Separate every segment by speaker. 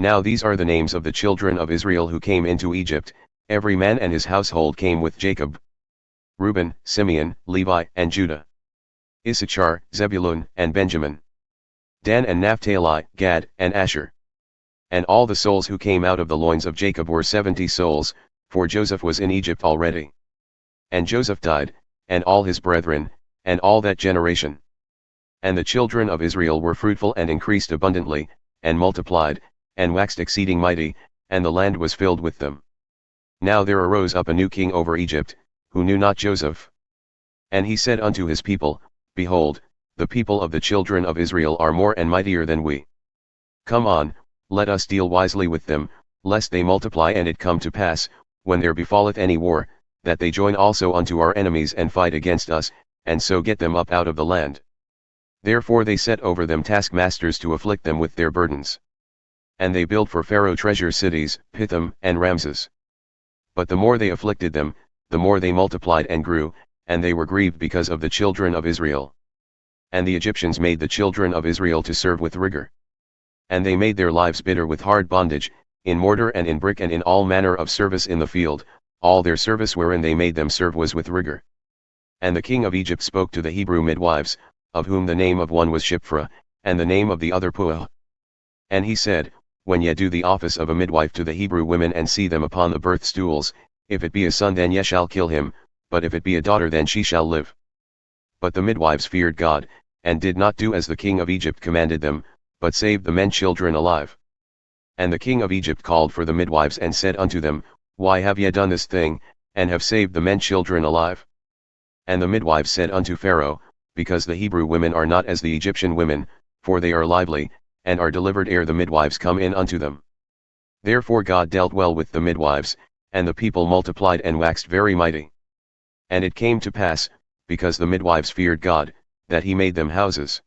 Speaker 1: Now these are the names of the children of Israel who came into Egypt, every man and his household came with Jacob: Reuben, Simeon, Levi, and Judah; Issachar, Zebulun, and Benjamin; Dan and Naphtali, Gad, and Asher. And all the souls who came out of the loins of Jacob were 70 souls, for Joseph was in Egypt already. And Joseph died, and all his brethren, and all that generation. And the children of Israel were fruitful and increased abundantly, and multiplied, and waxed exceeding mighty, and the land was filled with them. Now there arose up a new king over Egypt, who knew not Joseph. And he said unto his people, Behold, the people of the children of Israel are more and mightier than we. Come on, let us deal wisely with them, lest they multiply, and it come to pass, when there befalleth any war, that they join also unto our enemies and fight against us, and so get them up out of the land. Therefore they set over them taskmasters to afflict them with their burdens. And they built for Pharaoh treasure cities, Pithom and Ramses. But the more they afflicted them, the more they multiplied and grew, and they were grieved because of the children of Israel. And the Egyptians made the children of Israel to serve with rigor. And they made their lives bitter with hard bondage, in mortar and in brick and in all manner of service in the field; all their service wherein they made them serve was with rigor. And the king of Egypt spoke to the Hebrew midwives, of whom the name of one was Shiphrah, and the name of the other Puah. And he said, When ye do the office of a midwife to the Hebrew women, and see them upon the birth stools, if it be a son then ye shall kill him, but if it be a daughter then she shall live. But the midwives feared God, and did not do as the king of Egypt commanded them, but saved the men children alive. And the king of Egypt called for the midwives and said unto them, Why have ye done this thing, and have saved the men children alive? And the midwives said unto Pharaoh, Because the Hebrew women are not as the Egyptian women, for they are lively, and are delivered ere the midwives come in unto them. Therefore God dealt well with the midwives, and the people multiplied and waxed very mighty. And it came to pass, because the midwives feared God, that he made them houses.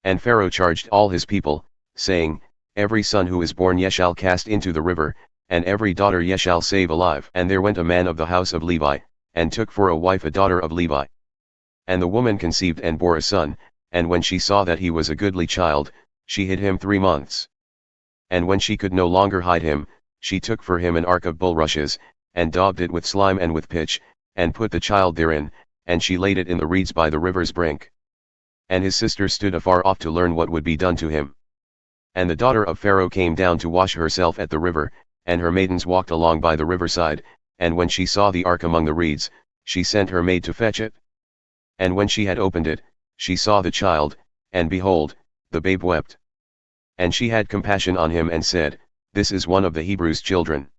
Speaker 1: And Pharaoh charged all his people, saying, Every son who is born ye shall cast into the river, and every daughter ye shall save alive. And there went a man of the house of Levi, and took for a wife a daughter of Levi. And the woman conceived and bore a son, and when she saw that he was a goodly child, she hid him 3 months. And when she could no longer hide him, she took for him an ark of bulrushes, and daubed it with slime and with pitch, and put the child therein, and she laid it in the reeds by the river's brink. And his sister stood afar off to learn what would be done to him. And the daughter of Pharaoh came down to wash herself at the river, and her maidens walked along by the riverside, and when she saw the ark among the reeds, she sent her maid to fetch it. And when she had opened it, she saw the child, and behold, the babe wept. And she had compassion on him and said, This is one of the Hebrews' children.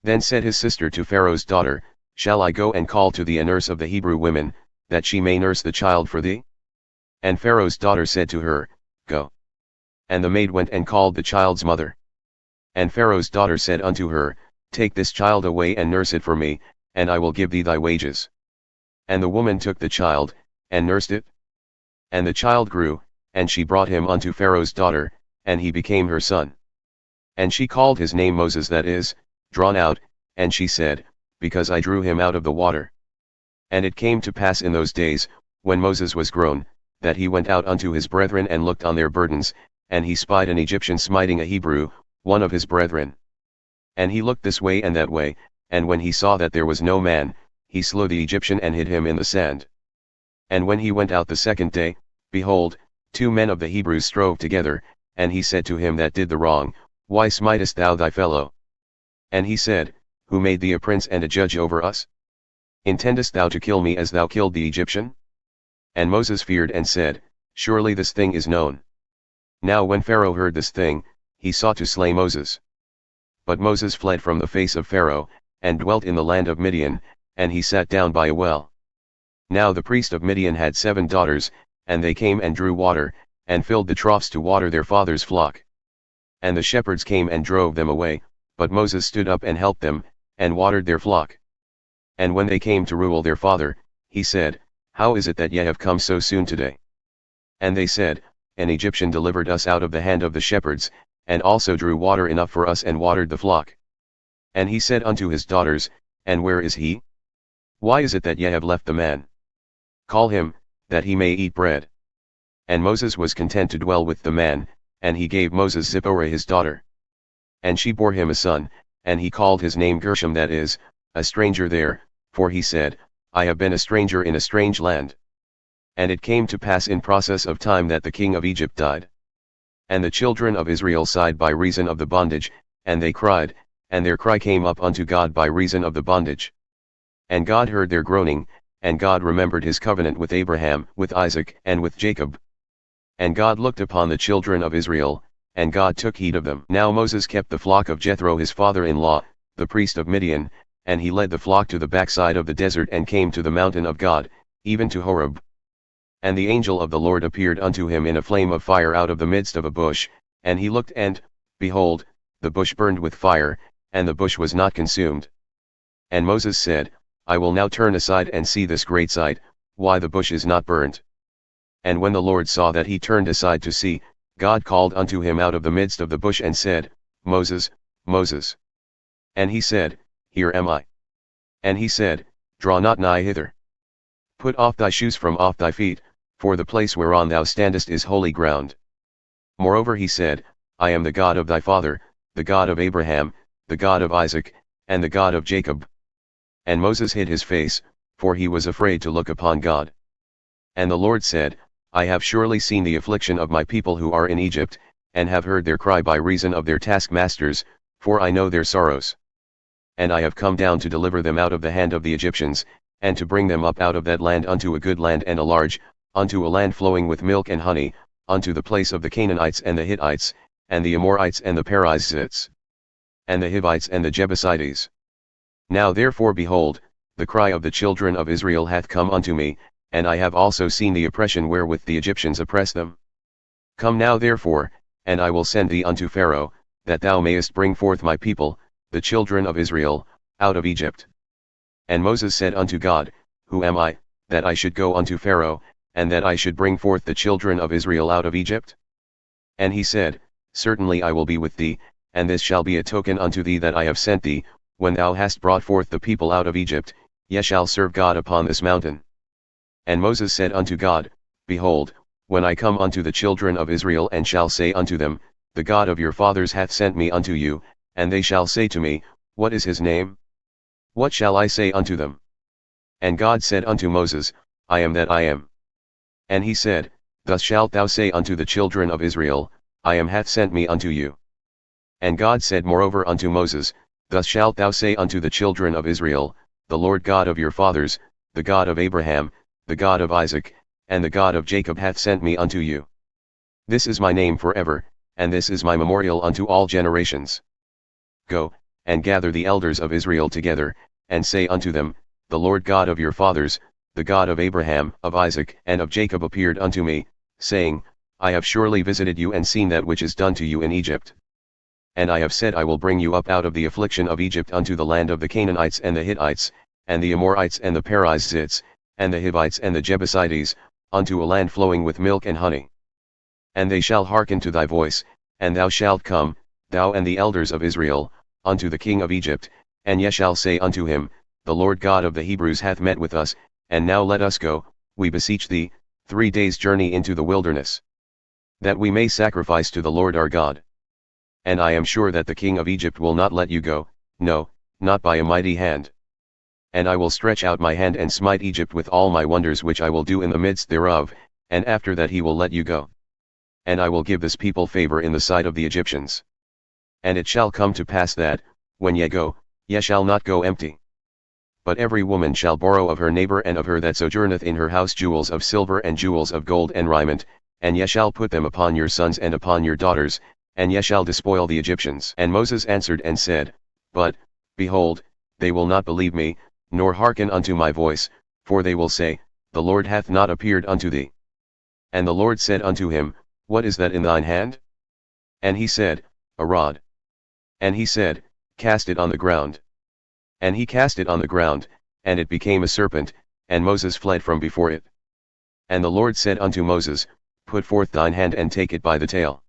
Speaker 1: Then said his sister to Pharaoh's daughter, Shall I go and call to thee a nurse of the Hebrew women, that she may nurse the child for thee? And Pharaoh's daughter said to her, Go. And the maid went and called the child's mother. And Pharaoh's daughter said unto her, Take this child away and nurse it for me, and I will give thee thy wages. And the woman took the child, and nursed it. And the child grew, and she brought him unto Pharaoh's daughter, and he became her son. And she called his name Moses, that is, drawn out, and she said, Because I drew him out of the water. And it came to pass in those days, when Moses was grown, that he went out unto his brethren and looked on their burdens, and he spied an Egyptian smiting a Hebrew, one of his brethren. And he looked this way and that way, and when he saw that there was no man, he slew the Egyptian and hid him in the sand. And when he went out the second day, behold, 2 men of the Hebrews strove together, and he said to him that did the wrong, Why smitest thou thy fellow? And he said, Who made thee a prince and a judge over us? Intendest thou to kill me as thou killed the Egyptian? And Moses feared and said, Surely this thing is known. Now when Pharaoh heard this thing, he sought to slay Moses. But Moses fled from the face of Pharaoh, and dwelt in the land of Midian, and he sat down by a well. Now the priest of Midian had 7 daughters, and they came and drew water, and filled the troughs to water their father's flock. And the shepherds came and drove them away, but Moses stood up and helped them, and watered their flock. And when they came to Reuel their father, he said, How is it that ye have come so soon today? And they said, An Egyptian delivered us out of the hand of the shepherds, and also drew water enough for us and watered the flock. And he said unto his daughters, And where is he? Why is it that ye have left the man? Call him, that he may eat bread. And Moses was content to dwell with the man, and he gave Moses Zipporah his daughter. And she bore him a son, and he called his name Gershom, that is, a stranger there, for he said, I have been a stranger in a strange land. And it came to pass in process of time that the king of Egypt died. And the children of Israel sighed by reason of the bondage, and they cried, and their cry came up unto God by reason of the bondage. And God heard their groaning, and God remembered his covenant with Abraham, with Isaac, and with Jacob. And God looked upon the children of Israel, and God took heed of them. Now Moses kept the flock of Jethro his father-in-law, the priest of Midian, and he led the flock to the backside of the desert and came to the mountain of God, even to Horeb. And the angel of the Lord appeared unto him in a flame of fire out of the midst of a bush, and he looked and, behold, the bush burned with fire, and the bush was not consumed. And Moses said, I will now turn aside and see this great sight, why the bush is not burnt. And when the Lord saw that he turned aside to see, God called unto him out of the midst of the bush and said, Moses, Moses. And he said, Here am I. And he said, Draw not nigh hither. Put off thy shoes from off thy feet, for the place whereon thou standest is holy ground. Moreover he said, I am the God of thy father, the God of Abraham, the God of Isaac, and the God of Jacob. And Moses hid his face, for he was afraid to look upon God. And the Lord said, I have surely seen the affliction of my people who are in Egypt, and have heard their cry by reason of their taskmasters, for I know their sorrows. And I have come down to deliver them out of the hand of the Egyptians, and to bring them up out of that land unto a good land and a large, unto a land flowing with milk and honey, unto the place of the Canaanites and the Hittites, and the Amorites and the Perizzites, and the Hivites and the Jebusites. Now therefore behold, the cry of the children of Israel hath come unto me, and I have also seen the oppression wherewith the Egyptians oppress them. Come now therefore, and I will send thee unto Pharaoh, that thou mayest bring forth my people, the children of Israel, out of Egypt. And Moses said unto God, Who am I, that I should go unto Pharaoh, and that I should bring forth the children of Israel out of Egypt? And he said, Certainly I will be with thee, and this shall be a token unto thee that I have sent thee, when thou hast brought forth the people out of Egypt, ye shall serve God upon this mountain. And Moses said unto God, Behold, when I come unto the children of Israel and shall say unto them, The God of your fathers hath sent me unto you, and they shall say to me, What is his name? What shall I say unto them? And God said unto Moses, I am that I am. And he said, Thus shalt thou say unto the children of Israel, I am hath sent me unto you. And God said moreover unto Moses, Thus shalt thou say unto the children of Israel, The Lord God of your fathers, the God of Abraham, the God of Isaac, and the God of Jacob hath sent me unto you. This is my name forever, and this is my memorial unto all generations. Go, and gather the elders of Israel together, and say unto them, The Lord God of your fathers, the God of Abraham, of Isaac, and of Jacob appeared unto me, saying, I have surely visited you and seen that which is done to you in Egypt. And I have said I will bring you up out of the affliction of Egypt unto the land of the Canaanites and the Hittites, and the Amorites and the Perizzites, and the Hivites and the Jebusites, unto a land flowing with milk and honey. And they shall hearken to thy voice, and thou shalt come, thou and the elders of Israel, unto the king of Egypt, and ye shall say unto him, The Lord God of the Hebrews hath met with us, and now let us go, we beseech thee, 3 days' journey into the wilderness, that we may sacrifice to the Lord our God. And I am sure that the king of Egypt will not let you go, no, not by a mighty hand. And I will stretch out my hand and smite Egypt with all my wonders which I will do in the midst thereof, and after that he will let you go. And I will give this people favor in the sight of the Egyptians. And it shall come to pass that, when ye go, ye shall not go empty. But every woman shall borrow of her neighbor and of her that sojourneth in her house jewels of silver and jewels of gold and raiment, and ye shall put them upon your sons and upon your daughters, and ye shall despoil the Egyptians. And Moses answered and said, But, behold, they will not believe me, nor hearken unto my voice, for they will say, The Lord hath not appeared unto thee. And the Lord said unto him, What is that in thine hand? And he said, A rod. And he said, Cast it on the ground. And he cast it on the ground, and it became a serpent, and Moses fled from before it. And the Lord said unto Moses, Put forth thine hand and take it by the tail.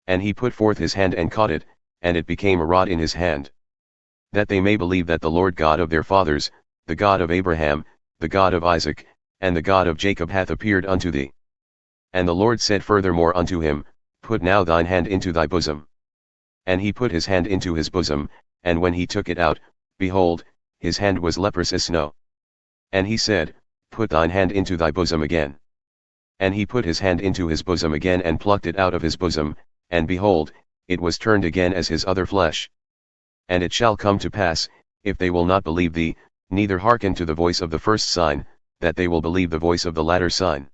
Speaker 1: And he put forth his hand and caught it, and it became a rod in his hand. That they may believe that the Lord God of their fathers, the God of Abraham, the God of Isaac, and the God of Jacob hath appeared unto thee. And the Lord said furthermore unto him, Put now thine hand into thy bosom. And he put his hand into his bosom, and when he took it out, behold, his hand was leprous as snow. And he said, Put thine hand into thy bosom again. And he put his hand into his bosom again and plucked it out of his bosom, and behold, it was turned again as his other flesh. And it shall come to pass, if they will not believe thee, neither hearken to the voice of the first sign, that they will believe the voice of the latter sign.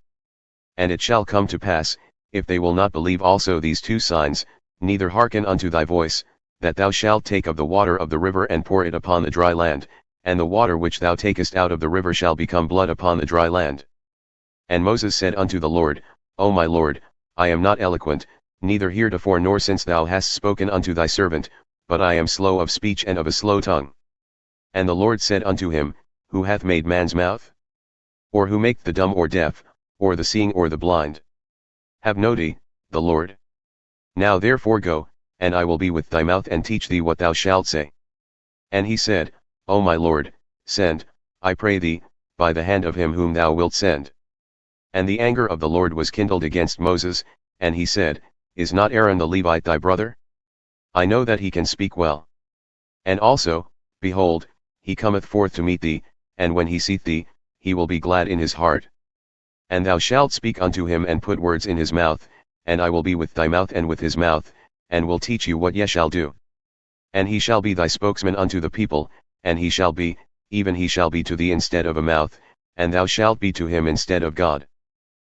Speaker 1: And it shall come to pass, if they will not believe also these two signs, neither hearken unto thy voice, that thou shalt take of the water of the river and pour it upon the dry land, and the water which thou takest out of the river shall become blood upon the dry land. And Moses said unto the Lord, O my Lord, I am not eloquent, neither heretofore nor since thou hast spoken unto thy servant, but I am slow of speech and of a slow tongue. And the Lord said unto him, Who hath made man's mouth? Or who maketh the dumb or deaf, or the seeing or the blind? Have noti, the Lord. Now therefore go, and I will be with thy mouth and teach thee what thou shalt say. And he said, O my Lord, send, I pray thee, by the hand of him whom thou wilt send. And the anger of the Lord was kindled against Moses, and he said, Is not Aaron the Levite thy brother? I know that he can speak well. And also, behold, he cometh forth to meet thee, and when he seeth thee, he will be glad in his heart. And thou shalt speak unto him and put words in his mouth, and I will be with thy mouth and with his mouth, and will teach you what ye shall do. And he shall be thy spokesman unto the people, and he shall be, even he shall be to thee instead of a mouth, and thou shalt be to him instead of God.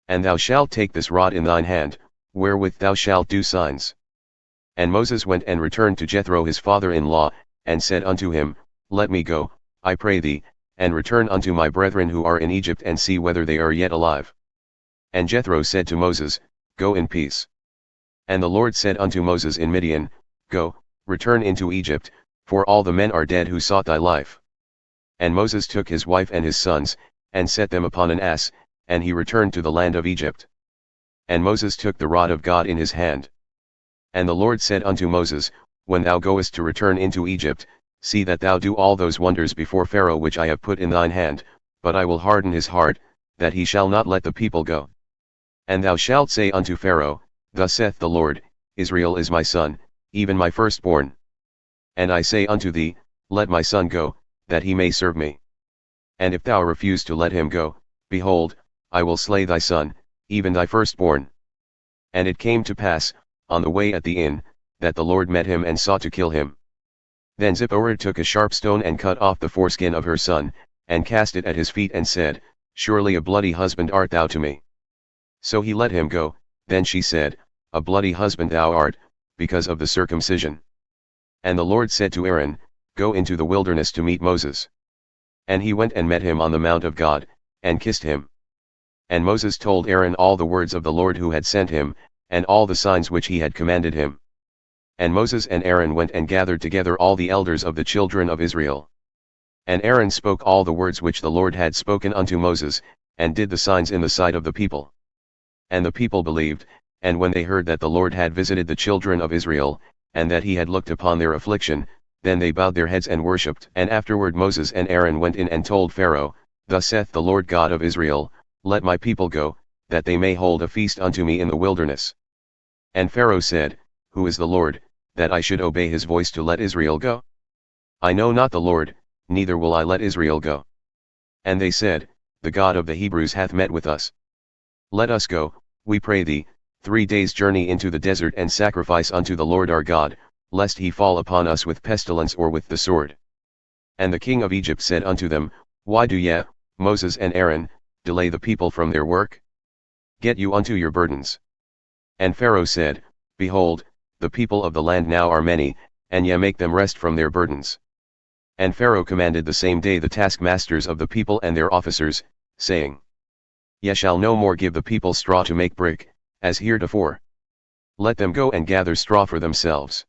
Speaker 1: And thou shalt take this rod in thine hand, wherewith thou shalt do signs. And Moses went and returned to Jethro his father-in-law, and said unto him, Let me go, I pray thee, and return unto my brethren who are in Egypt and see whether they are yet alive. And Jethro said to Moses, Go in peace. And the Lord said unto Moses in Midian, Go, return into Egypt, for all the men are dead who sought thy life. And Moses took his wife and his sons, and set them upon an ass, and he returned to the land of Egypt. And Moses took the rod of God in his hand. And the Lord said unto Moses, When thou goest to return into Egypt, see that thou do all those wonders before Pharaoh which I have put in thine hand, but I will harden his heart, that he shall not let the people go. And thou shalt say unto Pharaoh, Thus saith the Lord, Israel is my son, even my firstborn. And I say unto thee, Let my son go, that he may serve me. And if thou refuse to let him go, behold, I will slay thy son, even thy firstborn. And it came to pass, on the way at the inn, that the Lord met him and sought to kill him. Then Zipporah took a sharp stone and cut off the foreskin of her son, and cast it at his feet and said, Surely a bloody husband art thou to me. So he let him go. Then she said, A bloody husband thou art, because of the circumcision. And the Lord said to Aaron, Go into the wilderness to meet Moses. And he went and met him on the mount of God, and kissed him. And Moses told Aaron all the words of the Lord who had sent him, and all the signs which he had commanded him. And Moses and Aaron went and gathered together all the elders of the children of Israel. And Aaron spoke all the words which the Lord had spoken unto Moses, and did the signs in the sight of the people. And the people believed, and when they heard that the Lord had visited the children of Israel, and that he had looked upon their affliction, then they bowed their heads and worshipped. And afterward Moses and Aaron went in and told Pharaoh, Thus saith the Lord God of Israel, Let my people go, that they may hold a feast unto me in the wilderness. And Pharaoh said, Who is the Lord, that I should obey his voice to let Israel go? I know not the Lord, neither will I let Israel go. And they said, The God of the Hebrews hath met with us. Let us go, we pray thee, 3 days' journey into the desert and sacrifice unto the Lord our God, lest he fall upon us with pestilence or with the sword. And the king of Egypt said unto them, Why do ye, Moses and Aaron, delay the people from their work? Get you unto your burdens. And Pharaoh said, Behold, the people of the land now are many, and ye make them rest from their burdens. And Pharaoh commanded the same day the taskmasters of the people and their officers, saying, Ye shall no more give the people straw to make brick, as heretofore. Let them go and gather straw for themselves.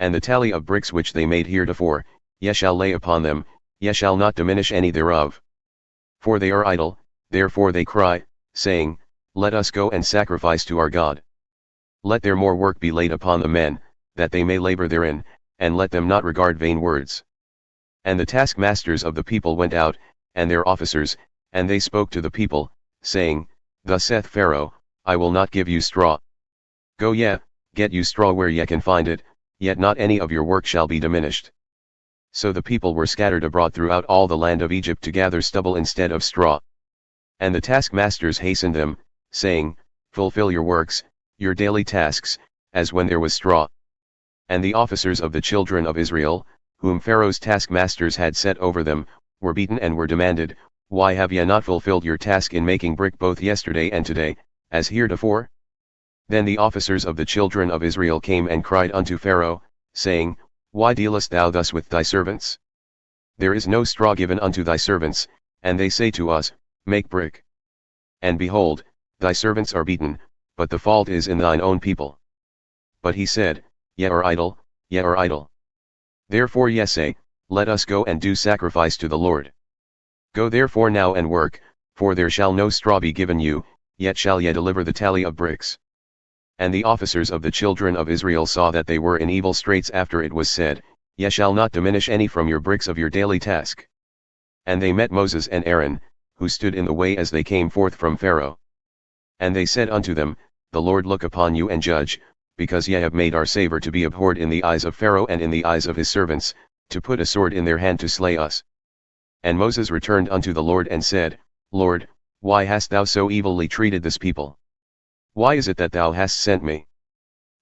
Speaker 1: And the tally of bricks which they made heretofore, ye shall lay upon them, ye shall not diminish any thereof. For they are idle, therefore they cry, saying, Let us go and sacrifice to our God. Let their more work be laid upon the men, that they may labor therein, and let them not regard vain words. And the taskmasters of the people went out, and their officers, and they spoke to the people, saying, Thus saith Pharaoh, I will not give you straw. Go ye, get you straw where ye can find it, yet not any of your work shall be diminished. So the people were scattered abroad throughout all the land of Egypt to gather stubble instead of straw. And the taskmasters hastened them, saying, Fulfill your works, your daily tasks, as when there was straw. And the officers of the children of Israel, whom Pharaoh's taskmasters had set over them, were beaten and were demanded, Why have ye not fulfilled your task in making brick both yesterday and today, as heretofore? Then the officers of the children of Israel came and cried unto Pharaoh, saying, Why dealest thou thus with thy servants? There is no straw given unto thy servants, and they say to us, Make brick. And behold, thy servants are beaten, but the fault is in thine own people. But he said, Ye are idle, ye are idle. Therefore ye say, Let us go and do sacrifice to the Lord. Go therefore now and work, for there shall no straw be given you, yet shall ye deliver the tally of bricks. And the officers of the children of Israel saw that they were in evil straits after it was said, Ye shall not diminish any from your bricks of your daily task. And they met Moses and Aaron, who stood in the way as they came forth from Pharaoh. And they said unto them, The Lord look upon you and judge, because ye have made our savor to be abhorred in the eyes of Pharaoh and in the eyes of his servants, to put a sword in their hand to slay us. And Moses returned unto the Lord and said, Lord, why hast thou so evilly treated this people? Why is it that thou hast sent me?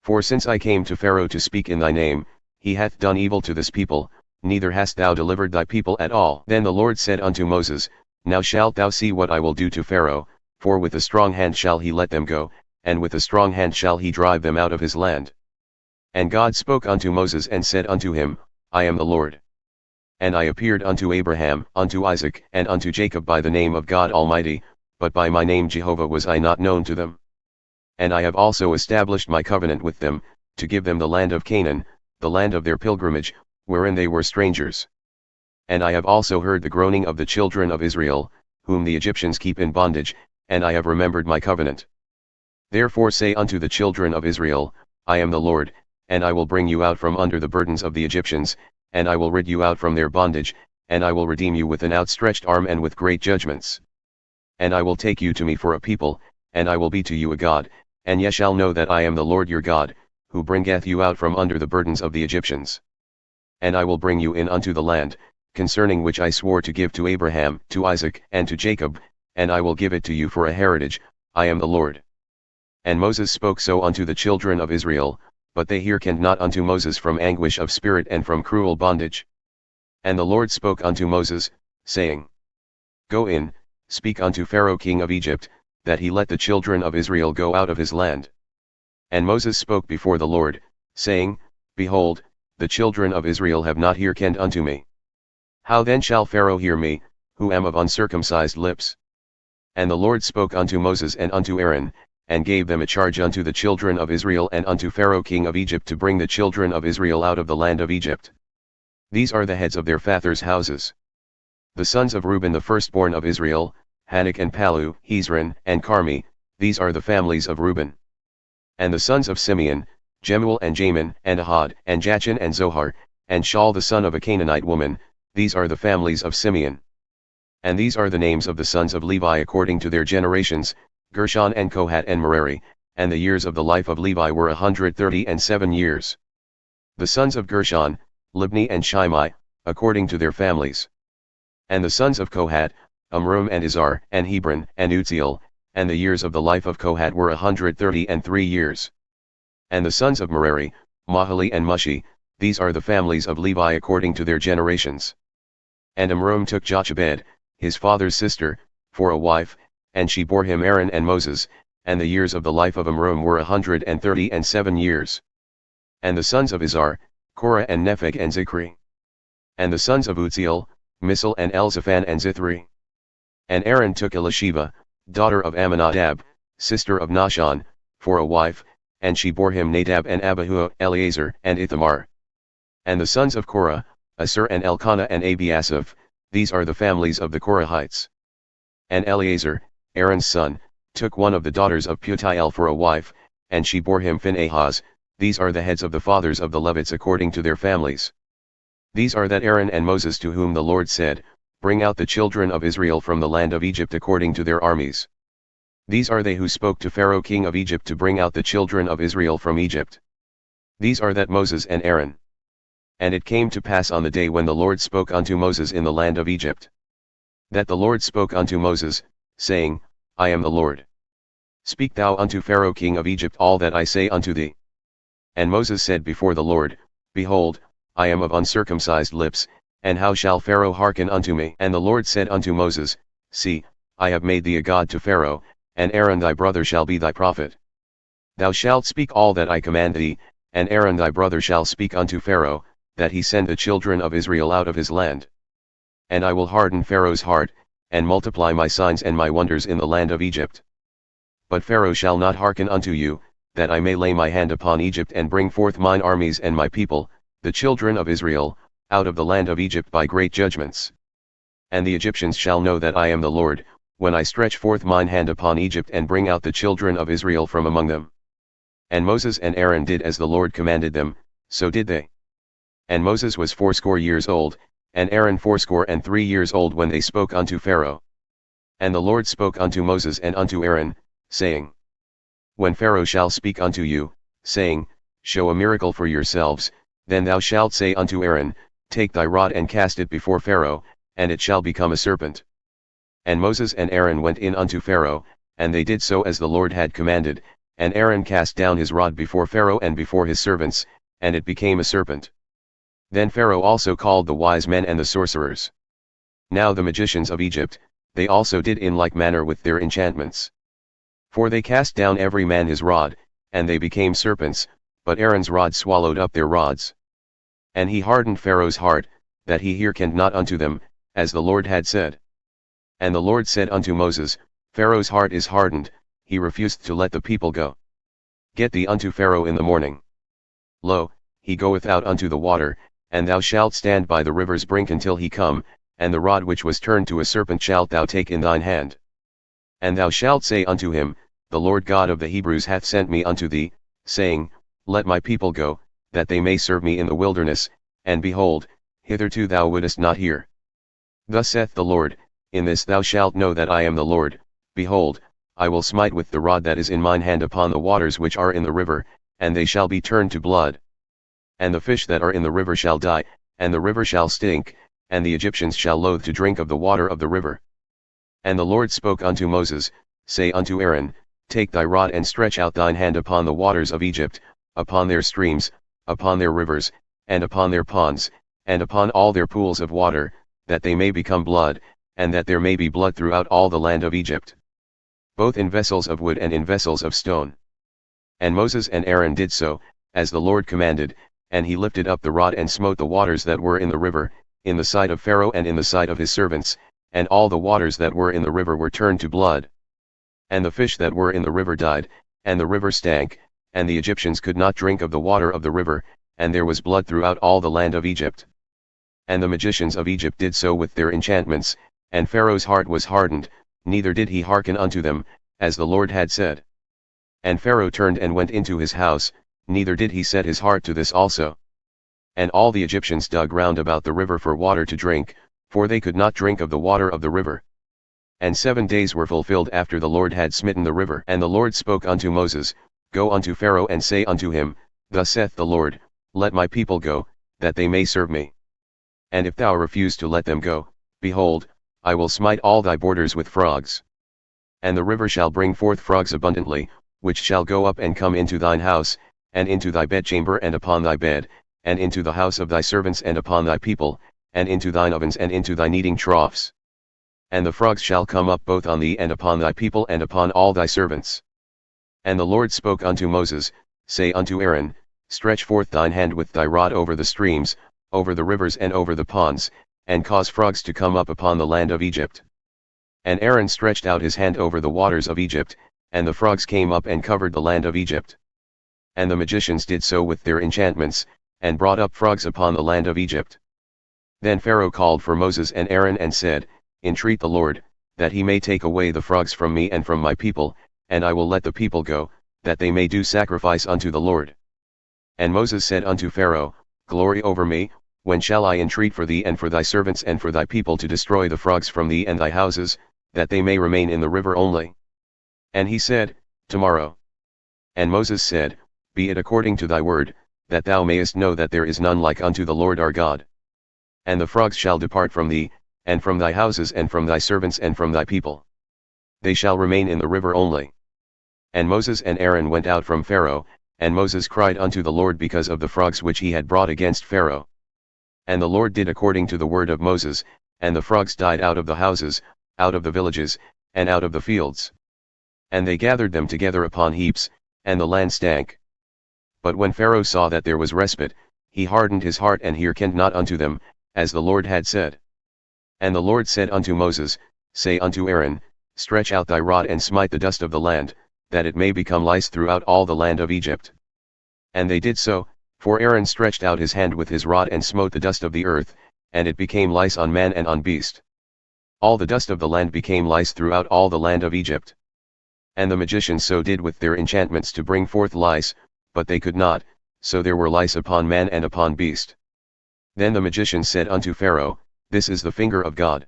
Speaker 1: For since I came to Pharaoh to speak in thy name, he hath done evil to this people, neither hast thou delivered thy people at all. Then the Lord said unto Moses, Now shalt thou see what I will do to Pharaoh, for with a strong hand shall he let them go, and with a strong hand shall he drive them out of his land. And God spoke unto Moses and said unto him, I am the Lord. And I appeared unto Abraham, unto Isaac, and unto Jacob by the name of God Almighty, but by my name Jehovah was I not known to them. And I have also established my covenant with them, to give them the land of Canaan, the land of their pilgrimage, wherein they were strangers. And I have also heard the groaning of the children of Israel, whom the Egyptians keep in bondage, and I have remembered my covenant. Therefore say unto the children of Israel, I am the Lord, and I will bring you out from under the burdens of the Egyptians, and I will rid you out from their bondage, and I will redeem you with an outstretched arm and with great judgments. And I will take you to me for a people, and I will be to you a God, and ye shall know that I am the Lord your God, who bringeth you out from under the burdens of the Egyptians. And I will bring you in unto the land, concerning which I swore to give to Abraham, to Isaac, and to Jacob, and I will give it to you for a heritage, I am the Lord. And Moses spoke so unto the children of Israel, but they hearkened not unto Moses from anguish of spirit and from cruel bondage. And the Lord spoke unto Moses, saying, Go in, speak unto Pharaoh king of Egypt, that he let the children of Israel go out of his land. And Moses spoke before the Lord, saying, Behold, the children of Israel have not hearkened unto me. How then shall Pharaoh hear me, who am of uncircumcised lips? And the Lord spoke unto Moses and unto Aaron, and gave them a charge unto the children of Israel and unto Pharaoh king of Egypt to bring the children of Israel out of the land of Egypt. These are the heads of their fathers' houses. The sons of Reuben the firstborn of Israel, Hanok and Palu, Hezron, and Carmi, these are the families of Reuben. And the sons of Simeon, Jemuel and Jamin, and Ahad, and Jachin and Zohar, and Shaul the son of a Canaanite woman, these are the families of Simeon. And these are the names of the sons of Levi according to their generations, Gershon and Kohat and Merari, and the years of the life of Levi were 137 years. The sons of Gershon, Libni and Shimei, according to their families. And the sons of Kohat, Amram and Izhar, and Hebron, and Uzziel, and the years of the life of Kohat were 133 years. And the sons of Merari, Mahali and Mushi, these are the families of Levi according to their generations. And Amram took Jochebed, his father's sister, for a wife, and she bore him Aaron and Moses, and the years of the life of Amram were 137 years. And the sons of Izhar, Korah and Nepheg and Zichri. And the sons of Uzziel, Misal and Elzaphan and Zithri. And Aaron took Elisheva, daughter of Amminadab, sister of Nahshon, for a wife, and she bore him Nadab and Abihu, Eleazar and Ithamar. And the sons of Korah, Asur and Elkanah and Abiasaph, these are the families of the Korahites. And Eleazar, Aaron's son, took one of the daughters of Putiel for a wife, and she bore him Phinehas, these are the heads of the fathers of the Levites according to their families. These are that Aaron and Moses to whom the Lord said, Bring out the children of Israel from the land of Egypt according to their armies. These are they who spoke to Pharaoh king of Egypt to bring out the children of Israel from Egypt. These are that Moses and Aaron. And it came to pass on the day when the Lord spoke unto Moses in the land of Egypt, that the Lord spoke unto Moses, saying, I am the Lord. Speak thou unto Pharaoh king of Egypt all that I say unto thee. And Moses said before the Lord, Behold, I am of uncircumcised lips, and how shall Pharaoh hearken unto me? And the Lord said unto Moses, See, I have made thee a god to Pharaoh, and Aaron thy brother shall be thy prophet. Thou shalt speak all that I command thee, and Aaron thy brother shall speak unto Pharaoh, that he send the children of Israel out of his land. And I will harden Pharaoh's heart, and multiply my signs and my wonders in the land of Egypt. But Pharaoh shall not hearken unto you, that I may lay my hand upon Egypt and bring forth mine armies and my people, the children of Israel, out of the land of Egypt by great judgments. And the Egyptians shall know that I am the Lord, when I stretch forth mine hand upon Egypt and bring out the children of Israel from among them. And Moses and Aaron did as the Lord commanded them, so did they. And Moses was 80 years old, and Aaron 83 years old when they spoke unto Pharaoh. And the Lord spoke unto Moses and unto Aaron, saying, When Pharaoh shall speak unto you, saying, Show a miracle for yourselves, then thou shalt say unto Aaron, Take thy rod and cast it before Pharaoh, and it shall become a serpent. And Moses and Aaron went in unto Pharaoh, and they did so as the Lord had commanded, and Aaron cast down his rod before Pharaoh and before his servants, and it became a serpent. Then Pharaoh also called the wise men and the sorcerers. Now the magicians of Egypt, they also did in like manner with their enchantments. For they cast down every man his rod, and they became serpents, but Aaron's rod swallowed up their rods. And he hardened Pharaoh's heart, that he hearkened not unto them, as the Lord had said. And the Lord said unto Moses, Pharaoh's heart is hardened, he refused to let the people go. Get thee unto Pharaoh in the morning. Lo, he goeth out unto the water, and thou shalt stand by the river's brink until he come, and the rod which was turned to a serpent shalt thou take in thine hand. And thou shalt say unto him, The Lord God of the Hebrews hath sent me unto thee, saying, Let my people go, that they may serve me in the wilderness, and behold, hitherto thou wouldest not hear. Thus saith the Lord, In this thou shalt know that I am the Lord, behold, I will smite with the rod that is in mine hand upon the waters which are in the river, and they shall be turned to blood. And the fish that are in the river shall die, and the river shall stink, and the Egyptians shall loathe to drink of the water of the river. And the Lord spoke unto Moses, Say unto Aaron, Take thy rod and stretch out thine hand upon the waters of Egypt, upon their streams, upon their rivers, and upon their ponds, and upon all their pools of water, that they may become blood, and that there may be blood throughout all the land of Egypt, both in vessels of wood and in vessels of stone. And Moses and Aaron did so, as the Lord commanded, and he lifted up the rod and smote the waters that were in the river, in the sight of Pharaoh and in the sight of his servants, and all the waters that were in the river were turned to blood. And the fish that were in the river died, and the river stank, and the Egyptians could not drink of the water of the river, and there was blood throughout all the land of Egypt. And the magicians of Egypt did so with their enchantments, and Pharaoh's heart was hardened, neither did he hearken unto them, as the Lord had said. And Pharaoh turned and went into his house, neither did he set his heart to this also. And all the Egyptians dug round about the river for water to drink, for they could not drink of the water of the river. And 7 days were fulfilled after the Lord had smitten the river. And the Lord spoke unto Moses, Go unto Pharaoh and say unto him, Thus saith the Lord, Let my people go, that they may serve me. And if thou refuse to let them go, behold, I will smite all thy borders with frogs. And the river shall bring forth frogs abundantly, which shall go up and come into thine house, and into thy bedchamber and upon thy bed, and into the house of thy servants and upon thy people, and into thine ovens and into thy kneading troughs. And the frogs shall come up both on thee and upon thy people and upon all thy servants. And the Lord spoke unto Moses, Say unto Aaron, Stretch forth thine hand with thy rod over the streams, over the rivers and over the ponds, and cause frogs to come up upon the land of Egypt. And Aaron stretched out his hand over the waters of Egypt, and the frogs came up and covered the land of Egypt. And the magicians did so with their enchantments, and brought up frogs upon the land of Egypt. Then Pharaoh called for Moses and Aaron and said, Entreat the Lord, that he may take away the frogs from me and from my people, and I will let the people go, that they may do sacrifice unto the Lord. And Moses said unto Pharaoh, Glory over me, when shall I entreat for thee and for thy servants and for thy people to destroy the frogs from thee and thy houses, that they may remain in the river only? And he said, Tomorrow. And Moses said, Be it according to thy word, that thou mayest know that there is none like unto the Lord our God. And the frogs shall depart from thee, and from thy houses and from thy servants and from thy people. They shall remain in the river only. And Moses and Aaron went out from Pharaoh, and Moses cried unto the Lord because of the frogs which he had brought against Pharaoh. And the Lord did according to the word of Moses, and the frogs died out of the houses, out of the villages, and out of the fields. And they gathered them together upon heaps, and the land stank. But when Pharaoh saw that there was respite, he hardened his heart and hearkened not unto them, as the Lord had said. And the Lord said unto Moses, Say unto Aaron, Stretch out thy rod and smite the dust of the land, that it may become lice throughout all the land of Egypt. And they did so, for Aaron stretched out his hand with his rod and smote the dust of the earth, and it became lice on man and on beast. All the dust of the land became lice throughout all the land of Egypt. And the magicians so did with their enchantments to bring forth lice, but they could not, so there were lice upon man and upon beast. Then the magicians said unto Pharaoh, This is the finger of God.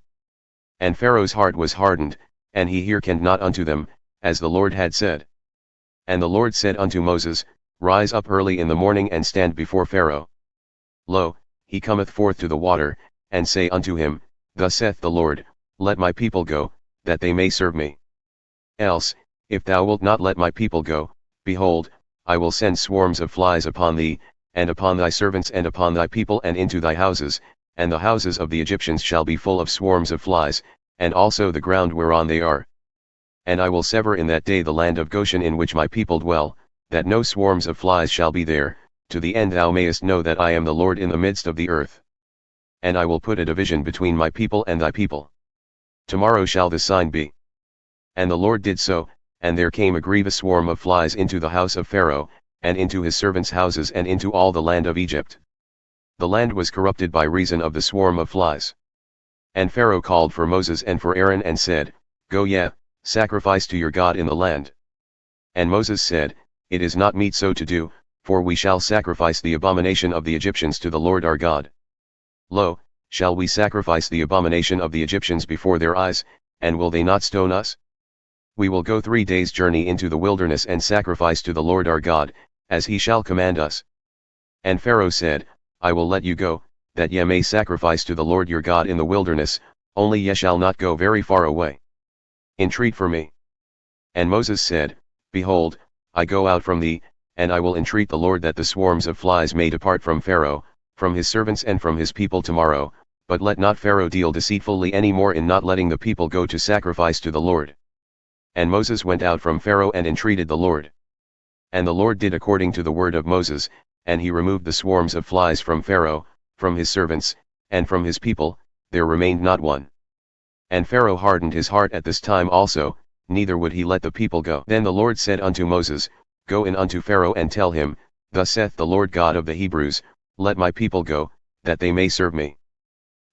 Speaker 1: And Pharaoh's heart was hardened, and he hearkened not unto them, as the Lord had said. And the Lord said unto Moses, Rise up early in the morning and stand before Pharaoh. Lo, he cometh forth to the water, and say unto him, Thus saith the Lord, Let my people go, that they may serve me. Else, if thou wilt not let my people go, behold, I will send swarms of flies upon thee, and upon thy servants and upon thy people and into thy houses, and the houses of the Egyptians shall be full of swarms of flies, and also the ground whereon they are. And I will sever in that day the land of Goshen in which my people dwell, that no swarms of flies shall be there, to the end thou mayest know that I am the Lord in the midst of the earth. And I will put a division between my people and thy people. Tomorrow shall the sign be. And the Lord did so, and there came a grievous swarm of flies into the house of Pharaoh, and into his servants' houses and into all the land of Egypt. The land was corrupted by reason of the swarm of flies. And Pharaoh called for Moses and for Aaron and said, Go ye, sacrifice to your God in the land. And Moses said, It is not meet so to do, for we shall sacrifice the abomination of the Egyptians to the Lord our God. Lo, shall we sacrifice the abomination of the Egyptians before their eyes, and will they not stone us? We will go 3 days' journey into the wilderness and sacrifice to the Lord our God, as he shall command us. And Pharaoh said, I will let you go, that ye may sacrifice to the Lord your God in the wilderness, only ye shall not go very far away. Entreat for me. And Moses said, Behold, I go out from thee, and I will entreat the Lord that the swarms of flies may depart from Pharaoh, from his servants and from his people tomorrow, but let not Pharaoh deal deceitfully any more in not letting the people go to sacrifice to the Lord. And Moses went out from Pharaoh and entreated the Lord. And the Lord did according to the word of Moses, and he removed the swarms of flies from Pharaoh, from his servants, and from his people, there remained not one. And Pharaoh hardened his heart at this time also, neither would he let the people go. Then the Lord said unto Moses, Go in unto Pharaoh and tell him, Thus saith the Lord God of the Hebrews, Let my people go, that they may serve me.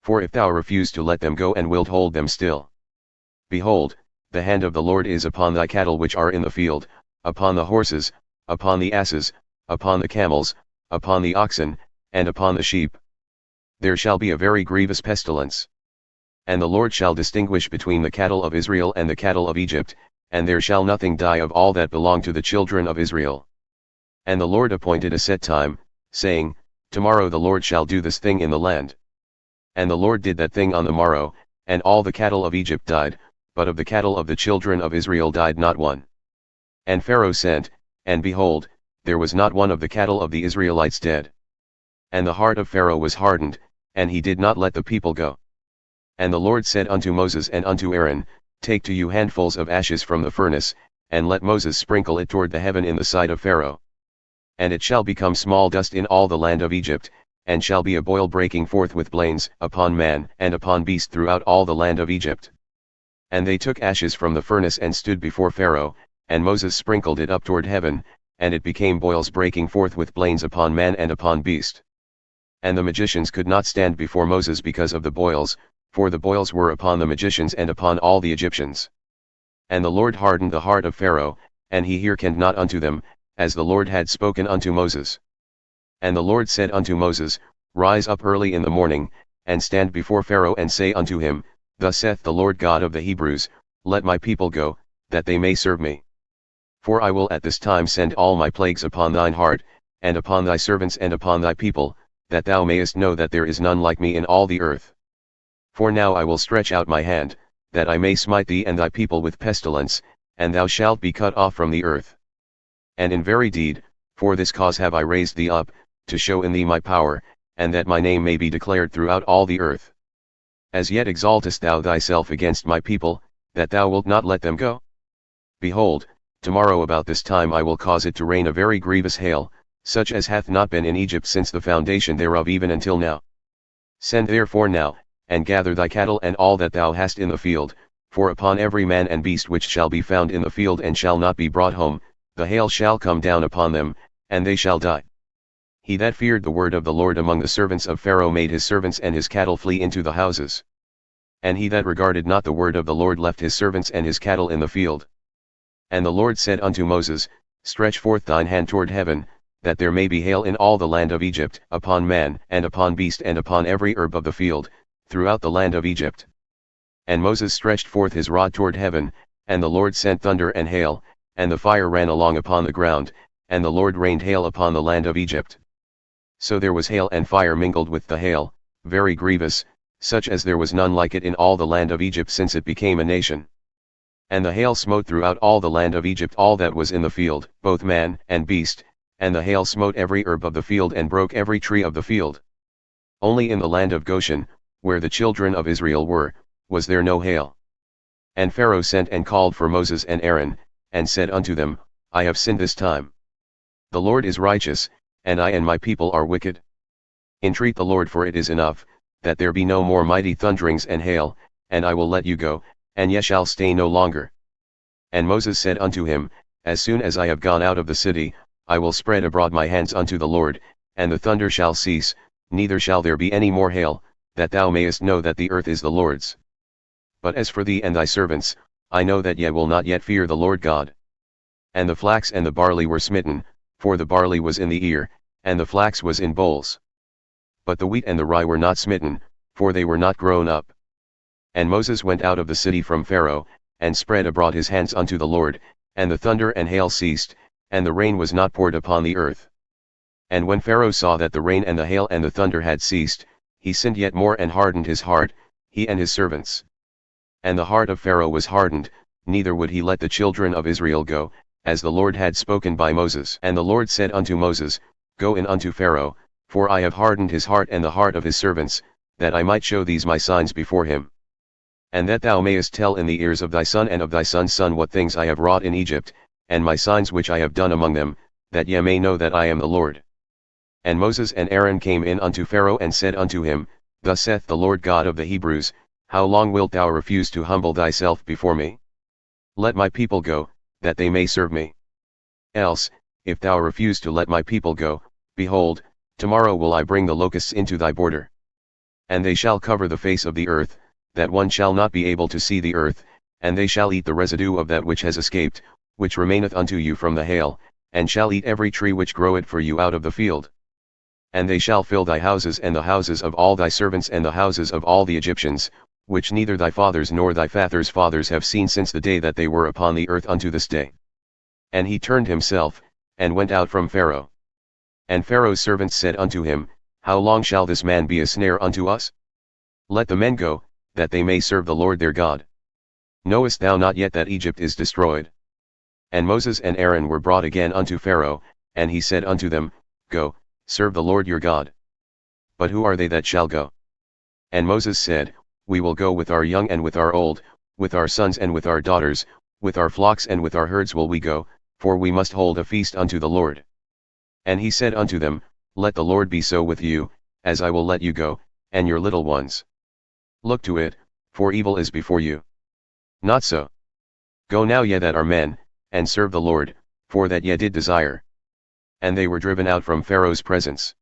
Speaker 1: For if thou refuse to let them go and wilt hold them still, behold, the hand of the Lord is upon thy cattle which are in the field, upon the horses, upon the asses, upon the camels, upon the oxen, and upon the sheep. There shall be a very grievous pestilence. And the Lord shall distinguish between the cattle of Israel and the cattle of Egypt, and there shall nothing die of all that belong to the children of Israel. And the Lord appointed a set time, saying, Tomorrow the Lord shall do this thing in the land. And the Lord did that thing on the morrow, and all the cattle of Egypt died, but of the cattle of the children of Israel died not one. And Pharaoh sent, and behold, there was not one of the cattle of the Israelites dead. And the heart of Pharaoh was hardened, and he did not let the people go. And the Lord said unto Moses and unto Aaron, Take to you handfuls of ashes from the furnace, and let Moses sprinkle it toward the heaven in the sight of Pharaoh. And it shall become small dust in all the land of Egypt, and shall be a boil breaking forth with blains upon man and upon beast throughout all the land of Egypt. And they took ashes from the furnace and stood before Pharaoh, and Moses sprinkled it up toward heaven, and it became boils breaking forth with blains upon man and upon beast. And the magicians could not stand before Moses because of the boils, for the boils were upon the magicians and upon all the Egyptians. And the Lord hardened the heart of Pharaoh, and he hearkened not unto them, as the Lord had spoken unto Moses. And the Lord said unto Moses, Rise up early in the morning, and stand before Pharaoh and say unto him, Thus saith the Lord God of the Hebrews, Let my people go, that they may serve me. For I will at this time send all my plagues upon thine heart, and upon thy servants and upon thy people, that thou mayest know that there is none like me in all the earth. For now I will stretch out my hand, that I may smite thee and thy people with pestilence, and thou shalt be cut off from the earth. And in very deed, for this cause have I raised thee up, to show in thee my power, and that my name may be declared throughout all the earth. As yet exaltest thou thyself against my people, that thou wilt not let them go? Behold, tomorrow about this time I will cause it to rain a very grievous hail, such as hath not been in Egypt since the foundation thereof even until now. Send therefore now, and gather thy cattle and all that thou hast in the field, for upon every man and beast which shall be found in the field and shall not be brought home, the hail shall come down upon them, and they shall die. He that feared the word of the Lord among the servants of Pharaoh made his servants and his cattle flee into the houses. And he that regarded not the word of the Lord left his servants and his cattle in the field. And the Lord said unto Moses, Stretch forth thine hand toward heaven, that there may be hail in all the land of Egypt, upon man, and upon beast, and upon every herb of the field, throughout the land of Egypt. And Moses stretched forth his rod toward heaven, and the Lord sent thunder and hail, and the fire ran along upon the ground, and the Lord rained hail upon the land of Egypt. So there was hail and fire mingled with the hail, very grievous, such as there was none like it in all the land of Egypt since it became a nation. And the hail smote throughout all the land of Egypt all that was in the field, both man and beast, and the hail smote every herb of the field and broke every tree of the field. Only in the land of Goshen, where the children of Israel were, was there no hail. And Pharaoh sent and called for Moses and Aaron, and said unto them, I have sinned this time. The Lord is righteous, and I and my people are wicked. Entreat the Lord, for it is enough, that there be no more mighty thunderings and hail, and I will let you go, and ye shall stay no longer. And Moses said unto him, As soon as I have gone out of the city, I will spread abroad my hands unto the Lord, and the thunder shall cease, neither shall there be any more hail, that thou mayest know that the earth is the Lord's. But as for thee and thy servants, I know that ye will not yet fear the Lord God. And the flax and the barley were smitten, for the barley was in the ear, and the flax was in bowls. But the wheat and the rye were not smitten, for they were not grown up. And Moses went out of the city from Pharaoh, and spread abroad his hands unto the Lord, and the thunder and hail ceased, and the rain was not poured upon the earth. And when Pharaoh saw that the rain and the hail and the thunder had ceased, he sinned yet more and hardened his heart, he and his servants. And the heart of Pharaoh was hardened, neither would he let the children of Israel go, as the Lord had spoken by Moses. And the Lord said unto Moses, Go in unto Pharaoh, for I have hardened his heart and the heart of his servants, that I might show these my signs before him. And that thou mayest tell in the ears of thy son and of thy son's son what things I have wrought in Egypt, and my signs which I have done among them, that ye may know that I am the Lord. And Moses and Aaron came in unto Pharaoh and said unto him, Thus saith the Lord God of the Hebrews, How long wilt thou refuse to humble thyself before me? Let my people go, that they may serve me. Else, if thou refuse to let my people go, behold, tomorrow will I bring the locusts into thy border. And they shall cover the face of the earth, that one shall not be able to see the earth, and they shall eat the residue of that which has escaped, which remaineth unto you from the hail, and shall eat every tree which groweth for you out of the field. And they shall fill thy houses and the houses of all thy servants and the houses of all the Egyptians, which neither thy fathers nor thy fathers' fathers have seen since the day that they were upon the earth unto this day. And he turned himself, and went out from Pharaoh. And Pharaoh's servants said unto him, How long shall this man be a snare unto us? Let the men go, that they may serve the Lord their God. Knowest thou not yet that Egypt is destroyed? And Moses and Aaron were brought again unto Pharaoh, and he said unto them, Go, serve the Lord your God. But who are they that shall go? And Moses said, We will go with our young and with our old, with our sons and with our daughters, with our flocks and with our herds will we go, for we must hold a feast unto the Lord. And he said unto them, Let the Lord be so with you, as I will let you go, and your little ones. Look to it, for evil is before you. Not so. Go now ye that are men, and serve the Lord, for that ye did desire. And they were driven out from Pharaoh's presence.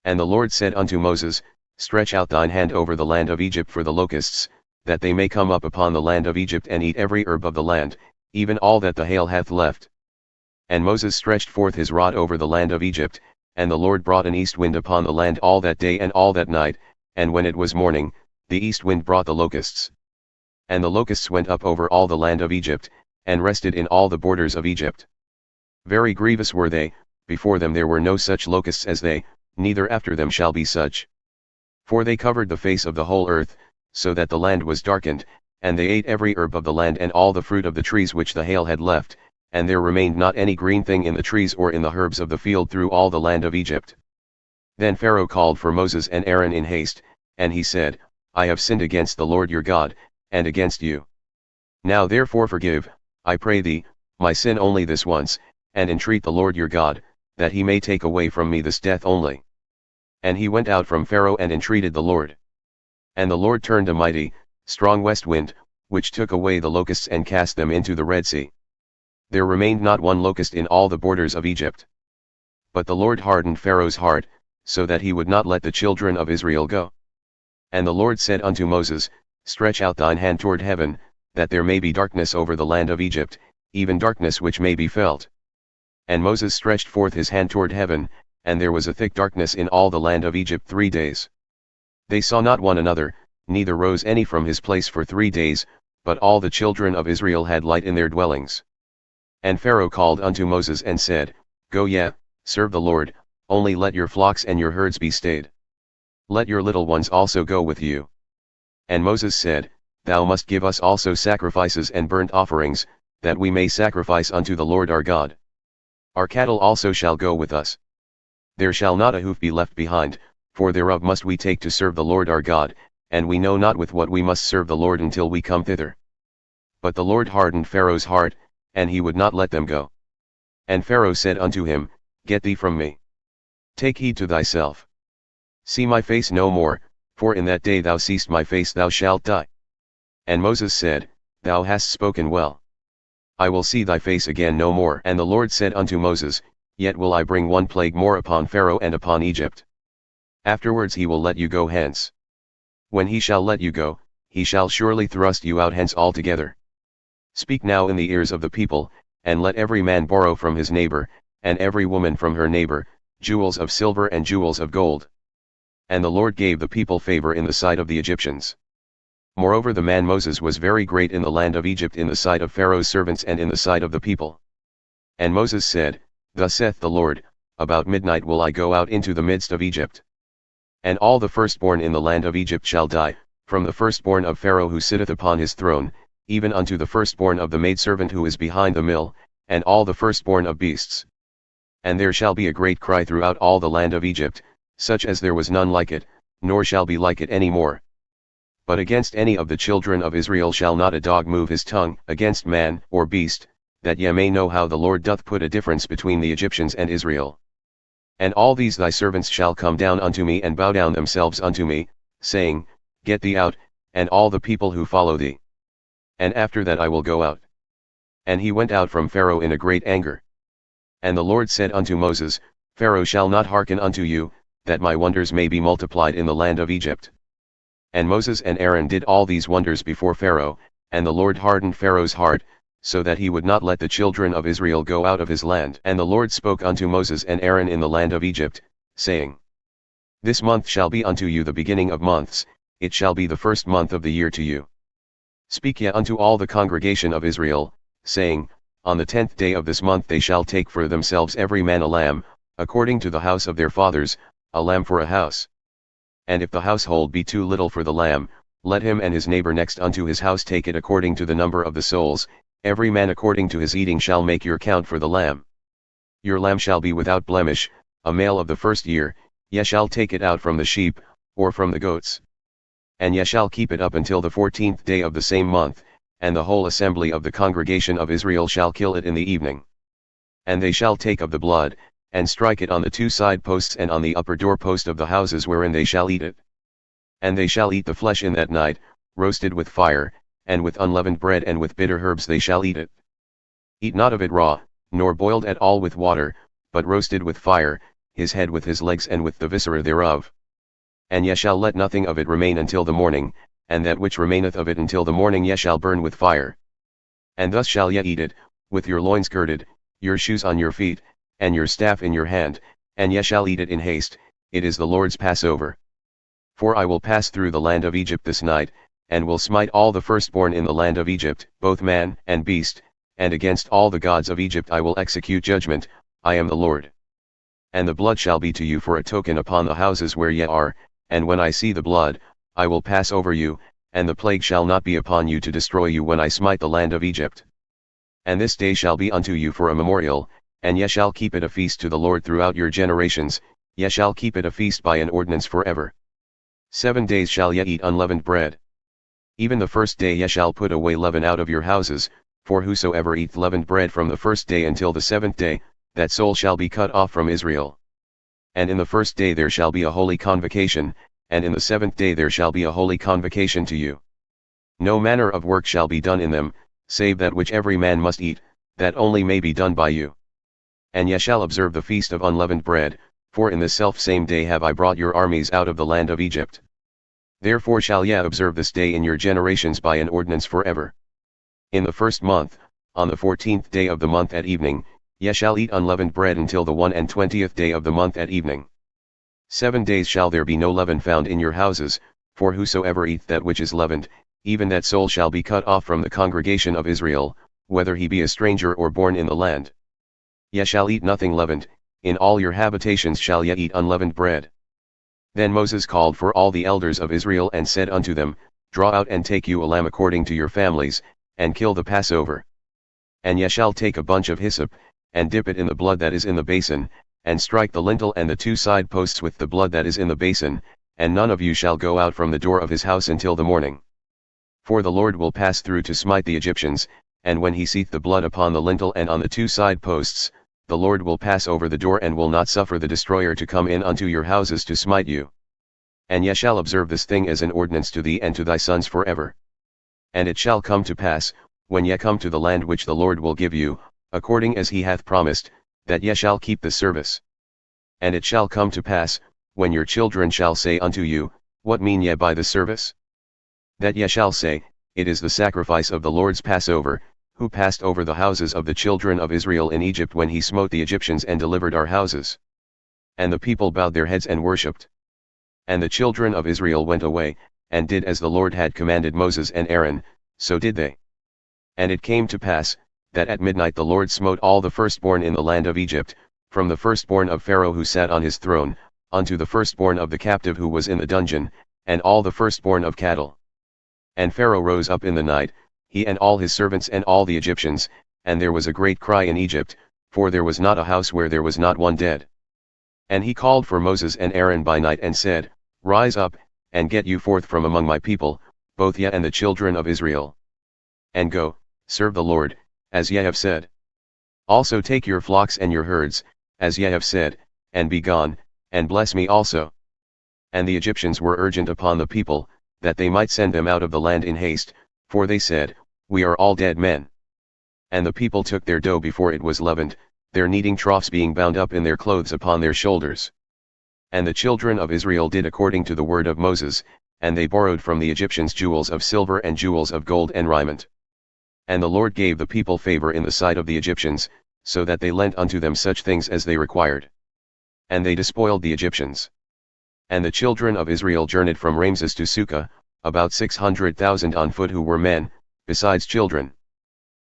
Speaker 1: And the Lord said unto Moses, Stretch out thine hand over the land of Egypt for the locusts, that they may come up upon the land of Egypt and eat every herb of the land, even all that the hail hath left. And Moses stretched forth his rod over the land of Egypt, and the Lord brought an east wind upon the land all that day and all that night, and when it was morning, the east wind brought the locusts. And the locusts went up over all the land of Egypt, and rested in all the borders of Egypt. Very grievous were they, before them there were no such locusts as they, neither after them shall be such. For they covered the face of the whole earth, so that the land was darkened, and they ate every herb of the land and all the fruit of the trees which the hail had left, and there remained not any green thing in the trees or in the herbs of the field through all the land of Egypt. Then Pharaoh called for Moses and Aaron in haste, and he said, I have sinned against the Lord your God, and against you. Now therefore forgive, I pray thee, my sin only this once, and entreat the Lord your God, that he may take away from me this death only. And he went out from Pharaoh and entreated the Lord. And the Lord turned a mighty, strong west wind, which took away the locusts and cast them into the Red Sea. There remained not one locust in all the borders of Egypt. But the Lord hardened Pharaoh's heart, so that he would not let the children of Israel go. And the Lord said unto Moses, Stretch out thine hand toward heaven, that there may be darkness over the land of Egypt, even darkness which may be felt. And Moses stretched forth his hand toward heaven, and there was a thick darkness in all the land of Egypt 3 days. They saw not one another, neither rose any from his place for 3 days, but all the children of Israel had light in their dwellings. And Pharaoh called unto Moses and said, Go ye, serve the Lord, only let your flocks and your herds be stayed. Let your little ones also go with you. And Moses said, Thou must give us also sacrifices and burnt offerings, that we may sacrifice unto the Lord our God. Our cattle also shall go with us. There shall not a hoof be left behind, for thereof must we take to serve the Lord our God, and we know not with what we must serve the Lord until we come thither. But the Lord hardened Pharaoh's heart, and he would not let them go. And Pharaoh said unto him, Get thee from me. Take heed to thyself. See my face no more, for in that day thou seest my face thou shalt die. And Moses said, Thou hast spoken well. I will see thy face again no more. And the Lord said unto Moses, Yet will I bring one plague more upon Pharaoh and upon Egypt. Afterwards he will let you go hence. When he shall let you go, he shall surely thrust you out hence altogether. Speak now in the ears of the people, and let every man borrow from his neighbor, and every woman from her neighbor, jewels of silver and jewels of gold. And the Lord gave the people favor in the sight of the Egyptians. Moreover the man Moses was very great in the land of Egypt in the sight of Pharaoh's servants and in the sight of the people. And Moses said, Thus saith the Lord, About midnight will I go out into the midst of Egypt. And all the firstborn in the land of Egypt shall die, from the firstborn of Pharaoh who sitteth upon his throne, even unto the firstborn of the maidservant who is behind the mill, and all the firstborn of beasts. And there shall be a great cry throughout all the land of Egypt, such as there was none like it, nor shall be like it any more. But against any of the children of Israel shall not a dog move his tongue against man or beast, that ye may know how the Lord doth put a difference between the Egyptians and Israel. And all these thy servants shall come down unto me and bow down themselves unto me, saying, Get thee out, and all the people who follow thee. And after that I will go out. And he went out from Pharaoh in a great anger. And the Lord said unto Moses, Pharaoh shall not hearken unto you, that my wonders may be multiplied in the land of Egypt. And Moses and Aaron did all these wonders before Pharaoh, and the Lord hardened Pharaoh's heart, so that he would not let the children of Israel go out of his land. And the Lord spoke unto Moses and Aaron in the land of Egypt, saying, This month shall be unto you the beginning of months, it shall be the first month of the year to you. Speak ye unto all the congregation of Israel, saying, On the 10th day of this month they shall take for themselves every man a lamb, according to the house of their fathers, a lamb for a house. And if the household be too little for the lamb, let him and his neighbor next unto his house take it according to the number of the souls, every man according to his eating shall make your count for the lamb. Your lamb shall be without blemish, a male of the first year, ye shall take it out from the sheep, or from the goats. And ye shall keep it up until the 14th day of the same month, and the whole assembly of the congregation of Israel shall kill it in the evening. And they shall take of the blood, and strike it on the 2 side posts and on the upper door post of the houses wherein they shall eat it. And they shall eat the flesh in that night, roasted with fire, and with unleavened bread and with bitter herbs they shall eat it. Eat not of it raw, nor boiled at all with water, but roasted with fire, his head with his legs and with the viscera thereof. And ye shall let nothing of it remain until the morning, and that which remaineth of it until the morning ye shall burn with fire. And thus shall ye eat it, with your loins girded, your shoes on your feet, and your staff in your hand, and ye shall eat it in haste, it is the Lord's Passover. For I will pass through the land of Egypt this night, and will smite all the firstborn in the land of Egypt, both man and beast, and against all the gods of Egypt I will execute judgment, I am the Lord. And the blood shall be to you for a token upon the houses where ye are, and when I see the blood, I will pass over you, and the plague shall not be upon you to destroy you when I smite the land of Egypt. And this day shall be unto you for a memorial, and ye shall keep it a feast to the Lord throughout your generations, ye shall keep it a feast by an ordinance forever. 7 days shall ye eat unleavened bread. Even the first day ye shall put away leaven out of your houses, for whosoever eateth leavened bread from the first day until the 7th day, that soul shall be cut off from Israel. And in the first day there shall be a holy convocation, and in the 7th day there shall be a holy convocation to you. No manner of work shall be done in them, save that which every man must eat, that only may be done by you. And ye shall observe the feast of unleavened bread, for in the selfsame day have I brought your armies out of the land of Egypt. Therefore shall ye observe this day in your generations by an ordinance forever. In the first month, on the 14th day of the month at evening, ye shall eat unleavened bread until the 21st day of the month at evening. 7 days shall there be no leaven found in your houses, for whosoever eateth that which is leavened, even that soul shall be cut off from the congregation of Israel, whether he be a stranger or born in the land. Ye shall eat nothing leavened, in all your habitations shall ye eat unleavened bread. Then Moses called for all the elders of Israel and said unto them, Draw out and take you a lamb according to your families, and kill the Passover. And ye shall take a bunch of hyssop, and dip it in the blood that is in the basin, and strike the lintel and the 2 side posts with the blood that is in the basin, and none of you shall go out from the door of his house until the morning. For the Lord will pass through to smite the Egyptians, and when he seeth the blood upon the lintel and on the 2 side posts, the Lord will pass over the door and will not suffer the destroyer to come in unto your houses to smite you. And ye shall observe this thing as an ordinance to thee and to thy sons forever. And it shall come to pass, when ye come to the land which the Lord will give you, according as he hath promised, that ye shall keep the service. And it shall come to pass, when your children shall say unto you, What mean ye by the service? That ye shall say, It is the sacrifice of the Lord's Passover, who passed over the houses of the children of Israel in Egypt when he smote the Egyptians and delivered our houses. And the people bowed their heads and worshipped. And the children of Israel went away, and did as the Lord had commanded Moses and Aaron, so did they. And it came to pass, that at midnight the Lord smote all the firstborn in the land of Egypt, from the firstborn of Pharaoh who sat on his throne, unto the firstborn of the captive who was in the dungeon, and all the firstborn of cattle. And Pharaoh rose up in the night, he and all his servants and all the Egyptians, and there was a great cry in Egypt, for there was not a house where there was not one dead. And he called for Moses and Aaron by night and said, Rise up, and get you forth from among my people, both ye and the children of Israel. And go, serve the Lord, as ye have said. Also take your flocks and your herds, as ye have said, and be gone, and bless me also. And the Egyptians were urgent upon the people, that they might send them out of the land in haste, for they said, We are all dead men. And the people took their dough before it was leavened, their kneading troughs being bound up in their clothes upon their shoulders. And the children of Israel did according to the word of Moses, and they borrowed from the Egyptians jewels of silver and jewels of gold and raiment. And the Lord gave the people favor in the sight of the Egyptians, so that they lent unto them such things as they required. And they despoiled the Egyptians. And the children of Israel journeyed from Ramses to Succoth, about 600,000 on foot who were men, besides children.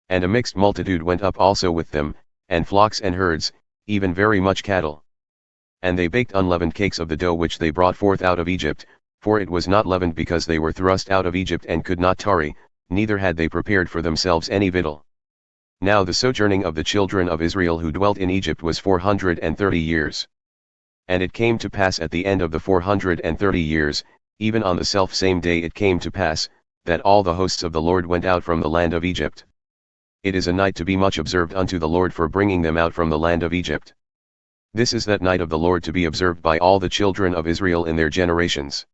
Speaker 1: And a mixed multitude went up also with them, and flocks and herds, even very much cattle. And they baked unleavened cakes of the dough which they brought forth out of Egypt, for it was not leavened because they were thrust out of Egypt and could not tarry, neither had they prepared for themselves any victual. Now the sojourning of the children of Israel who dwelt in Egypt was 430 years. And it came to pass at the end of the 430 years, even on the selfsame day it came to pass, that all the hosts of the Lord went out from the land of Egypt. It is a night to be much observed unto the Lord for bringing them out from the land of Egypt. This is that night of the Lord to be observed by all the children of Israel in their generations.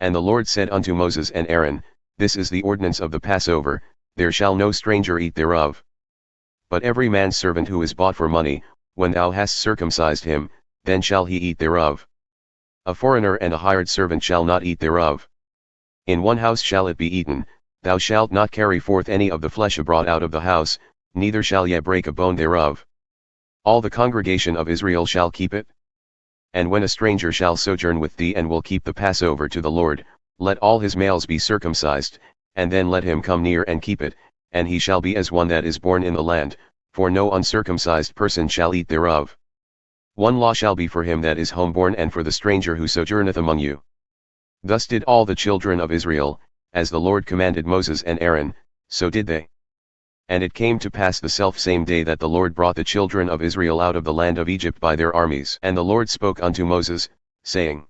Speaker 1: And the Lord said unto Moses and Aaron, This is the ordinance of the Passover, there shall no stranger eat thereof. But every man's servant who is bought for money, when thou hast circumcised him, then shall he eat thereof. A foreigner and a hired servant shall not eat thereof. In one house shall it be eaten, thou shalt not carry forth any of the flesh abroad out of the house, neither shall ye break a bone thereof. All the congregation of Israel shall keep it. And when a stranger shall sojourn with thee and will keep the Passover to the Lord, let all his males be circumcised, and then let him come near and keep it, and he shall be as one that is born in the land, for no uncircumcised person shall eat thereof. One law shall be for him that is homeborn and for the stranger who sojourneth among you. Thus did all the children of Israel, as the Lord commanded Moses and Aaron, so did they. And it came to pass the selfsame day that the Lord brought the children of Israel out of the land of Egypt by their armies. And the Lord spoke unto Moses, saying,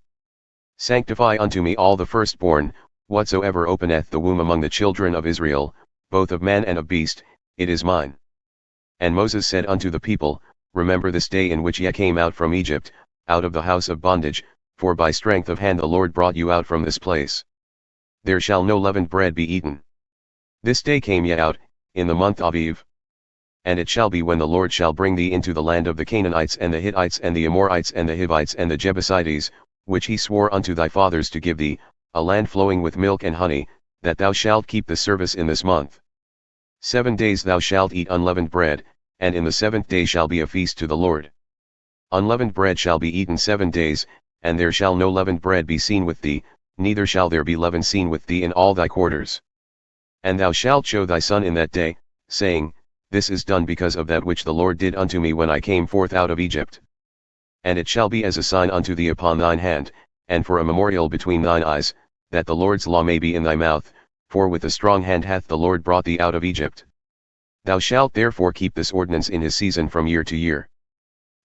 Speaker 1: Sanctify unto me all the firstborn, whatsoever openeth the womb among the children of Israel, both of man and of beast, it is mine. And Moses said unto the people, Remember this day in which ye came out from Egypt, out of the house of bondage, for by strength of hand the Lord brought you out from this place. There shall no leavened bread be eaten. This day came ye out, in the month Aviv. And it shall be when the Lord shall bring thee into the land of the Canaanites and the Hittites and the Amorites and the Hivites and the Jebusites, which he swore unto thy fathers to give thee, a land flowing with milk and honey, that thou shalt keep the service in this month. 7 days thou shalt eat unleavened bread, and in the 7th day shall be a feast to the Lord. Unleavened bread shall be eaten 7 days, and there shall no leavened bread be seen with thee, neither shall there be leaven seen with thee in all thy quarters. And thou shalt show thy son in that day, saying, This is done because of that which the Lord did unto me when I came forth out of Egypt. And it shall be as a sign unto thee upon thine hand, and for a memorial between thine eyes, that the Lord's law may be in thy mouth, for with a strong hand hath the Lord brought thee out of Egypt. Thou shalt therefore keep this ordinance in his season from year to year.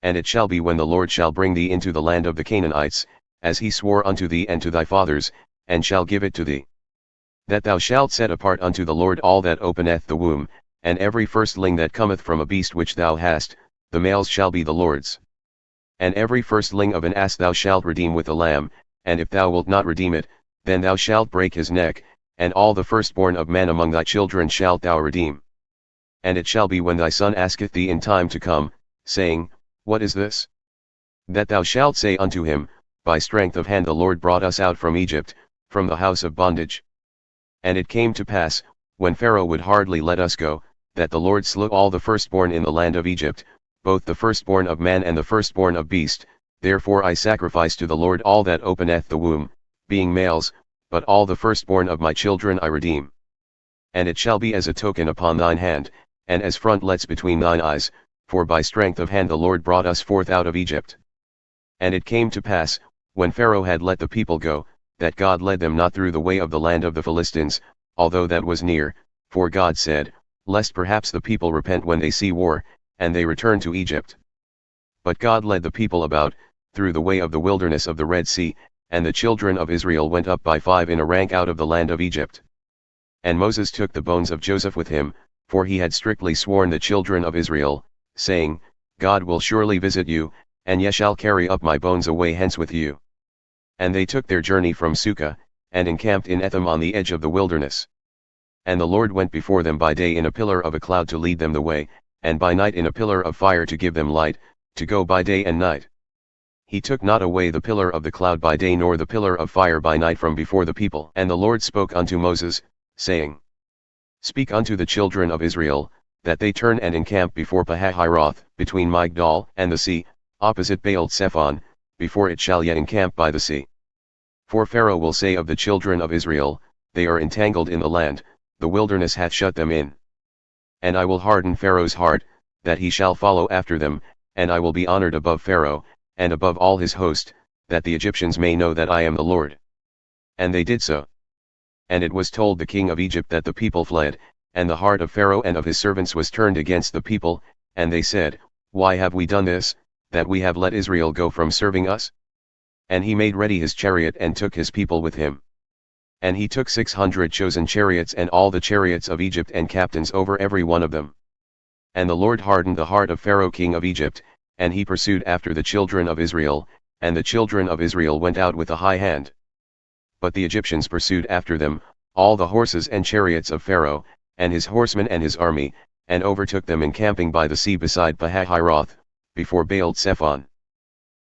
Speaker 1: And it shall be when the Lord shall bring thee into the land of the Canaanites, as he swore unto thee and to thy fathers, and shall give it to thee, that thou shalt set apart unto the Lord all that openeth the womb, and every firstling that cometh from a beast which thou hast, the males shall be the Lord's. And every firstling of an ass thou shalt redeem with a lamb, and if thou wilt not redeem it, then thou shalt break his neck, and all the firstborn of man among thy children shalt thou redeem. And it shall be when thy son asketh thee in time to come, saying, What is this? That thou shalt say unto him, By strength of hand the Lord brought us out from Egypt, from the house of bondage. And it came to pass, when Pharaoh would hardly let us go, that the Lord slew all the firstborn in the land of Egypt, both the firstborn of man and the firstborn of beast. Therefore I sacrifice to the Lord all that openeth the womb, being males, but all the firstborn of my children I redeem. And it shall be as a token upon thine hand, and as frontlets between thine eyes, for by strength of hand the Lord brought us forth out of Egypt. And it came to pass, when Pharaoh had let the people go, that God led them not through the way of the land of the Philistines, although that was near, for God said, Lest perhaps the people repent when they see war, and they return to Egypt. But God led the people about, through the way of the wilderness of the Red Sea, and the children of Israel went up by 5 in a rank out of the land of Egypt. And Moses took the bones of Joseph with him, for he had strictly sworn the children of Israel, saying, God will surely visit you, and ye shall carry up my bones away hence with you. And they took their journey from Sukkah, and encamped in Etham on the edge of the wilderness. And the Lord went before them by day in a pillar of a cloud to lead them the way, and by night in a pillar of fire to give them light, to go by day and night. He took not away the pillar of the cloud by day nor the pillar of fire by night from before the people. And the Lord spoke unto Moses, saying, Speak unto the children of Israel, that they turn and encamp before Pahahiroth, between Migdol and the sea, opposite Baal-Zephon, before it shall yet encamp by the sea. For Pharaoh will say of the children of Israel, They are entangled in the land, the wilderness hath shut them in. And I will harden Pharaoh's heart, that he shall follow after them, and I will be honored above Pharaoh, and above all his host, that the Egyptians may know that I am the Lord. And they did so. And it was told the king of Egypt that the people fled, and the heart of Pharaoh and of his servants was turned against the people, and they said, Why have we done this, that we have let Israel go from serving us? And he made ready his chariot and took his people with him. And he took 600 chosen chariots and all the chariots of Egypt and captains over every one of them. And the Lord hardened the heart of Pharaoh king of Egypt, and he pursued after the children of Israel, and the children of Israel went out with a high hand. But the Egyptians pursued after them, all the horses and chariots of Pharaoh, and his horsemen and his army, and overtook them encamping by the sea beside Pahahiroth, before Baal-Zephon.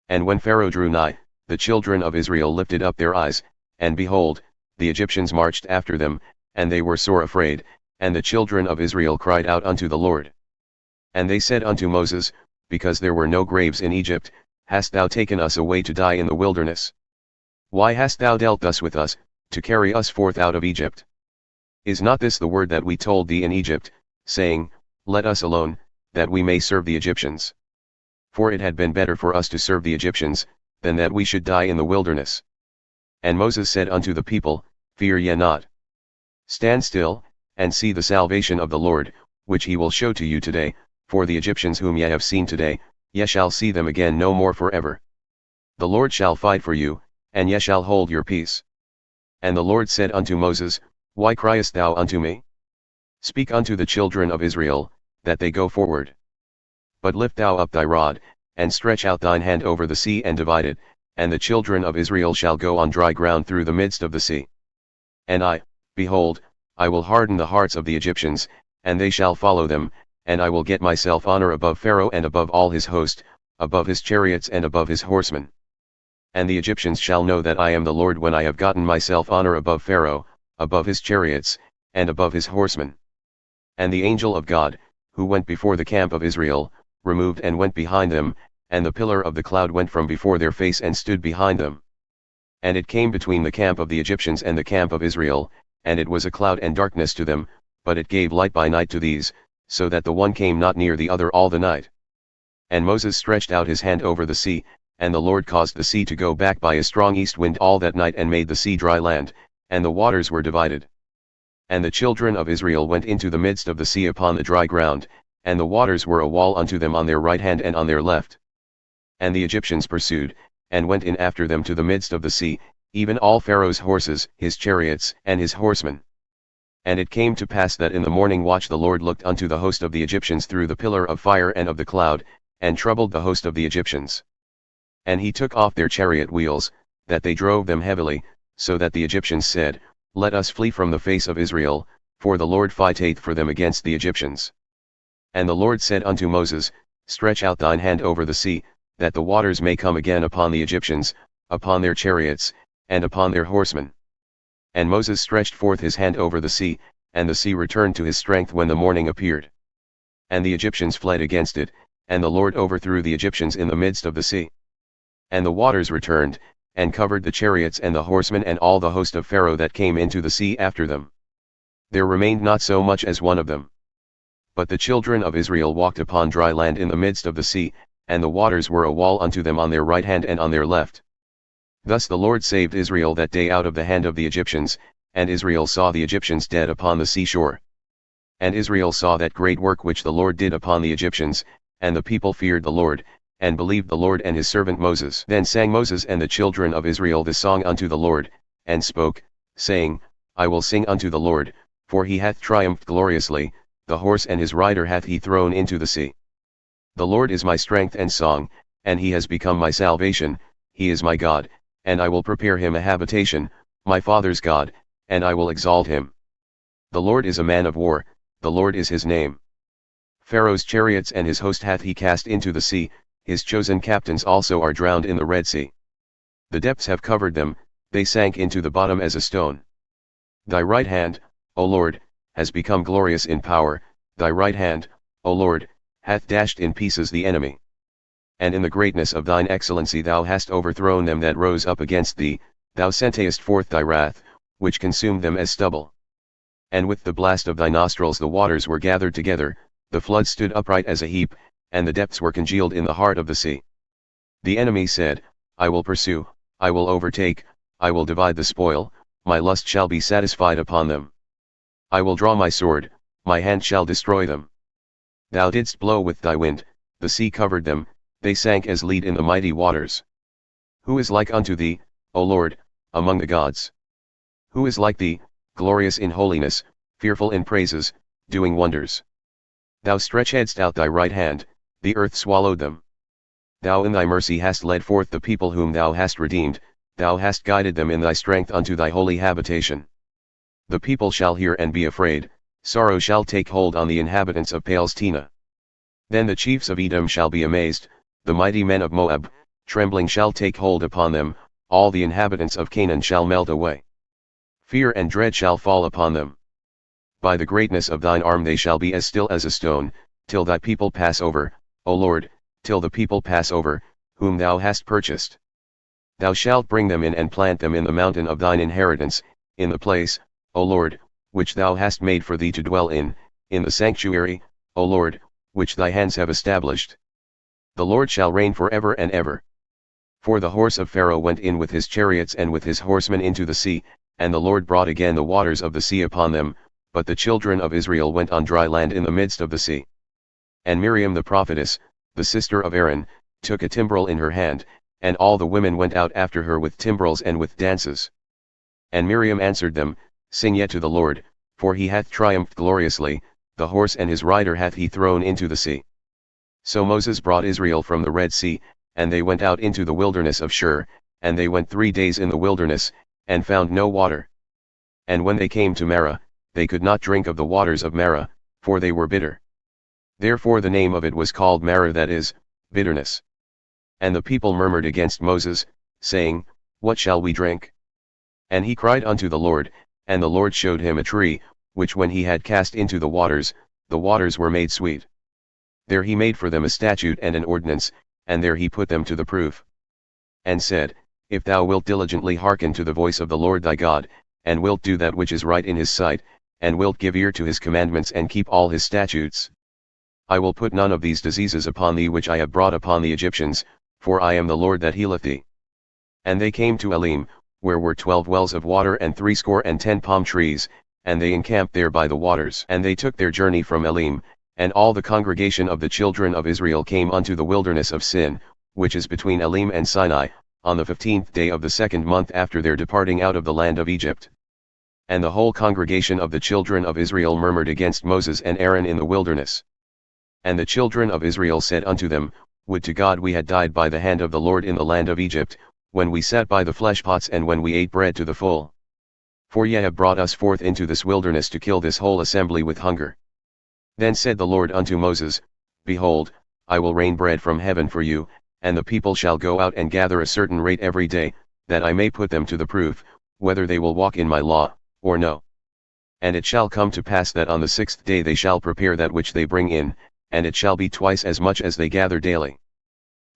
Speaker 1: And when Pharaoh drew nigh, the children of Israel lifted up their eyes, and behold, the Egyptians marched after them, and they were sore afraid, and the children of Israel cried out unto the Lord. And they said unto Moses, Because there were no graves in Egypt, hast thou taken us away to die in the wilderness? Why hast thou dealt thus with us, to carry us forth out of Egypt? Is not this the word that we told thee in Egypt, saying, Let us alone, that we may serve the Egyptians? for it had been better for us to serve the Egyptians, than that we should die in the wilderness. And Moses said unto the people, Fear ye not. Stand still, and see the salvation of the Lord, which he will show to you today, for the Egyptians whom ye have seen today, ye shall see them again no more forever. The Lord shall fight for you, and ye shall hold your peace. And the Lord said unto Moses, Why criest thou unto me? Speak unto the children of Israel, that they go forward. But lift thou up thy rod, and stretch out thine hand over the sea and divide it, and the children of Israel shall go on dry ground through the midst of the sea. And I, behold, I will harden the hearts of the Egyptians, and they shall follow them, and I will get myself honor above Pharaoh and above all his host, above his chariots and above his horsemen. And the Egyptians shall know that I am the Lord when I have gotten myself honor above Pharaoh, above his chariots, and above his horsemen. And the angel of God, who went before the camp of Israel, removed and went behind them, and the pillar of the cloud went from before their face and stood behind them. And it came between the camp of the Egyptians and the camp of Israel, and it was a cloud and darkness to them, but it gave light by night to these, so that the one came not near the other all the night. And Moses stretched out his hand over the sea, and the Lord caused the sea to go back by a strong east wind all that night and made the sea dry land, and the waters were divided. And the children of Israel went into the midst of the sea upon the dry ground, and the waters were a wall unto them on their right hand and on their left. And the Egyptians pursued, and went in after them to the midst of the sea, even all Pharaoh's horses, his chariots, and his horsemen. And it came to pass that in the morning watch the Lord looked unto the host of the Egyptians through the pillar of fire and of the cloud, and troubled the host of the Egyptians. And he took off their chariot wheels, that they drove them heavily, so that the Egyptians said, Let us flee from the face of Israel, for the Lord fighteth for them against the Egyptians. And the Lord said unto Moses, Stretch out thine hand over the sea, that the waters may come again upon the Egyptians, upon their chariots, and upon their horsemen. And Moses stretched forth his hand over the sea, and the sea returned to his strength when the morning appeared. And the Egyptians fled against it, and the Lord overthrew the Egyptians in the midst of the sea. And the waters returned, and covered the chariots and the horsemen and all the host of Pharaoh that came into the sea after them. There remained not so much as one of them. But the children of Israel walked upon dry land in the midst of the sea, and the waters were a wall unto them on their right hand and on their left. Thus the Lord saved Israel that day out of the hand of the Egyptians, and Israel saw the Egyptians dead upon the seashore. And Israel saw that great work which the Lord did upon the Egyptians, and the people feared the Lord, and believed the Lord and his servant Moses. Then sang Moses and the children of Israel this song unto the Lord, and spoke, saying, I will sing unto the Lord, for he hath triumphed gloriously, the horse and his rider hath he thrown into the sea. The Lord is my strength and song, and he has become my salvation, he is my God, and I will prepare him a habitation, my father's God, and I will exalt him. The Lord is a man of war, the Lord is his name. Pharaoh's chariots and his host hath he cast into the sea, his chosen captains also are drowned in the Red Sea. The depths have covered them, they sank into the bottom as a stone. Thy right hand, O Lord, has become glorious in power, thy right hand, O Lord, hath dashed in pieces the enemy. And in the greatness of thine excellency thou hast overthrown them that rose up against thee, thou sentest forth thy wrath, which consumed them as stubble. And with the blast of thy nostrils the waters were gathered together, the flood stood upright as a heap, and the depths were congealed in the heart of the sea. The enemy said, I will pursue, I will overtake, I will divide the spoil, my lust shall be satisfied upon them. I will draw my sword, my hand shall destroy them. Thou didst blow with thy wind, the sea covered them, they sank as lead in the mighty waters. Who is like unto thee, O Lord, among the gods? Who is like thee, glorious in holiness, fearful in praises, doing wonders? Thou stretchedst out thy right hand, the earth swallowed them. Thou in thy mercy hast led forth the people whom thou hast redeemed, thou hast guided them in thy strength unto thy holy habitation. The people shall hear and be afraid, sorrow shall take hold on the inhabitants of Palestina. Then the chiefs of Edom shall be amazed, the mighty men of Moab, trembling shall take hold upon them, all the inhabitants of Canaan shall melt away. Fear and dread shall fall upon them. By the greatness of thine arm they shall be as still as a stone, till thy people pass over, O Lord, till the people pass over, whom thou hast purchased. Thou shalt bring them in and plant them in the mountain of thine inheritance, in the place, O Lord, which thou hast made for thee to dwell in the sanctuary, O Lord, which thy hands have established. The Lord shall reign for ever and ever. For the horse of Pharaoh went in with his chariots and with his horsemen into the sea, and the Lord brought again the waters of the sea upon them, but the children of Israel went on dry land in the midst of the sea. And Miriam the prophetess, the sister of Aaron, took a timbrel in her hand, and all the women went out after her with timbrels and with dances. And Miriam answered them, Sing yet to the Lord, for he hath triumphed gloriously, the horse and his rider hath he thrown into the sea. So Moses brought Israel from the Red Sea, and they went out into the wilderness of Shur, and they went 3 days in the wilderness, and found no water. And when they came to Marah, they could not drink of the waters of Marah, for they were bitter. Therefore the name of it was called Marah, that is, bitterness. And the people murmured against Moses, saying, What shall we drink? And he cried unto the Lord, and the Lord showed him a tree, which when he had cast into the waters were made sweet. There he made for them a statute and an ordinance, and there he put them to the proof. And said, If thou wilt diligently hearken to the voice of the Lord thy God, and wilt do that which is right in his sight, and wilt give ear to his commandments and keep all his statutes, I will put none of these diseases upon thee which I have brought upon the Egyptians, for I am the Lord that healeth thee. And they came to Elim, where were 12 wells of water and 70 palm trees, and they encamped there by the waters. And they took their journey from Elim, and all the congregation of the children of Israel came unto the wilderness of Sin, which is between Elim and Sinai, on the 15th day of the 2nd month after their departing out of the land of Egypt. And the whole congregation of the children of Israel murmured against Moses and Aaron in the wilderness. And the children of Israel said unto them, Would to God we had died by the hand of the Lord in the land of Egypt, when we sat by the fleshpots and when we ate bread to the full. For ye have brought us forth into this wilderness to kill this whole assembly with hunger. Then said the Lord unto Moses, Behold, I will rain bread from heaven for you, and the people shall go out and gather a certain rate every day, that I may put them to the proof, whether they will walk in my law, or no. And it shall come to pass that on the 6th day they shall prepare that which they bring in, and it shall be twice as much as they gather daily.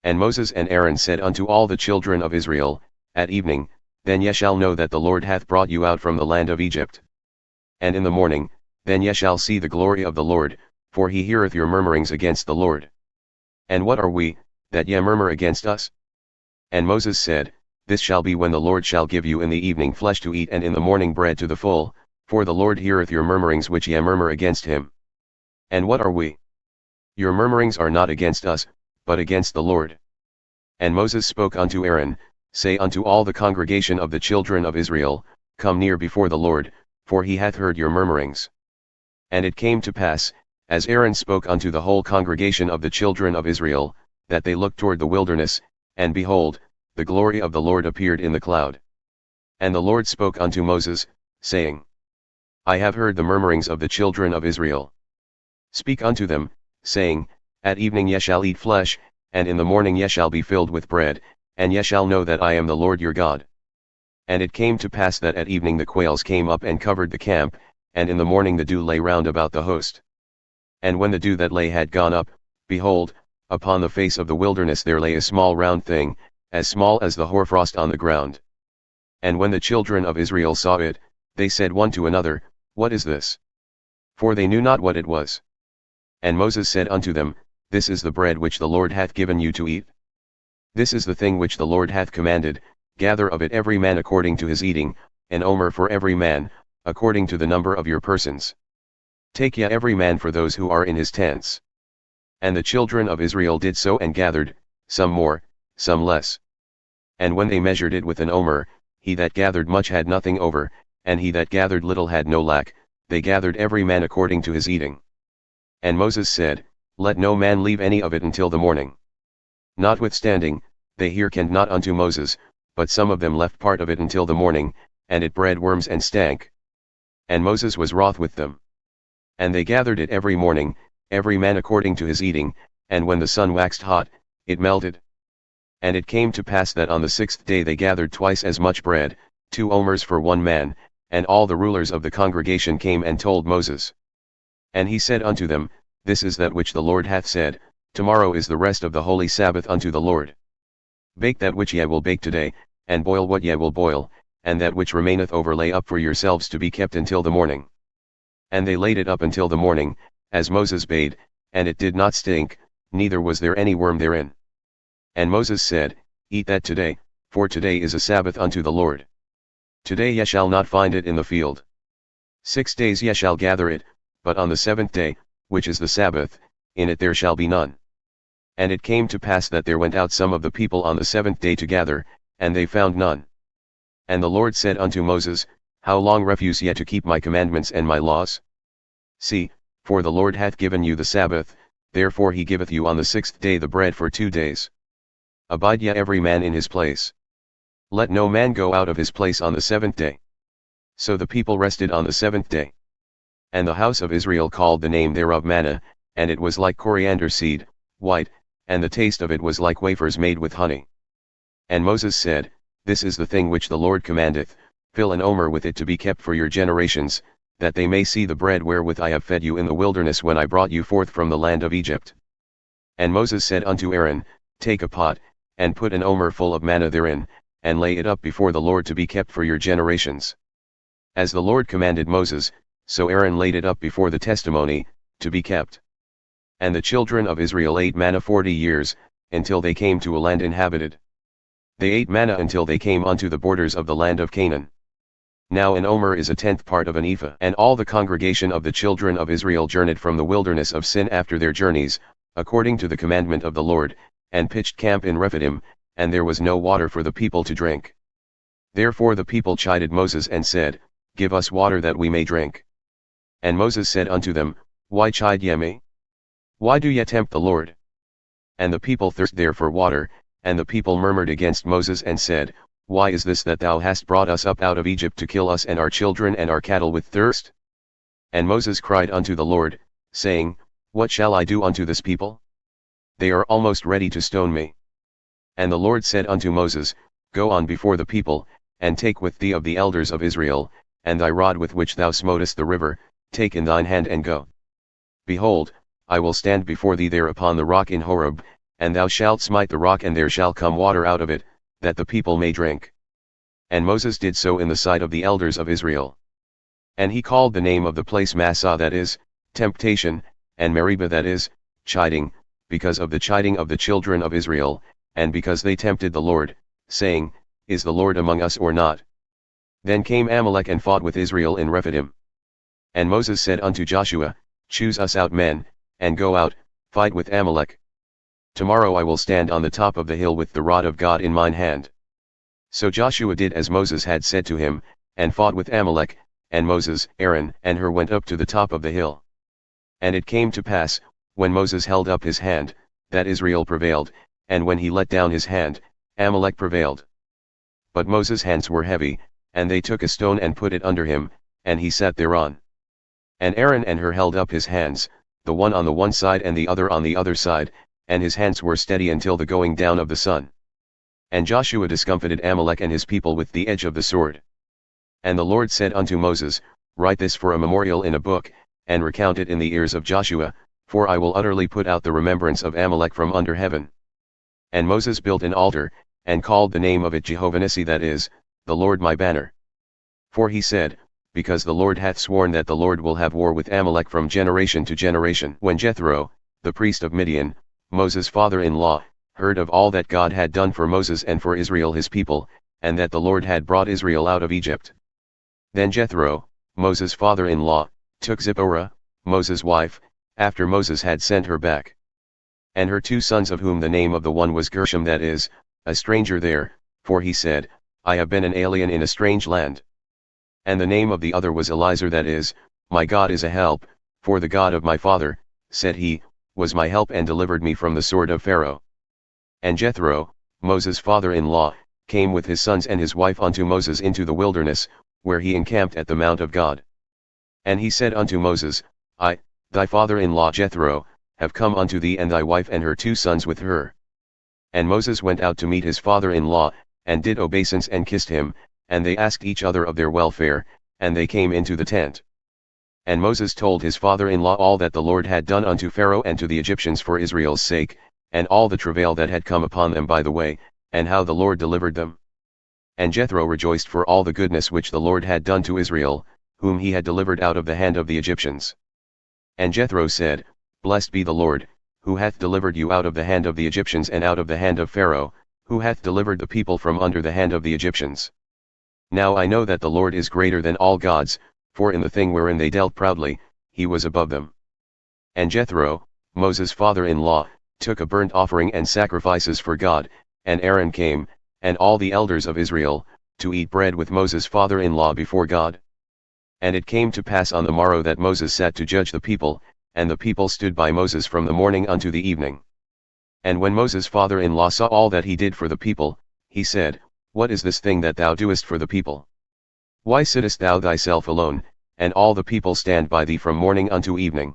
Speaker 1: And Moses and Aaron said unto all the children of Israel, At evening, then ye shall know that the Lord hath brought you out from the land of Egypt. And in the morning, then ye shall see the glory of the Lord, for he heareth your murmurings against the Lord. And what are we, that ye murmur against us? And Moses said, This shall be when the Lord shall give you in the evening flesh to eat and in the morning bread to the full, for the Lord heareth your murmurings which ye murmur against him. And what are we? Your murmurings are not against us, but against the Lord. And Moses spoke unto Aaron, Say unto all the congregation of the children of Israel, Come near before the Lord, for he hath heard your murmurings. And it came to pass, as Aaron spoke unto the whole congregation of the children of Israel, that they looked toward the wilderness, and behold, the glory of the Lord appeared in the cloud. And the Lord spoke unto Moses, saying, I have heard the murmurings of the children of Israel. Speak unto them, saying, At evening ye shall eat flesh, and in the morning ye shall be filled with bread, and ye shall know that I am the Lord your God. And it came to pass that at evening the quails came up and covered the camp, and in the morning the dew lay round about the host. And when the dew that lay had gone up, behold, upon the face of the wilderness there lay a small round thing, as small as the hoarfrost on the ground. And when the children of Israel saw it, they said one to another, What is this? For they knew not what it was. And Moses said unto them, This is the bread which the Lord hath given you to eat. This is the thing which the Lord hath commanded, gather of it every man according to his eating, an omer for every man, according to the number of your persons. Take ye every man for those who are in his tents. And the children of Israel did so and gathered, some more, some less. And when they measured it with an omer, he that gathered much had nothing over, and he that gathered little had no lack, they gathered every man according to his eating. And Moses said, Let no man leave any of it until the morning. Notwithstanding, they hearkened not unto Moses, but some of them left part of it until the morning, and it bred worms and stank. And Moses was wroth with them. And they gathered it every morning, every man according to his eating, and when the sun waxed hot, it melted. And it came to pass that on the 6th day they gathered twice as much bread, 2 omers for one man, and all the rulers of the congregation came and told Moses. And he said unto them, This is that which the Lord hath said, Tomorrow is the rest of the holy Sabbath unto the Lord. Bake that which ye will bake today, and boil what ye will boil, and that which remaineth over lay up for yourselves to be kept until the morning. And they laid it up until the morning, as Moses bade, and it did not stink, neither was there any worm therein. And Moses said, Eat that today, for today is a Sabbath unto the Lord. Today ye shall not find it in the field. 6 days ye shall gather it, but on the 7th day, which is the Sabbath, in it there shall be none. And it came to pass that there went out some of the people on the 7th day to gather, and they found none. And the Lord said unto Moses, How long refuse ye to keep my commandments and my laws? See, for the Lord hath given you the Sabbath, therefore he giveth you on the 6th day the bread for 2 days. Abide ye every man in his place. Let no man go out of his place on the 7th day. So the people rested on the 7th day. And the house of Israel called the name thereof manna, and it was like coriander seed, white, and the taste of it was like wafers made with honey. And Moses said, This is the thing which the Lord commandeth, fill an omer with it to be kept for your generations, that they may see the bread wherewith I have fed you in the wilderness when I brought you forth from the land of Egypt. And Moses said unto Aaron, Take a pot, and put an omer full of manna therein, and lay it up before the Lord to be kept for your generations. As the Lord commanded Moses, so Aaron laid it up before the testimony, to be kept. And the children of Israel ate manna 40 years, until they came to a land inhabited. They ate manna until they came unto the borders of the land of Canaan. Now an omer is a 10th part of an ephah. And all the congregation of the children of Israel journeyed from the wilderness of Sin after their journeys, according to the commandment of the Lord, and pitched camp in Rephidim, and there was no water for the people to drink. Therefore the people chided Moses and said, Give us water that we may drink. And Moses said unto them, Why chide ye me? Why do ye tempt the Lord? And the people thirst there for water, and the people murmured against Moses and said, Why is this that thou hast brought us up out of Egypt to kill us and our children and our cattle with thirst? And Moses cried unto the Lord, saying, What shall I do unto this people? They are almost ready to stone me. And the Lord said unto Moses, Go on before the people, and take with thee of the elders of Israel, and thy rod with which thou smotest the river, take in thine hand and go. Behold, I will stand before thee there upon the rock in Horeb, and thou shalt smite the rock and there shall come water out of it, that the people may drink. And Moses did so in the sight of the elders of Israel. And he called the name of the place Massah, that is, temptation, and Meribah, that is, chiding, because of the chiding of the children of Israel, and because they tempted the Lord, saying, Is the Lord among us or not? Then came Amalek and fought with Israel in Rephidim. And Moses said unto Joshua, Choose us out men, and go out, fight with Amalek. Tomorrow I will stand on the top of the hill with the rod of God in mine hand. So Joshua did as Moses had said to him, and fought with Amalek, and Moses, Aaron, and Hur went up to the top of the hill. And it came to pass, when Moses held up his hand, that Israel prevailed, and when he let down his hand, Amalek prevailed. But Moses' hands were heavy, and they took a stone and put it under him, and he sat thereon. And Aaron and Hur held up his hands, the one on the one side and the other on the other side, and his hands were steady until the going down of the sun. And Joshua discomfited Amalek and his people with the edge of the sword. And the Lord said unto Moses, Write this for a memorial in a book, and recount it in the ears of Joshua, for I will utterly put out the remembrance of Amalek from under heaven. And Moses built an altar, and called the name of it Jehovah Nissi, that is, the Lord my banner. For he said, Because the Lord hath sworn that the Lord will have war with Amalek from generation to generation. When Jethro, the priest of Midian, Moses' father-in-law, heard of all that God had done for Moses and for Israel his people, and that the Lord had brought Israel out of Egypt. Then Jethro, Moses' father-in-law, took Zipporah, Moses' wife, after Moses had sent her back. And her 2 sons, of whom the name of the one was Gershom, that is, a stranger there, for he said, I have been an alien in a strange land. And the name of the other was Eliezer, that is, my God is a help, for the God of my father, said he, was my help and delivered me from the sword of Pharaoh. And Jethro, Moses' father-in-law, came with his sons and his wife unto Moses into the wilderness, where he encamped at the mount of God. And he said unto Moses, I, thy father-in-law Jethro, have come unto thee, and thy wife and her 2 sons with her. And Moses went out to meet his father-in-law, and did obeisance and kissed him, and they asked each other of their welfare, and they came into the tent. And Moses told his father-in-law all that the Lord had done unto Pharaoh and to the Egyptians for Israel's sake, and all the travail that had come upon them by the way, and how the Lord delivered them. And Jethro rejoiced for all the goodness which the Lord had done to Israel, whom he had delivered out of the hand of the Egyptians. And Jethro said, Blessed be the Lord, who hath delivered you out of the hand of the Egyptians and out of the hand of Pharaoh, who hath delivered the people from under the hand of the Egyptians. Now I know that the Lord is greater than all gods, for in the thing wherein they dealt proudly, he was above them. And Jethro, Moses' father-in-law, took a burnt offering and sacrifices for God, and Aaron came, and all the elders of Israel, to eat bread with Moses' father-in-law before God. And it came to pass on the morrow that Moses sat to judge the people, and the people stood by Moses from the morning unto the evening. And when Moses' father-in-law saw all that he did for the people, he said, What is this thing that thou doest for the people? Why sittest thou thyself alone, and all the people stand by thee from morning unto evening?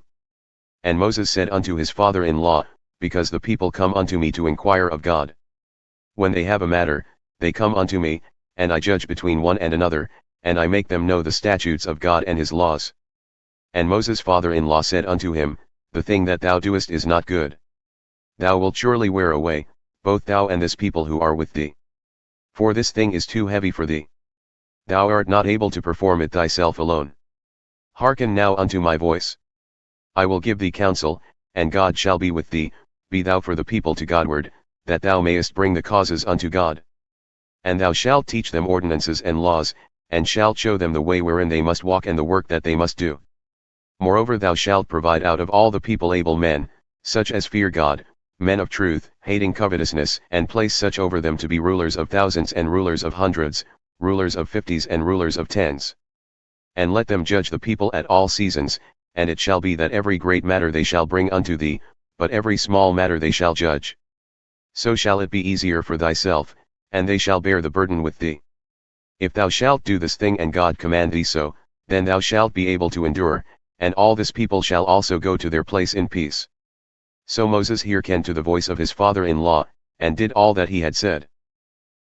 Speaker 1: And Moses said unto his father-in-law, Because the people come unto me to inquire of God. When they have a matter, they come unto me, and I judge between one and another, and I make them know the statutes of God and his laws. And Moses' father-in-law said unto him, The thing that thou doest is not good. Thou wilt surely wear away, both thou and this people who are with thee. For this thing is too heavy for thee. Thou art not able to perform it thyself alone. Hearken now unto my voice. I will give thee counsel, and God shall be with thee, be thou for the people to Godward, that thou mayest bring the causes unto God. And thou shalt teach them ordinances and laws, and shalt show them the way wherein they must walk and the work that they must do. Moreover thou shalt provide out of all the people able men, such as fear God, men of truth, hating covetousness, and place such over them to be rulers of thousands and rulers of hundreds, rulers of fifties and rulers of tens. And let them judge the people at all seasons, and it shall be that every great matter they shall bring unto thee, but every small matter they shall judge. So shall it be easier for thyself, and they shall bear the burden with thee. If thou shalt do this thing and God command thee so, then thou shalt be able to endure, and all this people shall also go to their place in peace. So Moses hearkened to the voice of his father-in-law, and did all that he had said.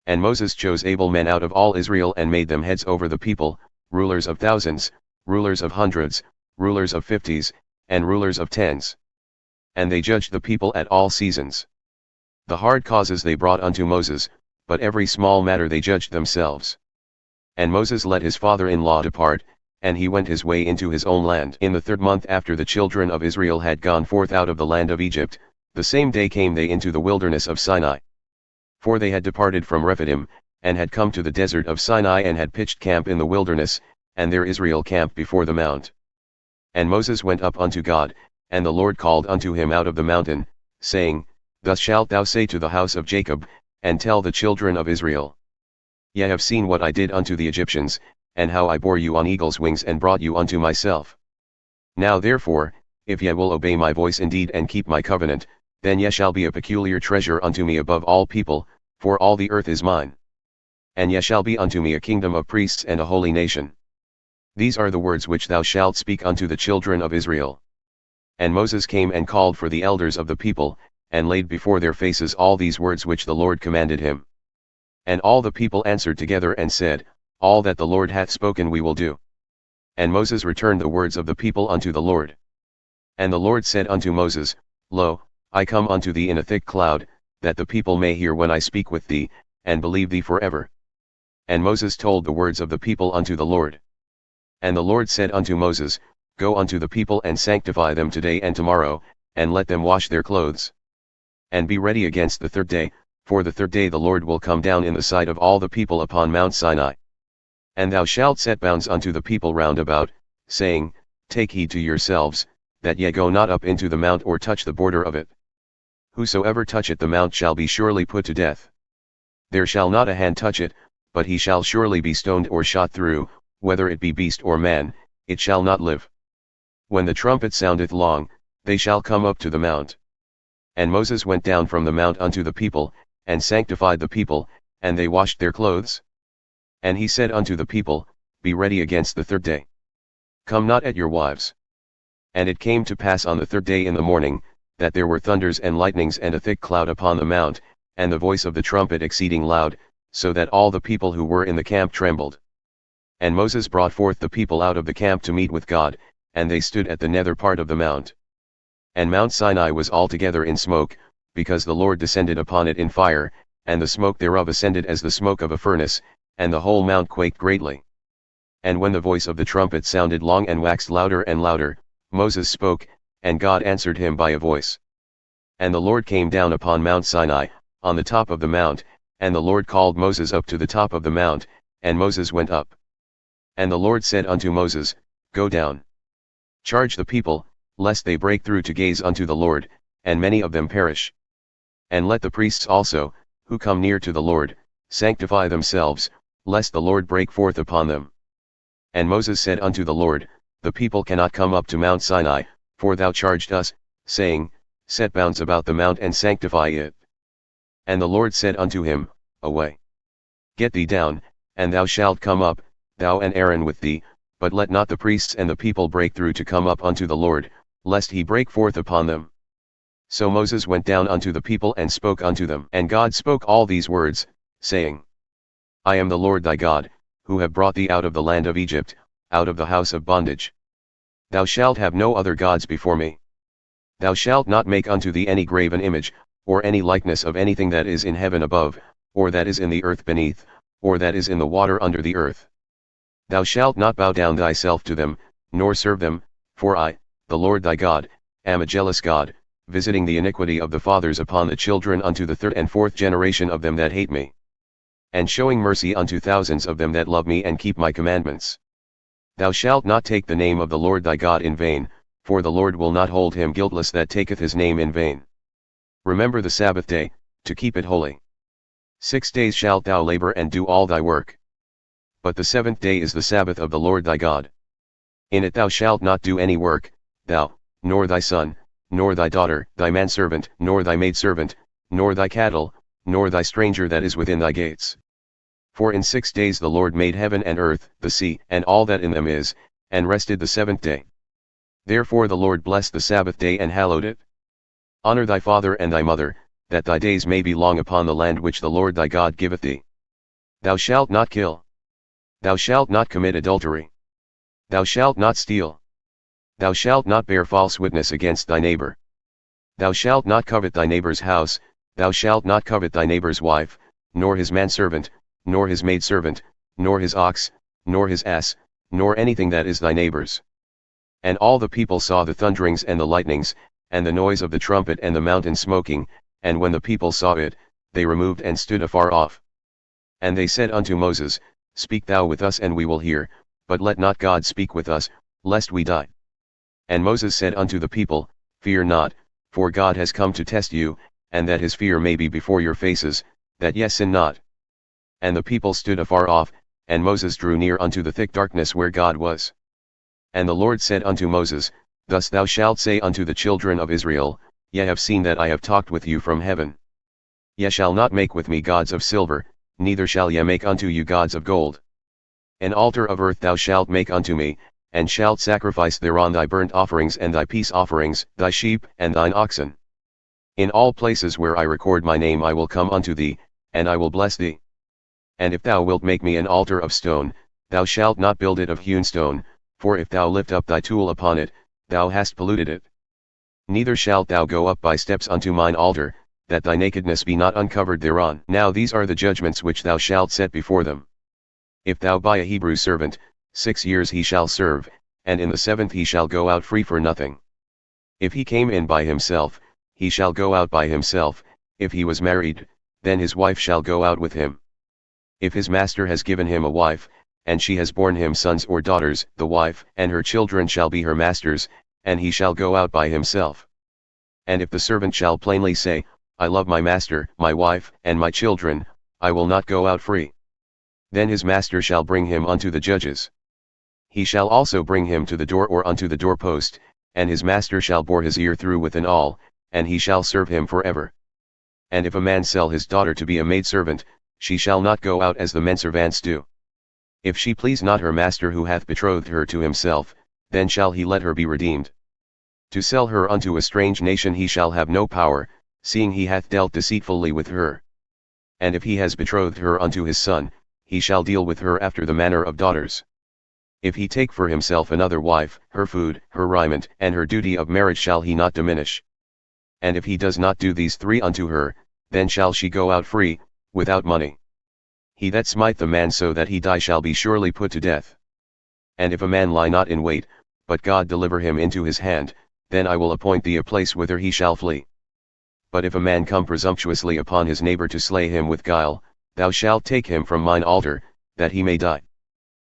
Speaker 1: And Moses chose able men out of all Israel and made them heads over the people, rulers of thousands, rulers of hundreds, rulers of fifties, and rulers of tens. And they judged the people at all seasons. The hard causes they brought unto Moses, but every small matter they judged themselves. And Moses let his father-in-law depart, and he went his way into his own land. In the 3rd month after the children of Israel had gone forth out of the land of Egypt, the same day came they into the wilderness of Sinai. For they had departed from Rephidim, and had come to the desert of Sinai and had pitched camp in the wilderness, and there Israel camped before the mount. And Moses went up unto God, and the Lord called unto him out of the mountain, saying, Thus shalt thou say to the house of Jacob, and tell the children of Israel. Ye have seen what I did unto the Egyptians, and how I bore you on eagle's wings and brought you unto myself. Now therefore, if ye will obey my voice indeed and keep my covenant, then ye shall be a peculiar treasure unto me above all people, for all the earth is mine. And ye shall be unto me a kingdom of priests and a holy nation. These are the words which thou shalt speak unto the children of Israel. And Moses came and called for the elders of the people, and laid before their faces all these words which the Lord commanded him. And all the people answered together and said, All that the Lord hath spoken we will do. And Moses returned the words of the people unto the Lord. And the Lord said unto Moses, Lo, I come unto thee in a thick cloud, that the people may hear when I speak with thee, and believe thee forever. And Moses told the words of the people unto the Lord. And the Lord said unto Moses, Go unto the people and sanctify them today and tomorrow, and let them wash their clothes. And be ready against the 3rd day, for the 3rd day the Lord will come down in the sight of all the people upon Mount Sinai. And thou shalt set bounds unto the people round about, saying, Take heed to yourselves, that ye go not up into the mount or touch the border of it. Whosoever toucheth the mount shall be surely put to death. There shall not a hand touch it, but he shall surely be stoned or shot through, whether it be beast or man, it shall not live. When the trumpet soundeth long, they shall come up to the mount. And Moses went down from the mount unto the people, and sanctified the people, and they washed their clothes. And he said unto the people, Be ready against the 3rd day. Come not at your wives. And it came to pass on the 3rd day in the morning, that there were thunders and lightnings and a thick cloud upon the mount, and the voice of the trumpet exceeding loud, so that all the people who were in the camp trembled. And Moses brought forth the people out of the camp to meet with God, and they stood at the nether part of the mount. And Mount Sinai was altogether in smoke, because the Lord descended upon it in fire, and the smoke thereof ascended as the smoke of a furnace, and the whole mount quaked greatly. And when the voice of the trumpet sounded long and waxed louder and louder, Moses spoke, and God answered him by a voice. And the Lord came down upon Mount Sinai, on the top of the mount, and the Lord called Moses up to the top of the mount, and Moses went up. And the Lord said unto Moses, Go down. Charge the people, lest they break through to gaze unto the Lord, and many of them perish. And let the priests also, who come near to the Lord, sanctify themselves, lest the Lord break forth upon them. And Moses said unto the Lord, The people cannot come up to Mount Sinai, for thou charged us, saying, Set bounds about the mount and sanctify it. And the Lord said unto him, Away. Get thee down, and thou shalt come up, thou and Aaron with thee, but let not the priests and the people break through to come up unto the Lord, lest he break forth upon them. So Moses went down unto the people and spoke unto them. And God spoke all these words, saying, I am the Lord thy God, who have brought thee out of the land of Egypt, out of the house of bondage. Thou shalt have no other gods before me. Thou shalt not make unto thee any graven image, or any likeness of anything that is in heaven above, or that is in the earth beneath, or that is in the water under the earth. Thou shalt not bow down thyself to them, nor serve them, for I, the Lord thy God, am a jealous God, visiting the iniquity of the fathers upon the children unto the third and fourth generation of them that hate me, and showing mercy unto thousands of them that love me and keep my commandments. Thou shalt not take the name of the Lord thy God in vain, for the Lord will not hold him guiltless that taketh his name in vain. Remember the Sabbath day, to keep it holy. 6 days shalt thou labor and do all thy work. But the seventh day is the Sabbath of the Lord thy God. In it thou shalt not do any work, thou, nor thy son, nor thy daughter, thy manservant, nor thy maidservant, nor thy cattle, nor thy stranger that is within thy gates. For in 6 days the Lord made heaven and earth, the sea, and all that in them is, and rested the seventh day. Therefore the Lord blessed the Sabbath day and hallowed it. Honor thy father and thy mother, that thy days may be long upon the land which the Lord thy God giveth thee. Thou shalt not kill. Thou shalt not commit adultery. Thou shalt not steal. Thou shalt not bear false witness against thy neighbor. Thou shalt not covet thy neighbor's house, thou shalt not covet thy neighbor's wife, nor his manservant, nor his maidservant, nor his ox, nor his ass, nor anything that is thy neighbor's. And all the people saw the thunderings and the lightnings, and the noise of the trumpet and the mountain smoking, and when the people saw it, they removed and stood afar off. And they said unto Moses, Speak thou with us and we will hear, but let not God speak with us, lest we die. And Moses said unto the people, Fear not, for God has come to test you, and that his fear may be before your faces, that ye sin not. And the people stood afar off, and Moses drew near unto the thick darkness where God was. And the Lord said unto Moses, Thus thou shalt say unto the children of Israel, Ye have seen that I have talked with you from heaven. Ye shall not make with me gods of silver, neither shall ye make unto you gods of gold. An altar of earth thou shalt make unto me, and shalt sacrifice thereon thy burnt offerings and thy peace offerings, thy sheep and thine oxen. In all places where I record my name I will come unto thee, and I will bless thee. And if thou wilt make me an altar of stone, thou shalt not build it of hewn stone, for if thou lift up thy tool upon it, thou hast polluted it. Neither shalt thou go up by steps unto mine altar, that thy nakedness be not uncovered thereon. Now these are the judgments which thou shalt set before them. If thou buy a Hebrew servant, 6 years he shall serve, and in the 7th he shall go out free for nothing. If he came in by himself, he shall go out by himself, if he was married, then his wife shall go out with him. If his master has given him a wife, and she has borne him sons or daughters, the wife and her children shall be her master's, and he shall go out by himself. And if the servant shall plainly say, I love my master, my wife, and my children, I will not go out free. Then his master shall bring him unto the judges. He shall also bring him to the door or unto the doorpost, and his master shall bore his ear through with an awl, and he shall serve him forever. And if a man sell his daughter to be a maidservant, she shall not go out as the menservants do. If she please not her master who hath betrothed her to himself, then shall he let her be redeemed. To sell her unto a strange nation he shall have no power, seeing he hath dealt deceitfully with her. And if he has betrothed her unto his son, he shall deal with her after the manner of daughters. If he take for himself another wife, her food, her raiment, and her duty of marriage shall he not diminish. And if he does not do these 3 unto her, then shall she go out free, without money. He that smite the man so that he die shall be surely put to death. And if a man lie not in wait, but God deliver him into his hand, then I will appoint thee a place whither he shall flee. But if a man come presumptuously upon his neighbor to slay him with guile, thou shalt take him from mine altar, that he may die.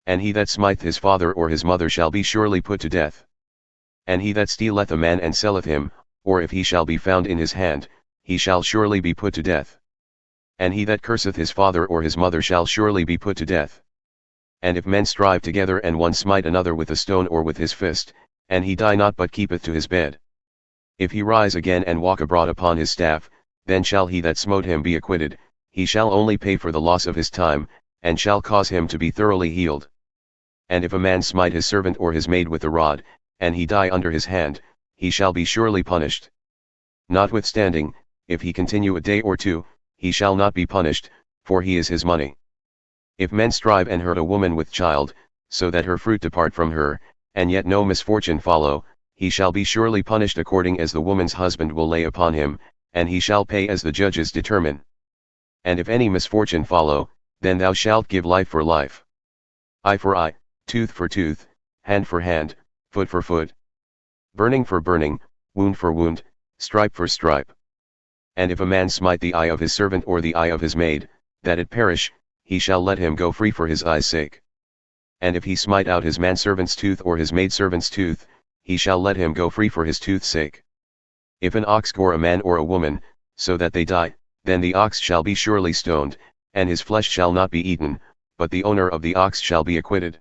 Speaker 1: And he that smiteth his father or his mother shall be surely put to death. And he that stealeth a man and selleth him, or if he shall be found in his hand, he shall surely be put to death. And he that curseth his father or his mother shall surely be put to death. And if men strive together and one smite another with a stone or with his fist, and he die not but keepeth to his bed, if he rise again and walk abroad upon his staff, then shall he that smote him be acquitted, he shall only pay for the loss of his time, and shall cause him to be thoroughly healed. And if a man smite his servant or his maid with a rod, and he die under his hand, he shall be surely punished. Notwithstanding, if he continue a day or two, he shall not be punished, for he is his money. If men strive and hurt a woman with child, so that her fruit depart from her, and yet no misfortune follow, he shall be surely punished according as the woman's husband will lay upon him, and he shall pay as the judges determine. And if any misfortune follow, then thou shalt give life for life, eye for eye, tooth for tooth, hand for hand, foot for foot, burning for burning, wound for wound, stripe for stripe. And if a man smite the eye of his servant or the eye of his maid, that it perish, he shall let him go free for his eye's sake. And if he smite out his manservant's tooth or his maidservant's tooth, he shall let him go free for his tooth's sake. If an ox gore a man or a woman, so that they die, then the ox shall be surely stoned, and his flesh shall not be eaten, but the owner of the ox shall be acquitted.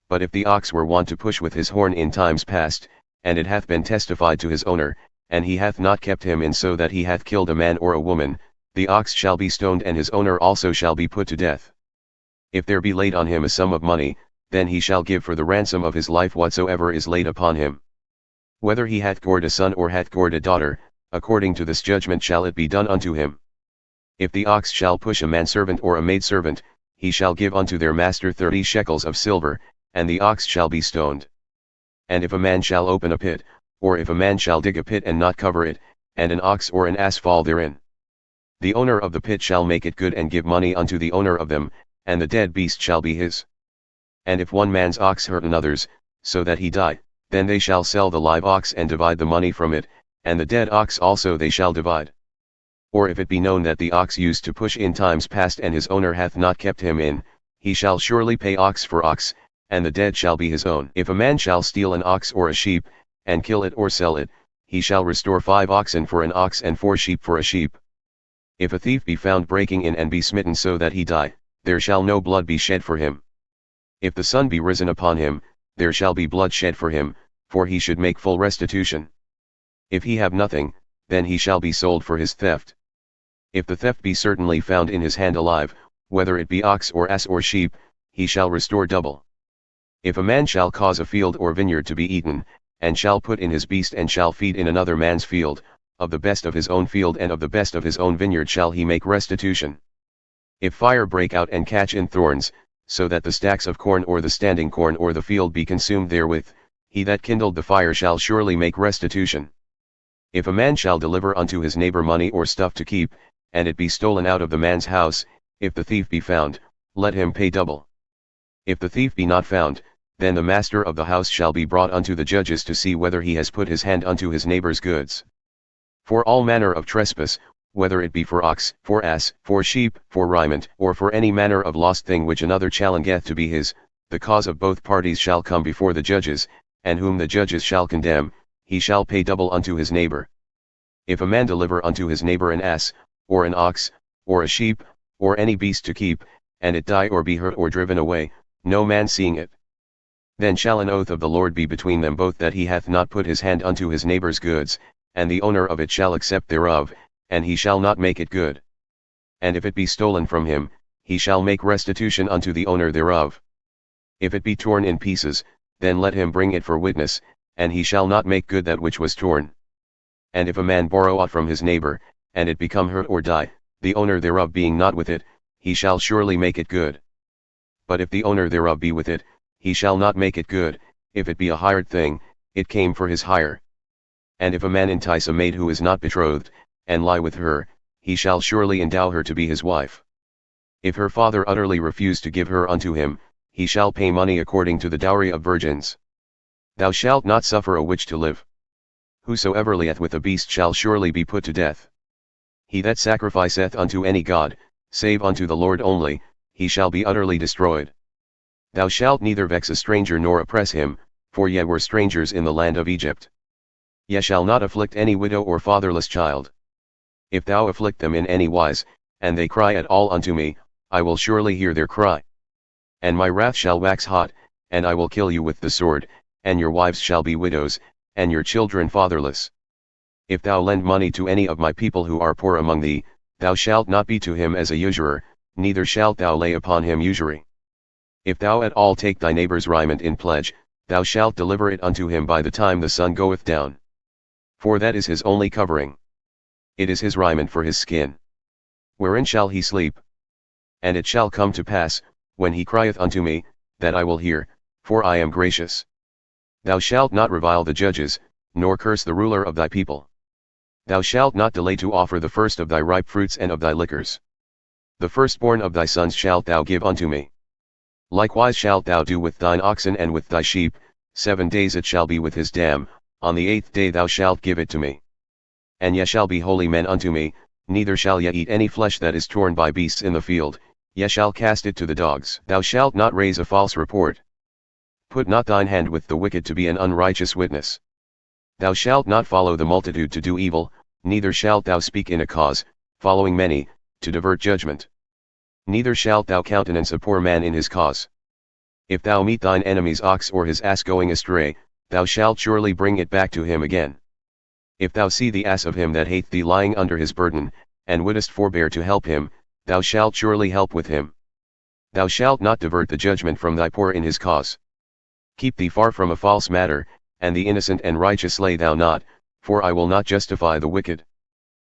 Speaker 1: But if the ox were wont to push with his horn in times past, and it hath been testified to his owner, and he hath not kept him in so that he hath killed a man or a woman, the ox shall be stoned and his owner also shall be put to death. If there be laid on him a sum of money, then he shall give for the ransom of his life whatsoever is laid upon him. Whether he hath gored a son or hath gored a daughter, according to this judgment shall it be done unto him. If the ox shall push a manservant or a maidservant, he shall give unto their master 30 shekels of silver, and the ox shall be stoned. And if a man shall open a pit, or if a man shall dig a pit and not cover it, and an ox or an ass fall therein, the owner of the pit shall make it good and give money unto the owner of them, and the dead beast shall be his. And if one man's ox hurt another's, so that he die, then they shall sell the live ox and divide the money from it, and the dead ox also they shall divide. Or if it be known that the ox used to push in times past and his owner hath not kept him in, he shall surely pay ox for ox, and the dead shall be his own. If a man shall steal an ox or a sheep, and kill it or sell it, he shall restore 5 oxen for an ox and 4 sheep for a sheep. If a thief be found breaking in and be smitten so that he die, there shall no blood be shed for him. If the sun be risen upon him, there shall be blood shed for him, for he should make full restitution. If he have nothing, then he shall be sold for his theft. If the theft be certainly found in his hand alive, whether it be ox or ass or sheep, he shall restore double. If a man shall cause a field or vineyard to be eaten, and shall put in his beast and shall feed in another man's field, of the best of his own field and of the best of his own vineyard shall he make restitution. If fire break out and catch in thorns, so that the stacks of corn or the standing corn or the field be consumed therewith, he that kindled the fire shall surely make restitution. If a man shall deliver unto his neighbor money or stuff to keep, and it be stolen out of the man's house, if the thief be found, let him pay double. If the thief be not found, then the master of the house shall be brought unto the judges to see whether he has put his hand unto his neighbor's goods. For all manner of trespass, whether it be for ox, for ass, for sheep, for raiment, or for any manner of lost thing which another challengeth to be his, the cause of both parties shall come before the judges, and whom the judges shall condemn, he shall pay double unto his neighbor. If a man deliver unto his neighbor an ass, or an ox, or a sheep, or any beast to keep, and it die or be hurt or driven away, no man seeing it, then shall an oath of the Lord be between them both that he hath not put his hand unto his neighbor's goods, and the owner of it shall accept thereof, and he shall not make it good. And if it be stolen from him, he shall make restitution unto the owner thereof. If it be torn in pieces, then let him bring it for witness, and he shall not make good that which was torn. And if a man borrow aught from his neighbor, and it become hurt or die, the owner thereof being not with it, he shall surely make it good. But if the owner thereof be with it, he shall not make it good, if it be a hired thing, it came for his hire. And if a man entice a maid who is not betrothed, and lie with her, he shall surely endow her to be his wife. If her father utterly refuse to give her unto him, he shall pay money according to the dowry of virgins. Thou shalt not suffer a witch to live. Whosoever lieth with a beast shall surely be put to death. He that sacrificeth unto any god, save unto the Lord only, he shall be utterly destroyed. Thou shalt neither vex a stranger nor oppress him, for ye were strangers in the land of Egypt. Ye shall not afflict any widow or fatherless child. If thou afflict them in any wise, and they cry at all unto me, I will surely hear their cry. And my wrath shall wax hot, and I will kill you with the sword, and your wives shall be widows, and your children fatherless. If thou lend money to any of my people who are poor among thee, thou shalt not be to him as a usurer, neither shalt thou lay upon him usury. If thou at all take thy neighbor's raiment in pledge, thou shalt deliver it unto him by the time the sun goeth down. For that is his only covering. It is his raiment for his skin. Wherein shall he sleep? And it shall come to pass, when he crieth unto me, that I will hear, for I am gracious. Thou shalt not revile the judges, nor curse the ruler of thy people. Thou shalt not delay to offer the first of thy ripe fruits and of thy liquors. The firstborn of thy sons shalt thou give unto me. Likewise shalt thou do with thine oxen and with thy sheep, 7 days it shall be with his dam, on the 8th day thou shalt give it to me. And ye shall be holy men unto me, neither shall ye eat any flesh that is torn by beasts in the field, ye shall cast it to the dogs. Thou shalt not raise a false report. Put not thine hand with the wicked to be an unrighteous witness. Thou shalt not follow the multitude to do evil, neither shalt thou speak in a cause, following many, to divert judgment. Neither shalt thou countenance a poor man in his cause. If thou meet thine enemy's ox or his ass going astray, thou shalt surely bring it back to him again. If thou see the ass of him that hateth thee lying under his burden, and wouldest forbear to help him, thou shalt surely help with him. Thou shalt not divert the judgment from thy poor in his cause. Keep thee far from a false matter, and the innocent and righteous slay thou not, for I will not justify the wicked.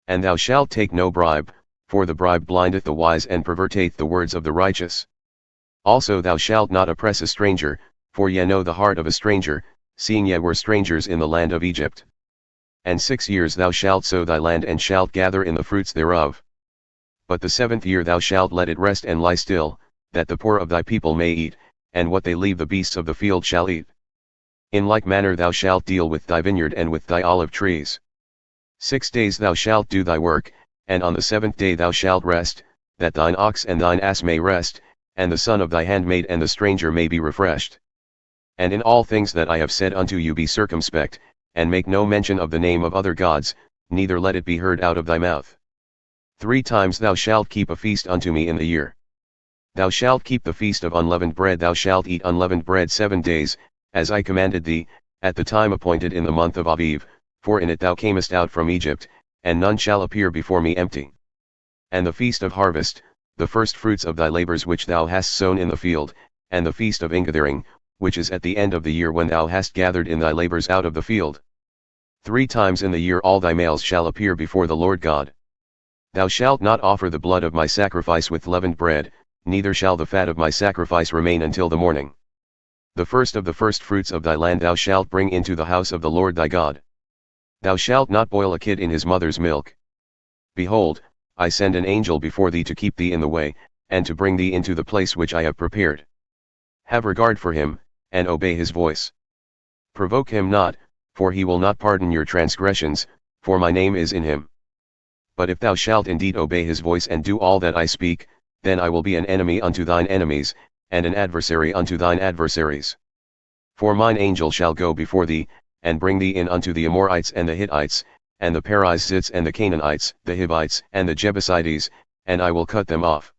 Speaker 1: And thou shalt take no bribe, for the bribe blindeth the wise and perverteth the words of the righteous. Also thou shalt not oppress a stranger, for ye know the heart of a stranger, seeing ye were strangers in the land of Egypt. And 6 years thou shalt sow thy land and shalt gather in the fruits thereof. But the 7th year thou shalt let it rest and lie still, that the poor of thy people may eat, and what they leave the beasts of the field shall eat. In like manner thou shalt deal with thy vineyard and with thy olive trees. 6 days thou shalt do thy work, and on the 7th day thou shalt rest, that thine ox and thine ass may rest, and the son of thy handmaid and the stranger may be refreshed. And in all things that I have said unto you be circumspect, and make no mention of the name of other gods, neither let it be heard out of thy mouth. 3 times thou shalt keep a feast unto me in the year. Thou shalt keep the feast of unleavened bread. Thou shalt eat unleavened bread 7 days, as I commanded thee, at the time appointed in the month of Aviv, for in it thou camest out from Egypt, and none shall appear before me empty. And the feast of harvest, the first fruits of thy labors which thou hast sown in the field, and the feast of ingathering, which is at the end of the year when thou hast gathered in thy labors out of the field. 3 times in the year all thy males shall appear before the Lord God. Thou shalt not offer the blood of my sacrifice with leavened bread, neither shall the fat of my sacrifice remain until the morning. The first of the first fruits of thy land thou shalt bring into the house of the Lord thy God. Thou shalt not boil a kid in his mother's milk. Behold, I send an angel before thee to keep thee in the way, and to bring thee into the place which I have prepared. Have regard for him, and obey his voice. Provoke him not, for he will not pardon your transgressions, for my name is in him. But if thou shalt indeed obey his voice and do all that I speak, then I will be an enemy unto thine enemies, and an adversary unto thine adversaries. For mine angel shall go before thee, and bring thee in unto the Amorites and the Hittites, and the Perizzites and the Canaanites, the Hivites and the Jebusites, and I will cut them off.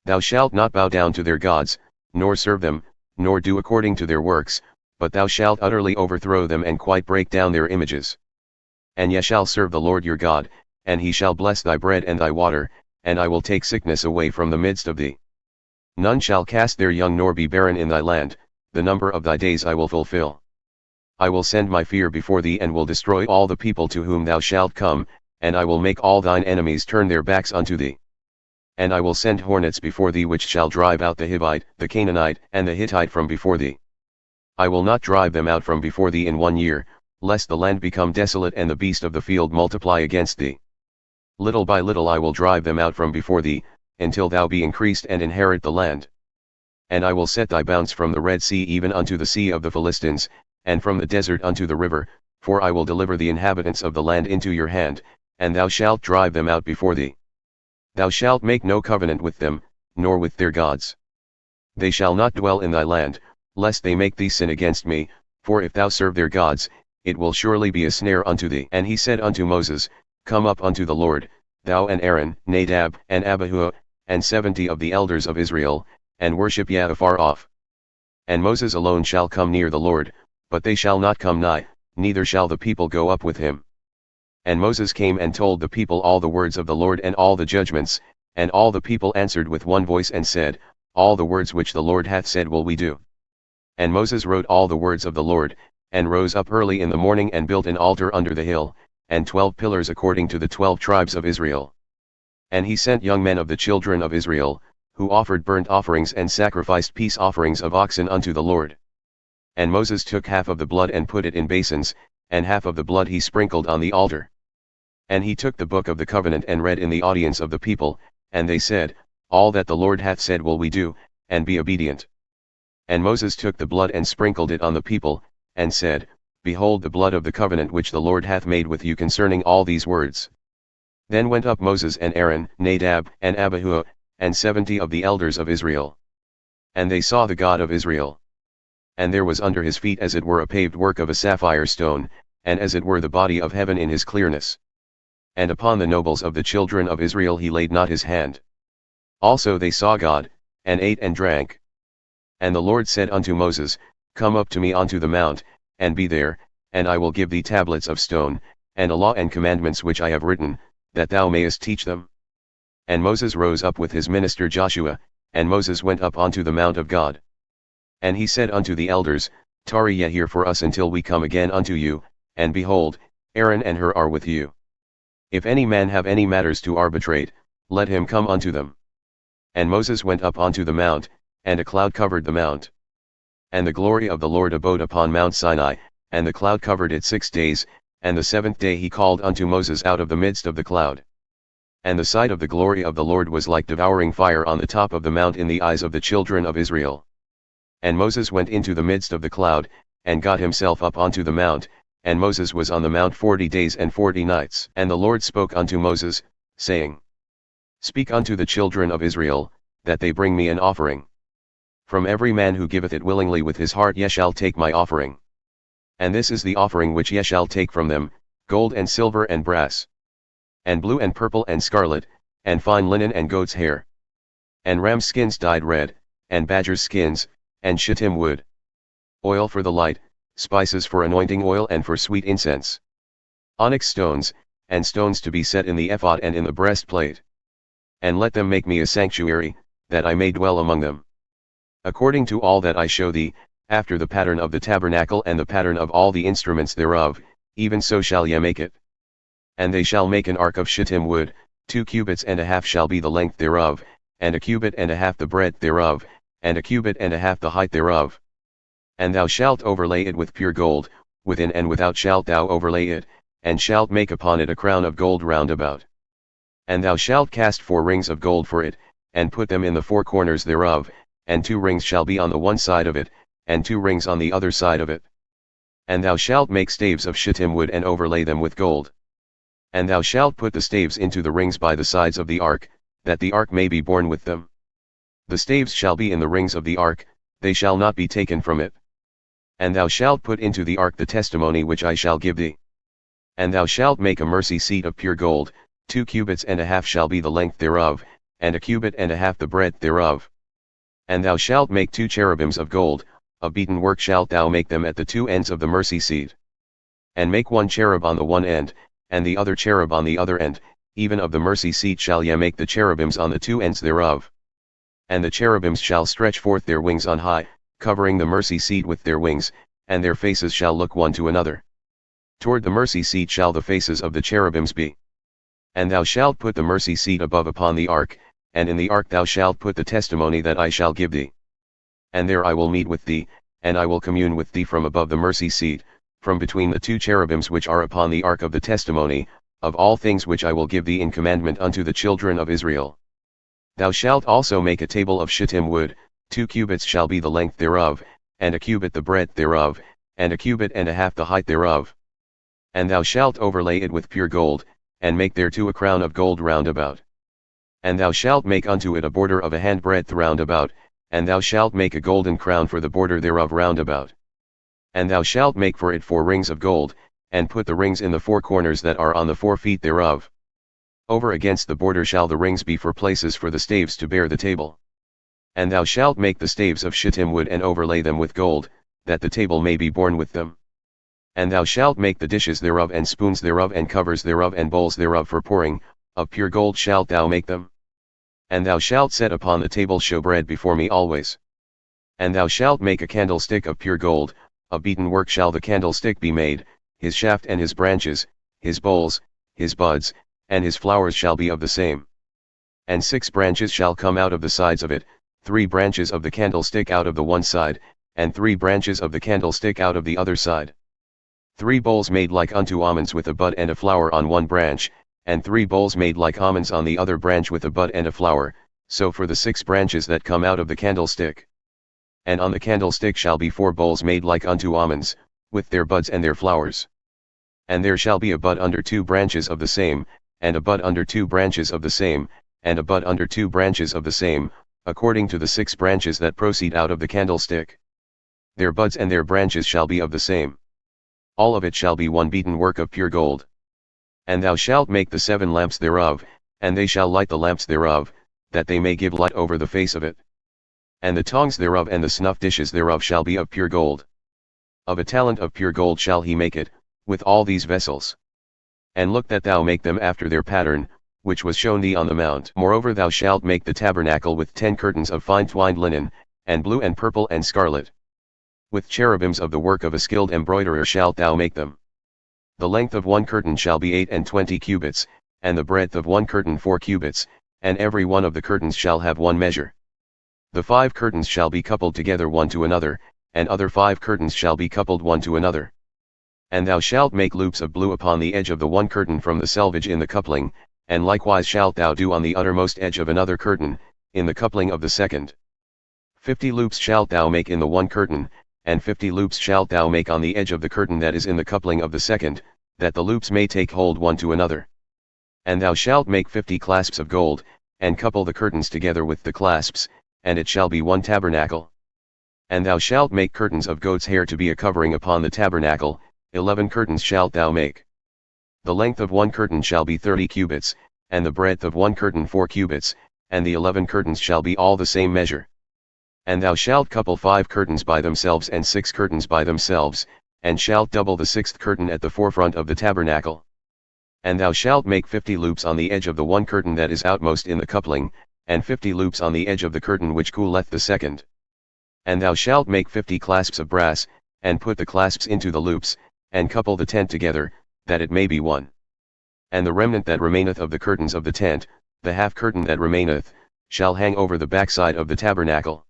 Speaker 1: Thou shalt not bow down to their gods, nor serve them, nor do according to their works, but thou shalt utterly overthrow them and quite break down their images. And ye shall serve the Lord your God, and he shall bless thy bread and thy water, and I will take sickness away from the midst of thee. None shall cast their young nor be barren in thy land, the number of thy days I will fulfill. I will send my fear before thee and will destroy all the people to whom thou shalt come, and I will make all thine enemies turn their backs unto thee. And I will send hornets before thee which shall drive out the Hivite, the Canaanite, and the Hittite from before thee. I will not drive them out from before thee in 1 year, lest the land become desolate and the beast of the field multiply against thee. Little by little I will drive them out from before thee, until thou be increased and inherit the land. And I will set thy bounds from the Red Sea even unto the sea of the Philistines, and from the desert unto the river, for I will deliver the inhabitants of the land into your hand, and thou shalt drive them out before thee. Thou shalt make no covenant with them, nor with their gods. They shall not dwell in thy land, lest they make thee sin against me, for if thou serve their gods, it will surely be a snare unto thee. And he said unto Moses, Come up unto the Lord, thou and Aaron, Nadab and Abihu, and 70 of the elders of Israel, and worship Yah afar off. And Moses alone shall come near the Lord, but they shall not come nigh, neither shall the people go up with him. And Moses came and told the people all the words of the Lord and all the judgments, and all the people answered with one voice and said, All the words which the Lord hath said will we do. And Moses wrote all the words of the Lord, and rose up early in the morning and built an altar under the hill, and 12 pillars according to the 12 tribes of Israel. And he sent young men of the children of Israel, who offered burnt offerings and sacrificed peace offerings of oxen unto the Lord. And Moses took half of the blood and put it in basins, and half of the blood he sprinkled on the altar. And he took the book of the covenant and read in the audience of the people, and they said, All that the Lord hath said will we do, and be obedient. And Moses took the blood and sprinkled it on the people, and said, Behold the blood of the covenant which the Lord hath made with you concerning all these words. Then went up Moses and Aaron, Nadab and Abihu, and 70 of the elders of Israel. And they saw the God of Israel. And there was under his feet as it were a paved work of a sapphire stone, and as it were the body of heaven in his clearness. And upon the nobles of the children of Israel he laid not his hand. Also they saw God, and ate and drank. And the Lord said unto Moses, Come up to me unto the mount, and be there, and I will give thee tablets of stone, and a law and commandments which I have written, that thou mayest teach them. And Moses rose up with his minister Joshua, and Moses went up unto the mount of God. And he said unto the elders, Tarry ye here for us until we come again unto you, and behold, Aaron and Hur are with you. If any man have any matters to arbitrate, let him come unto them. And Moses went up unto the mount, and a cloud covered the mount. And the glory of the Lord abode upon Mount Sinai, and the cloud covered it 6 days, and the 7th day he called unto Moses out of the midst of the cloud. And the sight of the glory of the Lord was like devouring fire on the top of the mount in the eyes of the children of Israel. And Moses went into the midst of the cloud, and got himself up onto the mount, and Moses was on the mount 40 days and 40 nights. And the Lord spoke unto Moses, saying, Speak unto the children of Israel, that they bring me an offering. From every man who giveth it willingly with his heart ye shall take my offering. And this is the offering which ye shall take from them, gold and silver and brass, and blue and purple and scarlet, and fine linen and goat's hair, and ram skins dyed red, and badger's skins, and shittim wood, oil for the light, spices for anointing oil and for sweet incense, onyx stones, and stones to be set in the ephod and in the breastplate. And let them make me a sanctuary, that I may dwell among them. According to all that I show thee, after the pattern of the tabernacle and the pattern of all the instruments thereof, even so shall ye make it. And they shall make an ark of shittim wood, 2 cubits and a half shall be the length thereof, and 1 cubit and a half the breadth thereof, and 1 cubit and a half the height thereof. And thou shalt overlay it with pure gold, within and without shalt thou overlay it, and shalt make upon it a crown of gold round about. And thou shalt cast 4 rings of gold for it, and put them in the 4 corners thereof, and 2 rings shall be on the one side of it, and 2 rings on the other side of it. And thou shalt make staves of shittim wood and overlay them with gold. And thou shalt put the staves into the rings by the sides of the ark, that the ark may be borne with them. The staves shall be in the rings of the ark, they shall not be taken from it. And thou shalt put into the ark the testimony which I shall give thee. And thou shalt make a mercy seat of pure gold, 2 cubits and a half shall be the length thereof, and 1 cubit and a half the breadth thereof. And thou shalt make 2 cherubims of gold, of beaten work shalt thou make them at the 2 ends of the mercy seat. And make 1 cherub on the one end, and the other cherub on the other end, even of the mercy seat shall ye make the cherubims on the 2 ends thereof. And the cherubims shall stretch forth their wings on high, covering the mercy seat with their wings, and their faces shall look one to another. Toward the mercy seat shall the faces of the cherubims be. And thou shalt put the mercy seat above upon the ark, and in the ark thou shalt put the testimony that I shall give thee. And there I will meet with thee, and I will commune with thee from above the mercy seat, from between the 2 cherubims which are upon the ark of the testimony, of all things which I will give thee in commandment unto the children of Israel. Thou shalt also make a table of shittim wood, 2 cubits shall be the length thereof, and 1 cubit the breadth thereof, and 1 cubit and a half the height thereof. And thou shalt overlay it with pure gold, and make thereto a crown of gold round about. And thou shalt make unto it a border of a handbreadth round about, and thou shalt make a golden crown for the border thereof round about. And thou shalt make for it 4 rings of gold, and put the rings in the 4 corners that are on the 4 feet thereof. Over against the border shall the rings be for places for the staves to bear the table. And thou shalt make the staves of shittim wood and overlay them with gold, that the table may be borne with them. And thou shalt make the dishes thereof and spoons thereof and covers thereof and bowls thereof for pouring, of pure gold shalt thou make them. And thou shalt set upon the table showbread before me always. And thou shalt make a candlestick of pure gold, of beaten work shall the candlestick be made, his shaft and his branches, his bowls, his buds, and his flowers shall be of the same. And 6 branches shall come out of the sides of it, 3 branches of the candlestick out of the one side, and 3 branches of the candlestick out of the other side. 3 bowls made like unto almonds with a bud and a flower on one branch, and 3 bowls made like almonds on the other branch with a bud and a flower, so for the 6 branches that come out of the candlestick. And on the candlestick shall be 4 bowls made like unto almonds, with their buds and their flowers. And there shall be a bud under 2 branches of the same, and a bud under 2 branches of the same, and a bud under 2 branches of the same, according to the 6 branches that proceed out of the candlestick. Their buds and their branches shall be of the same. All of it shall be one beaten work of pure gold. And thou shalt make the 7 lamps thereof, and they shall light the lamps thereof, that they may give light over the face of it. And the tongs thereof and the snuff dishes thereof shall be of pure gold. Of a talent of pure gold shall he make it, with all these vessels. And look that thou make them after their pattern, which was shown thee on the mount. Moreover thou shalt make the tabernacle with 10 curtains of fine twined linen, and blue and purple and scarlet. With cherubims of the work of a skilled embroiderer shalt thou make them. The length of one curtain shall be 28 cubits, and the breadth of one curtain 4 cubits, and every one of the curtains shall have one measure. The 5 curtains shall be coupled together one to another, and other 5 curtains shall be coupled one to another. And thou shalt make loops of blue upon the edge of the one curtain from the selvage in the coupling, and likewise shalt thou do on the uttermost edge of another curtain, in the coupling of the second. 50 loops shalt thou make in the one curtain, and 50 loops shalt thou make on the edge of the curtain that is in the coupling of the second, that the loops may take hold one to another. And thou shalt make 50 clasps of gold, and couple the curtains together with the clasps, and it shall be one tabernacle. And thou shalt make curtains of goat's hair to be a covering upon the tabernacle, 11 curtains shalt thou make. The length of one curtain shall be 30 cubits, and the breadth of one curtain 4 cubits, and the 11 curtains shall be all the same measure. And thou shalt couple 5 curtains by themselves and 6 curtains by themselves, and shalt double the 6th curtain at the forefront of the tabernacle. And thou shalt make 50 loops on the edge of the one curtain that is outmost in the coupling, and 50 loops on the edge of the curtain which cooleth the second. And thou shalt make 50 clasps of brass, and put the clasps into the loops, and couple the tent together, that it may be one. And the remnant that remaineth of the curtains of the tent, the half curtain that remaineth, shall hang over the backside of the tabernacle.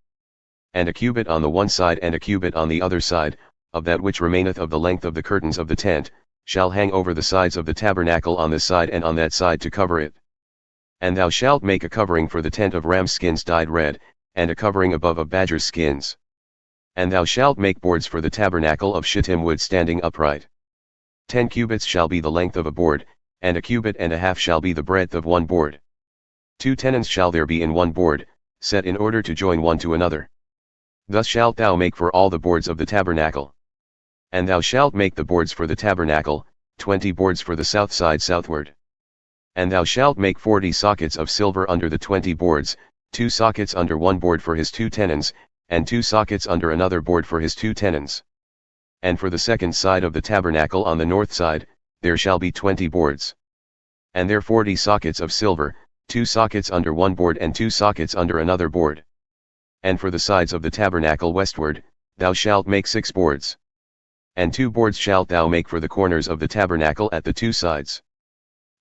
Speaker 1: And a cubit on the one side and a cubit on the other side, of that which remaineth of the length of the curtains of the tent, shall hang over the sides of the tabernacle on this side and on that side to cover it. And thou shalt make a covering for the tent of ram's skins dyed red, and a covering above of badger's skins. And thou shalt make boards for the tabernacle of shittim wood standing upright. 10 cubits shall be the length of a board, and a cubit and a half shall be the breadth of one board. 2 tenons shall there be in one board, set in order to join one to another. Thus shalt thou make for all the boards of the tabernacle. And thou shalt make the boards for the tabernacle, 20 boards for the south side southward. And thou shalt make 40 sockets of silver under the 20 boards, 2 sockets under one board for his 2 tenons, and 2 sockets under another board for his 2 tenons. And for the second side of the tabernacle on the north side, there shall be 20 boards. And there 40 sockets of silver, 2 sockets under one board and 2 sockets under another board. And for the sides of the tabernacle westward, thou shalt make 6 boards. And 2 boards shalt thou make for the corners of the tabernacle at the 2 sides.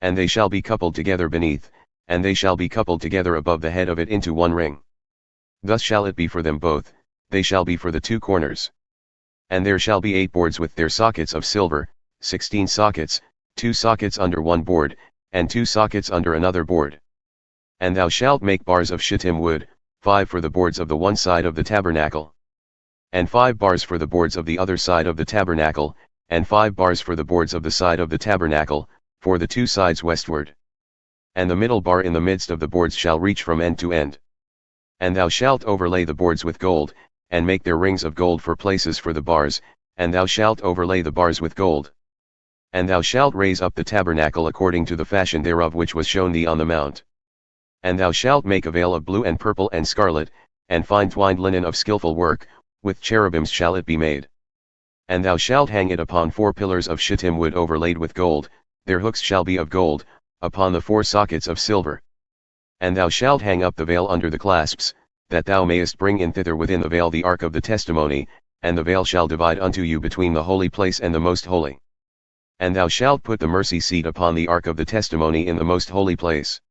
Speaker 1: And they shall be coupled together beneath, and they shall be coupled together above the head of it into one ring. Thus shall it be for them both, they shall be for the 2 corners. And there shall be 8 boards with their sockets of silver, 16 sockets, 2 sockets under one board, and 2 sockets under another board. And thou shalt make bars of shittim wood, 5 for the boards of the one side of the tabernacle. And 5 bars for the boards of the other side of the tabernacle, and 5 bars for the boards of the side of the tabernacle, for the 2 sides westward. And the middle bar in the midst of the boards shall reach from end to end. And thou shalt overlay the boards with gold, and make their rings of gold for places for the bars, and thou shalt overlay the bars with gold. And thou shalt raise up the tabernacle according to the fashion thereof which was shown thee on the mount. And thou shalt make a veil of blue and purple and scarlet, and fine twined linen of skillful work, with cherubims shall it be made. And thou shalt hang it upon 4 pillars of shittim wood overlaid with gold, their hooks shall be of gold, upon the 4 sockets of silver. And thou shalt hang up the veil under the clasps, that thou mayest bring in thither within the veil the ark of the testimony, and the veil shall divide unto you between the holy place and the most holy. And thou shalt put the mercy seat upon the ark of the testimony in the most holy place.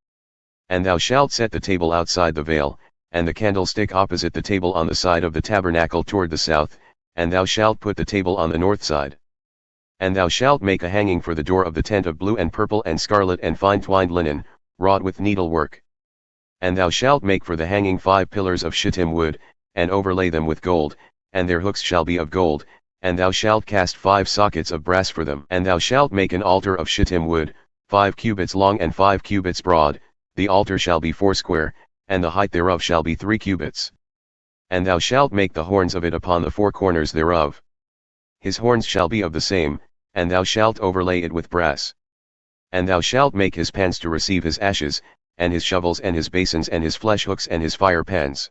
Speaker 1: And thou shalt set the table outside the veil, and the candlestick opposite the table on the side of the tabernacle toward the south, and thou shalt put the table on the north side. And thou shalt make a hanging for the door of the tent of blue and purple and scarlet and fine twined linen, wrought with needlework. And thou shalt make for the hanging 5 pillars of shittim wood, and overlay them with gold, and their hooks shall be of gold, and thou shalt cast 5 sockets of brass for them. And thou shalt make an altar of shittim wood, 5 cubits long and 5 cubits broad, the altar shall be 4 square, and the height thereof shall be 3 cubits. And thou shalt make the horns of it upon the 4 corners thereof. His horns shall be of the same, and thou shalt overlay it with brass. And thou shalt make his pans to receive his ashes, and his shovels and his basins and his flesh hooks and his fire pans.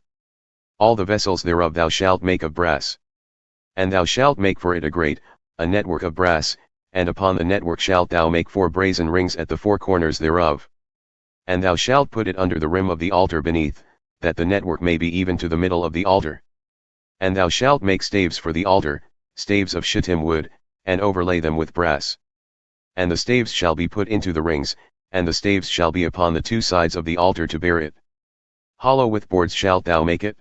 Speaker 1: All the vessels thereof thou shalt make of brass. And thou shalt make for it a grate, a network of brass, and upon the network shalt thou make 4 brazen rings at the 4 corners thereof. And thou shalt put it under the rim of the altar beneath, that the network may be even to the middle of the altar. And thou shalt make staves for the altar, staves of shittim wood, and overlay them with brass. And the staves shall be put into the rings, and the staves shall be upon the 2 sides of the altar to bear it. Hollow with boards shalt thou make it.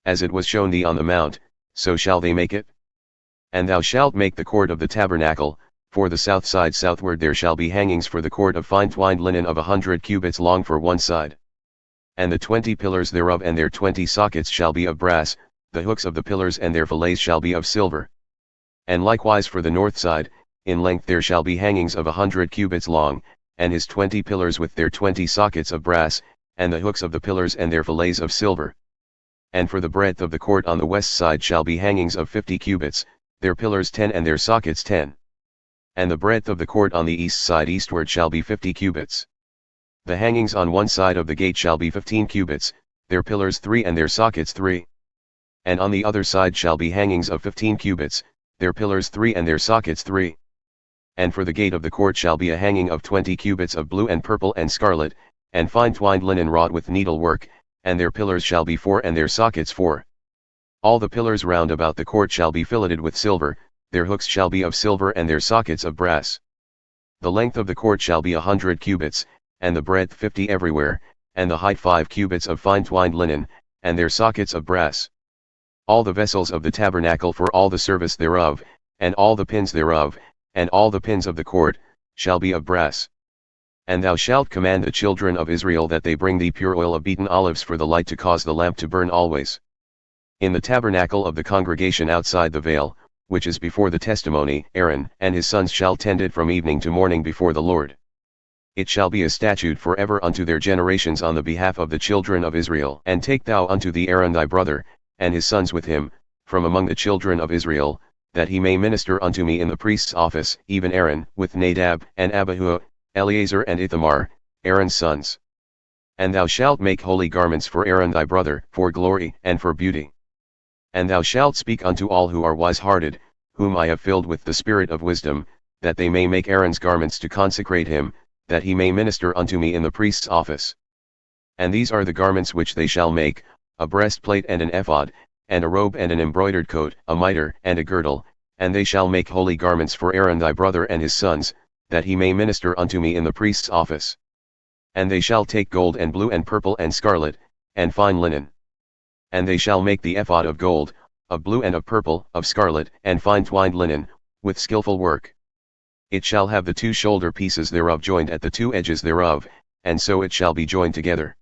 Speaker 1: As it was shown thee on the mount, so shall they make it. And thou shalt make the cord of the tabernacle, for the south side southward there shall be hangings for the cord of fine twined linen of 100 cubits long for one side. And the 20 pillars thereof and their 20 sockets shall be of brass, the hooks of the pillars and their fillets shall be of silver. And likewise for the north side, in length there shall be hangings of 100 cubits long, and his 20 pillars with their 20 sockets of brass, and the hooks of the pillars and their fillets of silver. And for the breadth of the court on the west side shall be hangings of 50 cubits, their pillars 10 and their sockets 10. And the breadth of the court on the east side eastward shall be 50 cubits. The hangings on one side of the gate shall be 15 cubits, their pillars 3 and their sockets 3. And on the other side shall be hangings of 15 cubits, their pillars 3 and their sockets 3. And for the gate of the court shall be a hanging of 20 cubits of blue and purple and scarlet, and fine twined linen wrought with needlework, and their pillars shall be 4 and their sockets 4. All the pillars round about the court shall be filleted with silver, their hooks shall be of silver and their sockets of brass. The length of the court shall be 100 cubits, and the breadth 50 everywhere, and the height 5 cubits of fine twined linen, and their sockets of brass. All the vessels of the tabernacle for all the service thereof, and all the pins thereof, and all the pins of the court, shall be of brass. And thou shalt command the children of Israel that they bring thee pure oil of beaten olives for the light to cause the lamp to burn always. In the tabernacle of the congregation outside the veil, which is before the testimony, Aaron and his sons shall tend it from evening to morning before the Lord. It shall be a statute forever unto their generations on the behalf of the children of Israel. And take thou unto thee Aaron thy brother, and his sons with him, from among the children of Israel, that he may minister unto me in the priest's office, even Aaron, with Nadab and Abihu, Eleazar and Ithamar, Aaron's sons. And thou shalt make holy garments for Aaron thy brother, for glory and for beauty. And thou shalt speak unto all who are wise-hearted, whom I have filled with the spirit of wisdom, that they may make Aaron's garments to consecrate him, that he may minister unto me in the priest's office. And these are the garments which they shall make, a breastplate and an ephod, and a robe and an embroidered coat, a mitre and a girdle, and they shall make holy garments for Aaron thy brother and his sons, that he may minister unto me in the priest's office. And they shall take gold and blue and purple and scarlet, and fine linen. And they shall make the ephod of gold, of blue and of purple, of scarlet, and fine twined linen, with skillful work. It shall have the 2 shoulder pieces thereof joined at the 2 edges thereof, and so it shall be joined together.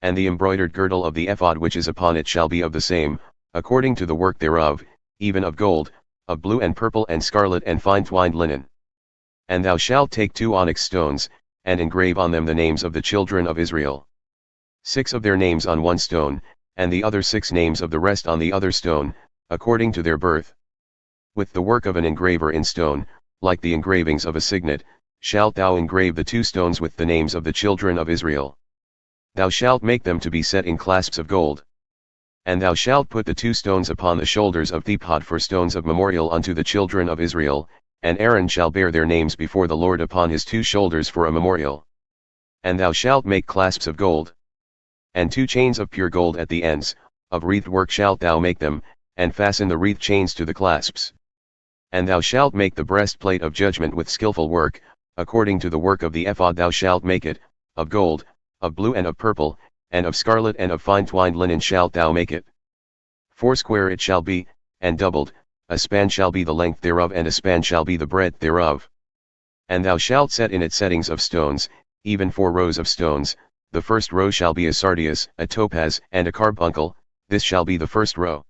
Speaker 1: And the embroidered girdle of the ephod which is upon it shall be of the same, according to the work thereof, even of gold, of blue and purple and scarlet and fine twined linen. And thou shalt take 2 onyx stones, and engrave on them the names of the children of Israel. 6 of their names on one stone, and the other 6 names of the rest on the other stone, according to their birth. With the work of an engraver in stone, like the engravings of a signet, shalt thou engrave the 2 stones with the names of the children of Israel. Thou shalt make them to be set in clasps of gold. And thou shalt put the 2 stones upon the shoulders of the ephod for stones of memorial unto the children of Israel, and Aaron shall bear their names before the Lord upon his 2 shoulders for a memorial. And thou shalt make clasps of gold. And 2 chains of pure gold at the ends, of wreathed work shalt thou make them, and fasten the wreathed chains to the clasps. And thou shalt make the breastplate of judgment with skillful work, according to the work of the ephod thou shalt make it, of gold, of blue and of purple, and of scarlet and of fine twined linen shalt thou make it. 4 it shall be, and doubled, a span shall be the length thereof and a span shall be the breadth thereof. And thou shalt set in it settings of stones, even 4 rows of stones, the first row shall be a sardius, a topaz, and a carbuncle, this shall be the first row.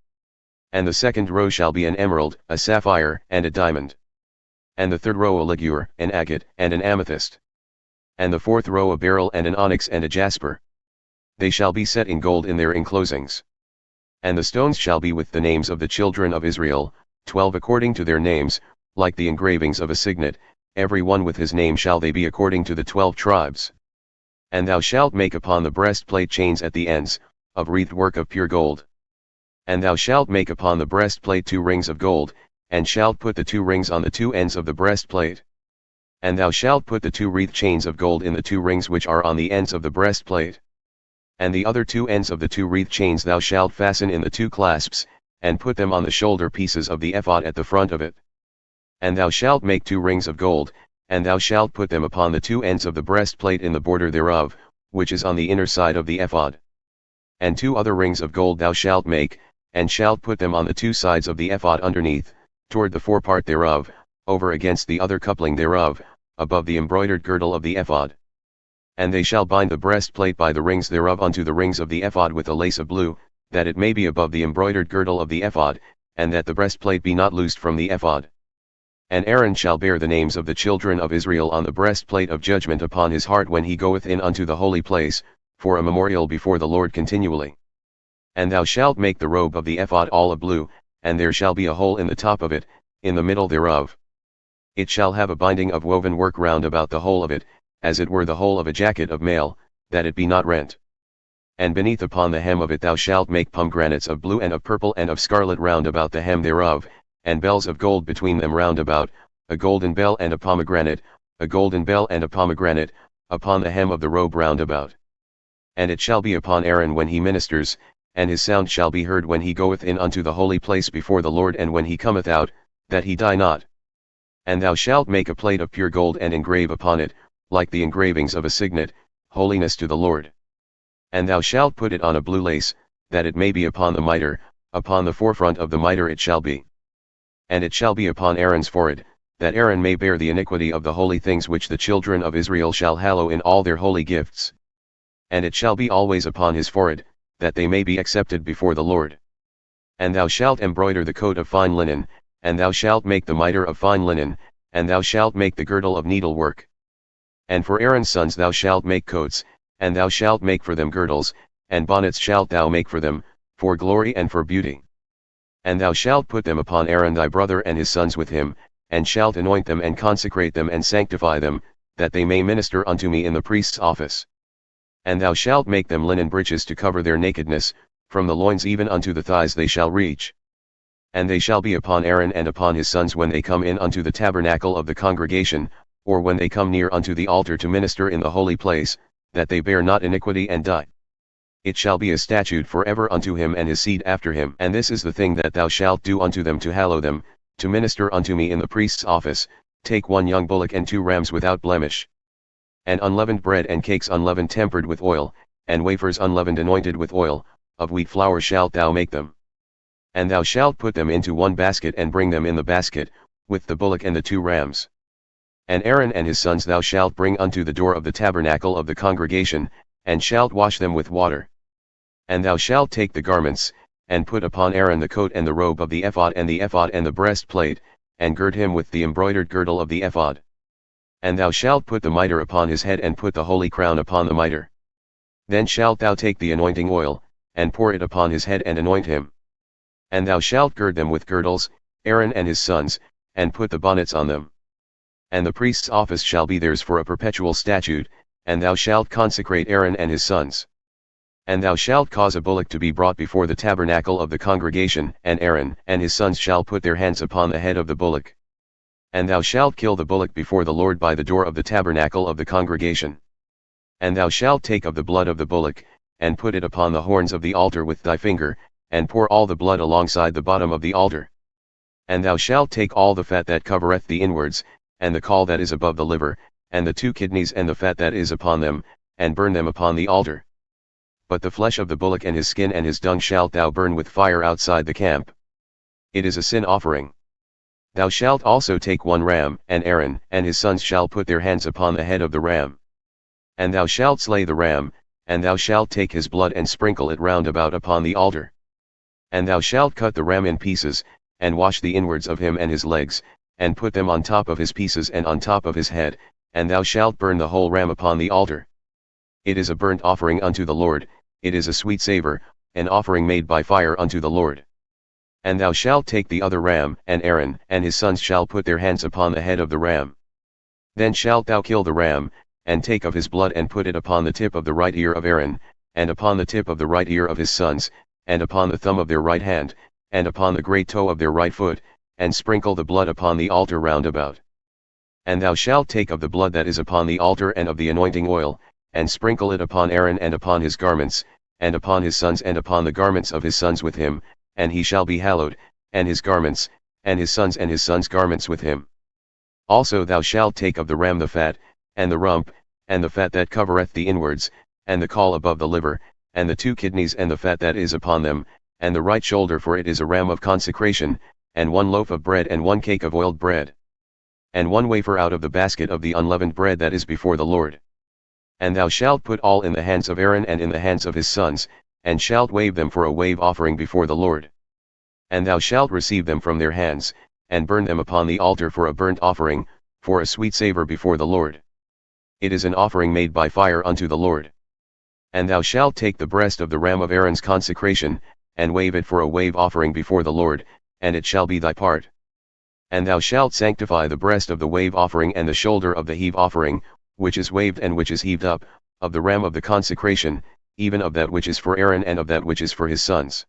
Speaker 1: And the second row shall be an emerald, a sapphire, and a diamond. And the third row a ligure, an agate, and an amethyst. And the 4th row a beryl and an onyx and a jasper. They shall be set in gold in their enclosings. And the stones shall be with the names of the children of Israel, 12 according to their names, like the engravings of a signet, every one with his name shall they be according to the 12 tribes. And thou shalt make upon the breastplate chains at the ends, of wreathed work of pure gold. And thou shalt make upon the breastplate 2 rings of gold, and shalt put the 2 rings on the 2 ends of the breastplate. And thou shalt put the 2 wreathed chains of gold in the 2 rings which are on the ends of the breastplate. And the other 2 ends of the 2 wreathed chains thou shalt fasten in the 2 clasps, and put them on the shoulder pieces of the ephod at the front of it. And thou shalt make 2 rings of gold, and thou shalt put them upon the 2 ends of the breastplate in the border thereof, which is on the inner side of the ephod. And 2 other rings of gold thou shalt make, and shalt put them on the 2 sides of the ephod underneath, toward the forepart thereof, over against the other coupling thereof, above the embroidered girdle of the ephod. And they shall bind the breastplate by the rings thereof unto the rings of the ephod with a lace of blue, that it may be above the embroidered girdle of the ephod, and that the breastplate be not loosed from the ephod. And Aaron shall bear the names of the children of Israel on the breastplate of judgment upon his heart when he goeth in unto the holy place, for a memorial before the Lord continually. And thou shalt make the robe of the ephod all of blue, and there shall be a hole in the top of it, in the middle thereof. It shall have a binding of woven work round about the whole of it, as it were the whole of a jacket of mail, that it be not rent. And beneath upon the hem of it thou shalt make pomegranates of blue and of purple and of scarlet round about the hem thereof, and bells of gold between them round about, a golden bell and a pomegranate, a golden bell and a pomegranate, upon the hem of the robe round about. And it shall be upon Aaron when he ministers, and his sound shall be heard when he goeth in unto the holy place before the Lord and when he cometh out, that he die not. And thou shalt make a plate of pure gold and engrave upon it, like the engravings of a signet, holiness to the Lord. And thou shalt put it on a blue lace, that it may be upon the mitre, upon the forefront of the mitre it shall be. And it shall be upon Aaron's forehead, that Aaron may bear the iniquity of the holy things which the children of Israel shall hallow in all their holy gifts. And it shall be always upon his forehead, that they may be accepted before the Lord. And thou shalt embroider the coat of fine linen, and thou shalt make the mitre of fine linen, and thou shalt make the girdle of needlework. And for Aaron's sons thou shalt make coats, and thou shalt make for them girdles, and bonnets shalt thou make for them, for glory and for beauty. And thou shalt put them upon Aaron thy brother and his sons with him, and shalt anoint them and consecrate them and sanctify them, that they may minister unto me in the priest's office. And thou shalt make them linen breeches to cover their nakedness, from the loins even unto the thighs they shall reach. And they shall be upon Aaron and upon his sons when they come in unto the tabernacle of the congregation, or when they come near unto the altar to minister in the holy place, that they bear not iniquity and die. It shall be a statute forever unto him and his seed after him. And this is the thing that thou shalt do unto them to hallow them, to minister unto me in the priest's office, take 1 young bullock and 2 rams without blemish. And unleavened bread and cakes unleavened tempered with oil, and wafers unleavened anointed with oil, of wheat flour shalt thou make them. And thou shalt put them into 1 basket and bring them in the basket, with the bullock and the 2 rams. And Aaron and his sons thou shalt bring unto the door of the tabernacle of the congregation, and shalt wash them with water. And thou shalt take the garments, and put upon Aaron the coat and the robe of the ephod and the breastplate, and gird him with the embroidered girdle of the ephod. And thou shalt put the mitre upon his head and put the holy crown upon the mitre. Then shalt thou take the anointing oil, and pour it upon his head and anoint him. And thou shalt gird them with girdles, Aaron and his sons, and put the bonnets on them. And the priest's office shall be theirs for a perpetual statute, and thou shalt consecrate Aaron and his sons. And thou shalt cause a bullock to be brought before the tabernacle of the congregation, and Aaron and his sons shall put their hands upon the head of the bullock. And thou shalt kill the bullock before the Lord by the door of the tabernacle of the congregation. And thou shalt take of the blood of the bullock, and put it upon the horns of the altar with thy finger, and pour all the blood alongside the bottom of the altar. And thou shalt take all the fat that covereth the inwards, and the caul that is above the liver, and the 2 kidneys and the fat that is upon them, and burn them upon the altar. But the flesh of the bullock and his skin and his dung shalt thou burn with fire outside the camp. It is a sin offering. Thou shalt also take 1 ram, and Aaron and his sons shall put their hands upon the head of the ram. And thou shalt slay the ram, and thou shalt take his blood and sprinkle it round about upon the altar. And thou shalt cut the ram in pieces, and wash the inwards of him and his legs, and put them on top of his pieces and on top of his head, and thou shalt burn the whole ram upon the altar. It is a burnt offering unto the Lord, it is a sweet savour, an offering made by fire unto the Lord. And thou shalt take the other ram, and Aaron and his sons shall put their hands upon the head of the ram. Then shalt thou kill the ram, and take of his blood and put it upon the tip of the right ear of Aaron, and upon the tip of the right ear of his sons, and upon the thumb of their right hand, and upon the great toe of their right foot, and sprinkle the blood upon the altar round about. And thou shalt take of the blood that is upon the altar and of the anointing oil, and sprinkle it upon Aaron and upon his garments, and upon his sons and upon the garments of his sons with him, and he shall be hallowed, and his garments, and his sons' garments with him. Also thou shalt take of the ram the fat, and the rump, and the fat that covereth the inwards, and the caul above the liver, and the 2 kidneys and the fat that is upon them, and the right shoulder, for it is a ram of consecration, and 1 loaf of bread and 1 cake of oiled bread. And 1 wafer out of the basket of the unleavened bread that is before the Lord. And thou shalt put all in the hands of Aaron and in the hands of his sons, and shalt wave them for a wave offering before the Lord. And thou shalt receive them from their hands, and burn them upon the altar for a burnt offering, for a sweet savour before the Lord. It is an offering made by fire unto the Lord. And thou shalt take the breast of the ram of Aaron's consecration, and wave it for a wave offering before the Lord, and it shall be thy part. And thou shalt sanctify the breast of the wave offering and the shoulder of the heave offering, which is waved and which is heaved up, of the ram of the consecration, even of that which is for Aaron and of that which is for his sons.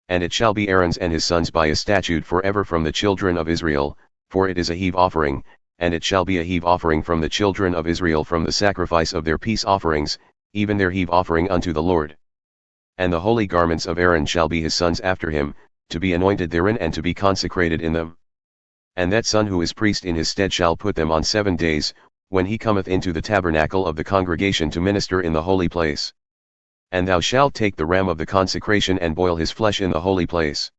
Speaker 1: And it shall be Aaron's and his sons by a statute forever from the children of Israel, for it is a heave offering, and it shall be a heave offering from the children of Israel from the sacrifice of their peace offerings, even their heave offering unto the Lord. And the holy garments of Aaron shall be his sons after him, to be anointed therein and to be consecrated in them. And that son who is priest in his stead shall put them on 7 days, when he cometh into the tabernacle of the congregation to minister in the holy place. And thou shalt take the ram of the consecration and boil his flesh in the holy place.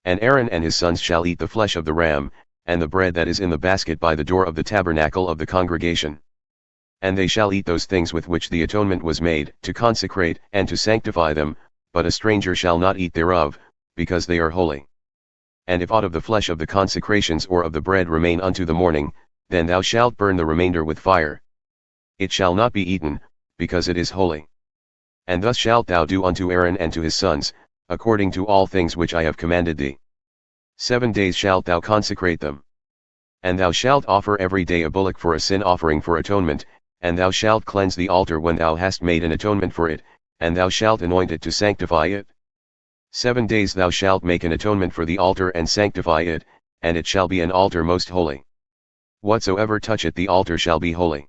Speaker 1: And Aaron and his sons shall eat the flesh of the ram, and the bread that is in the basket by the door of the tabernacle of the congregation. And they shall eat those things with which the atonement was made, to consecrate and to sanctify them, but a stranger shall not eat thereof, because they are holy. And if aught of the flesh of the consecrations or of the bread remain unto the morning, then thou shalt burn the remainder with fire. It shall not be eaten, because it is holy. And thus shalt thou do unto Aaron and to his sons, according to all things which I have commanded thee. 7 days shalt thou consecrate them. And thou shalt offer every day a bullock for a sin offering for atonement, and thou shalt cleanse the altar when thou hast made an atonement for it, and thou shalt anoint it to sanctify it. 7 days thou shalt make an atonement for the altar and sanctify it, and it shall be an altar most holy. Whatsoever toucheth the altar shall be holy.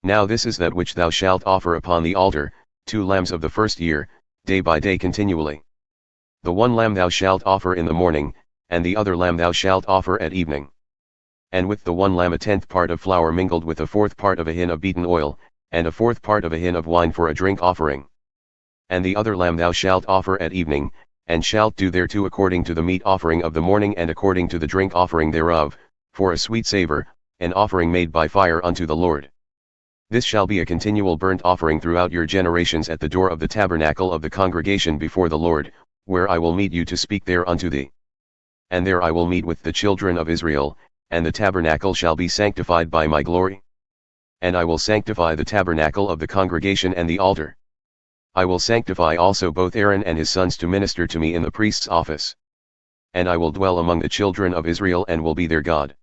Speaker 1: Now this is that which thou shalt offer upon the altar, 2 lambs of the first year, day by day continually. The 1 lamb thou shalt offer in the morning, and the other lamb thou shalt offer at evening. And with the 1 lamb a 10th part of flour mingled with a 4th part of a hin of beaten oil, and a 4th part of a hin of wine for a drink offering. And the other lamb thou shalt offer at evening, and shalt do thereto according to the meat offering of the morning and according to the drink offering thereof, for a sweet savour, an offering made by fire unto the Lord. This shall be a continual burnt offering throughout your generations at the door of the tabernacle of the congregation before the Lord, where I will meet you to speak there unto thee. And there I will meet with the children of Israel, and the tabernacle shall be sanctified by my glory. And I will sanctify the tabernacle of the congregation and the altar. I will sanctify also both Aaron and his sons to minister to me in the priest's office. And I will dwell among the children of Israel and will be their God.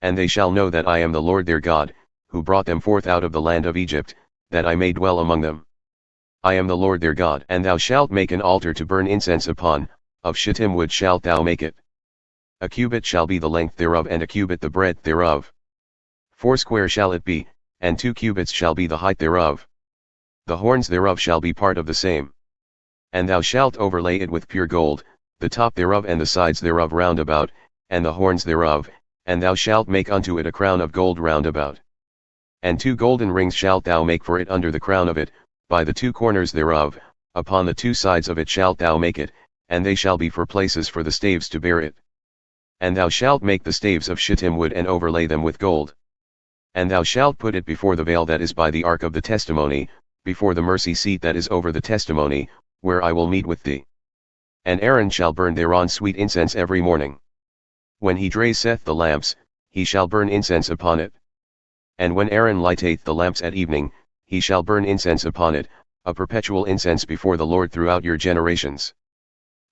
Speaker 1: And they shall know that I am the Lord their God, who brought them forth out of the land of Egypt, that I may dwell among them. I am the Lord their God. And thou shalt make an altar to burn incense upon, of shittim wood shalt thou make it. A cubit shall be the length thereof, and a cubit the breadth thereof. 4 shall it be, and 2 cubits shall be the height thereof. The horns thereof shall be part of the same. And thou shalt overlay it with pure gold, the top thereof and the sides thereof round about, and the horns thereof, and thou shalt make unto it a crown of gold round about. And 2 golden rings shalt thou make for it under the crown of it, by the 2 corners thereof, upon the 2 sides of it shalt thou make it, and they shall be for places for the staves to bear it. And thou shalt make the staves of shittim wood and overlay them with gold. And thou shalt put it before the veil that is by the ark of the testimony, before the mercy seat that is over the testimony, where I will meet with thee. And Aaron shall burn thereon sweet incense every morning. When he dresseth the lamps, he shall burn incense upon it. And when Aaron lighteth the lamps at evening, he shall burn incense upon it, a perpetual incense before the Lord throughout your generations.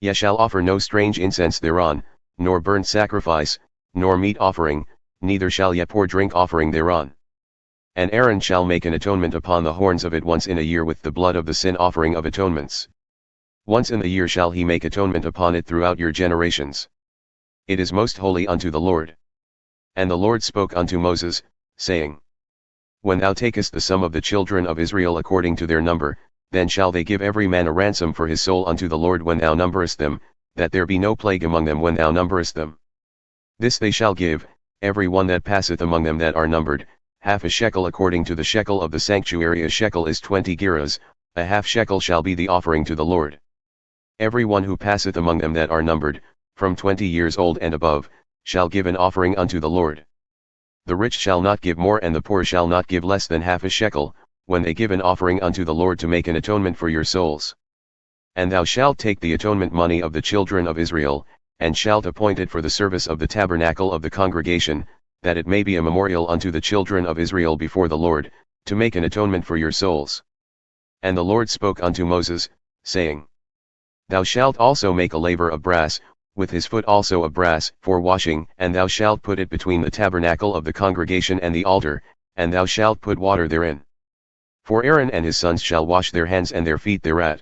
Speaker 1: Ye shall offer no strange incense thereon, nor burnt sacrifice, nor meat offering, neither shall ye pour drink offering thereon. And Aaron shall make an atonement upon the horns of it once in a year with the blood of the sin offering of atonements. Once in the year shall he make atonement upon it throughout your generations. It is most holy unto the Lord. And the Lord spoke unto Moses, saying, When thou takest the sum of the children of Israel according to their number, then shall they give every man a ransom for his soul unto the Lord when thou numberest them, that there be no plague among them when thou numberest them. This they shall give, every one that passeth among them that are numbered, half a shekel according to the shekel of the sanctuary. A shekel is 20 gerahs, a half shekel shall be the offering to the Lord. Every one who passeth among them that are numbered, from 20 years old and above, shall give an offering unto the Lord. The rich shall not give more and the poor shall not give less than half a shekel, when they give an offering unto the Lord to make an atonement for your souls. And thou shalt take the atonement money of the children of Israel, and shalt appoint it for the service of the tabernacle of the congregation, that it may be a memorial unto the children of Israel before the Lord, to make an atonement for your souls. And the Lord spoke unto Moses, saying, Thou shalt also make a laver of brass, with his foot also of brass, for washing, and thou shalt put it between the tabernacle of the congregation and the altar, and thou shalt put water therein. For Aaron and his sons shall wash their hands and their feet thereat.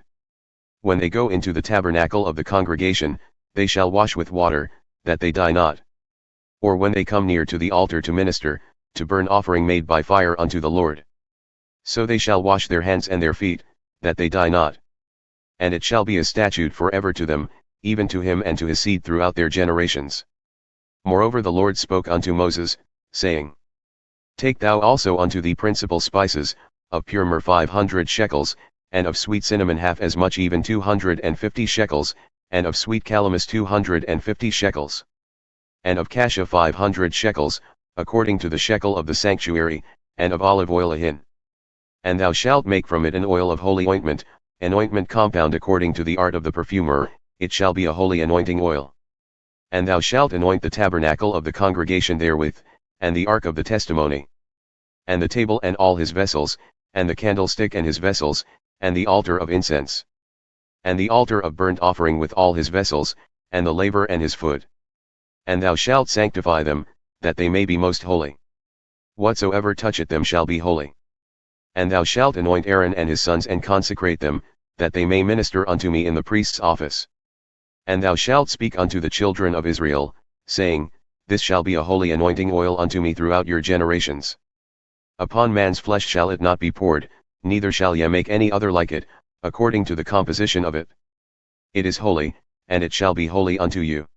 Speaker 1: When they go into the tabernacle of the congregation, they shall wash with water, that they die not. Or when they come near to the altar to minister, to burn offering made by fire unto the Lord. So they shall wash their hands and their feet, that they die not. And it shall be a statute forever to them, even to him and to his seed throughout their generations. Moreover the Lord spoke unto Moses, saying, Take thou also unto thee principal spices, of pure myrrh 500 shekels, and of sweet cinnamon half as much even 250 shekels, and of sweet calamus 250 shekels. And of cassia 500 shekels, according to the shekel of the sanctuary, and of olive oil a hin. And thou shalt make from it an oil of holy ointment, an ointment compound according to the art of the perfumer, it shall be a holy anointing oil. And thou shalt anoint the tabernacle of the congregation therewith, and the ark of the testimony. And the table and all his vessels, and the candlestick and his vessels, and the altar of incense. And the altar of burnt offering with all his vessels, and the laver and his foot. And thou shalt sanctify them, that they may be most holy. Whatsoever toucheth them shall be holy. And thou shalt anoint Aaron and his sons and consecrate them, that they may minister unto me in the priest's office. And thou shalt speak unto the children of Israel, saying, This shall be a holy anointing oil unto me throughout your generations. Upon man's flesh shall it not be poured, neither shall ye make any other like it, according to the composition of it. It is holy, and it shall be holy unto you.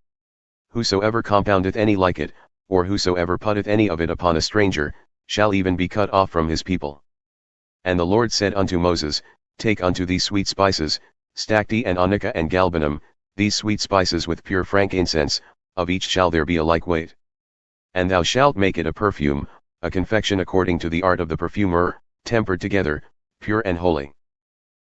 Speaker 1: Whosoever compoundeth any like it, or whosoever putteth any of it upon a stranger, shall even be cut off from his people. And the Lord said unto Moses, Take unto thee sweet spices, stacte and onycha and galbanum, these sweet spices with pure frankincense, of each shall there be a like weight. And thou shalt make it a perfume, a confection according to the art of the perfumer, tempered together, pure and holy.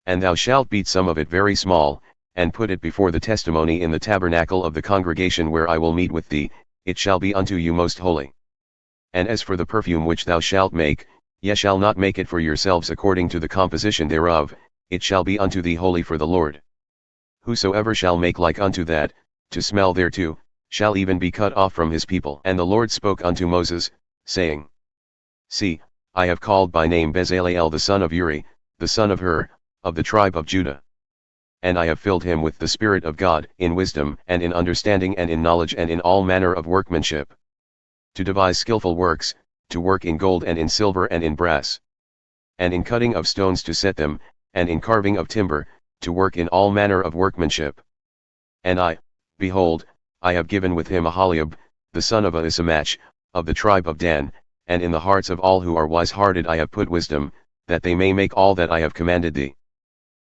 Speaker 1: And thou shalt beat some of it very small, and put it before the testimony in the tabernacle of the congregation where I will meet with thee, it shall be unto you most holy. And as for the perfume which thou shalt make, ye shall not make it for yourselves according to the composition thereof, it shall be unto thee holy for the Lord. Whosoever shall make like unto that, to smell thereto, shall even be cut off from his people. And the Lord spoke unto Moses, saying, See, I have called by name Bezaleel the son of Uri, the son of Hur, of the tribe of Judah. And I have filled him with the Spirit of God, in wisdom, and in understanding, and in knowledge, and in all manner of workmanship, to devise skillful works, to work in gold and in silver and in brass, and in cutting of stones to set them, and in carving of timber, to work in all manner of workmanship. And I, behold, I have given with him Aholiab, the son of Ahisamach, of the tribe of Dan, and in the hearts of all who are wise-hearted I have put wisdom, that they may make all that I have commanded thee.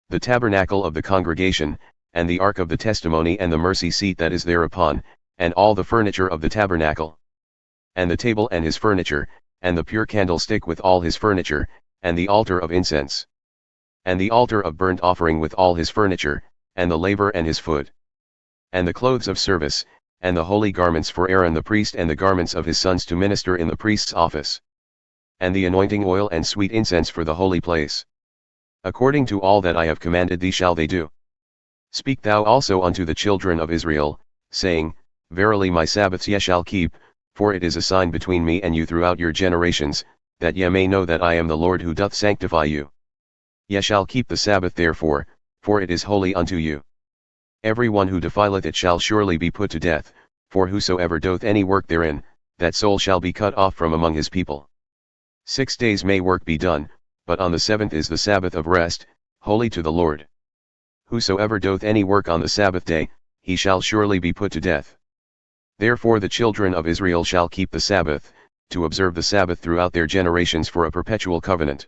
Speaker 1: The tabernacle of the congregation, and the ark of the testimony, and the mercy seat that is thereupon, and all the furniture of the tabernacle, and the table and his furniture, and the pure candlestick with all his furniture, and the altar of incense, and the altar of burnt offering with all his furniture, and the laver and his foot, and the clothes of service, and the holy garments for Aaron the priest, and the garments of his sons to minister in the priest's office, and the anointing oil and sweet incense for the holy place. According to all that I have commanded thee shall they do. Speak thou also unto the children of Israel, saying, Verily my Sabbaths ye shall keep, for it is a sign between me and you throughout your generations, that ye may know that I am the Lord who doth sanctify you. Ye shall keep the Sabbath therefore, for it is holy unto you. Every one who defileth it shall surely be put to death, for whosoever doth any work therein, that soul shall be cut off from among his people. 6 days may work be done, but on the 7th is the Sabbath of rest, holy to the Lord. Whosoever doth any work on the Sabbath day, he shall surely be put to death. Therefore the children of Israel shall keep the Sabbath, to observe the Sabbath throughout their generations for a perpetual covenant.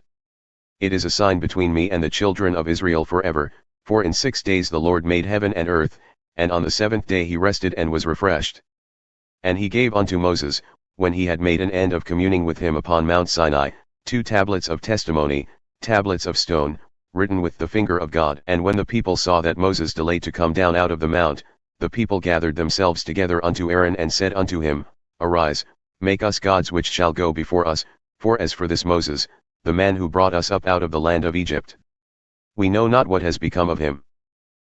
Speaker 1: It is a sign between me and the children of Israel forever, for in 6 days the Lord made heaven and earth, and on the 7th day he rested and was refreshed. And he gave unto Moses, when he had made an end of communing with him upon Mount Sinai, 2 tablets of testimony, tablets of stone, written with the finger of God. And when the people saw that Moses delayed to come down out of the mount, the people gathered themselves together unto Aaron and said unto him, Arise, make us gods which shall go before us, for as for this Moses, the man who brought us up out of the land of Egypt, we know not what has become of him.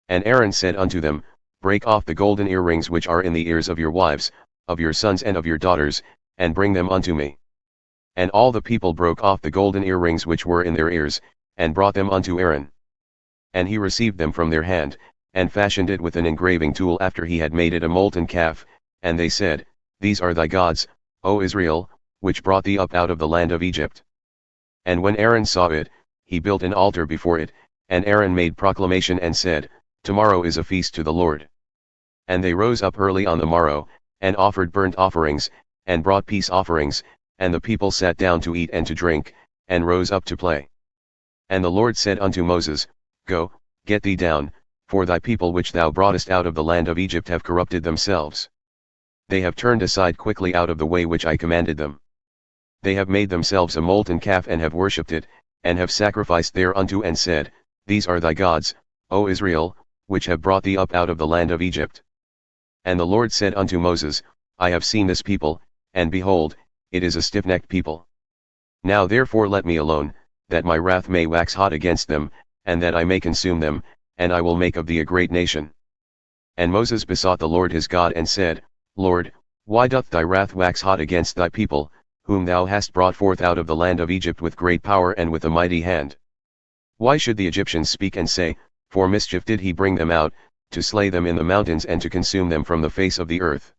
Speaker 1: And Aaron said unto them, Break off the golden earrings which are in the ears of your wives, of your sons and of your daughters, and bring them unto me. And all the people broke off the golden earrings which were in their ears, and brought them unto Aaron. And he received them from their hand, and fashioned it with an engraving tool after he had made it a molten calf, and they said, These are thy gods, O Israel, which brought thee up out of the land of Egypt. And when Aaron saw it, he built an altar before it, and Aaron made proclamation and said, Tomorrow is a feast to the Lord. And they rose up early on the morrow, and offered burnt offerings, and brought peace offerings, and the people sat down to eat and to drink, and rose up to play. And the Lord said unto Moses, Go, get thee down, for thy people which thou broughtest out of the land of Egypt have corrupted themselves. They have turned aside quickly out of the way which I commanded them. They have made themselves a molten calf and have worshipped it, and have sacrificed thereunto and said, These are thy gods, O Israel, which have brought thee up out of the land of Egypt. And the Lord said unto Moses, I have seen this people, and behold, it is a stiff-necked people. Now therefore let me alone, that my wrath may wax hot against them, and that I may consume them, and I will make of thee a great nation. And Moses besought the Lord his God and said, Lord, why doth thy wrath wax hot against thy people, whom thou hast brought forth out of the land of Egypt with great power and with a mighty hand? Why should the Egyptians speak and say, For mischief did he bring them out, to slay them in the mountains and to consume them from the face of the earth?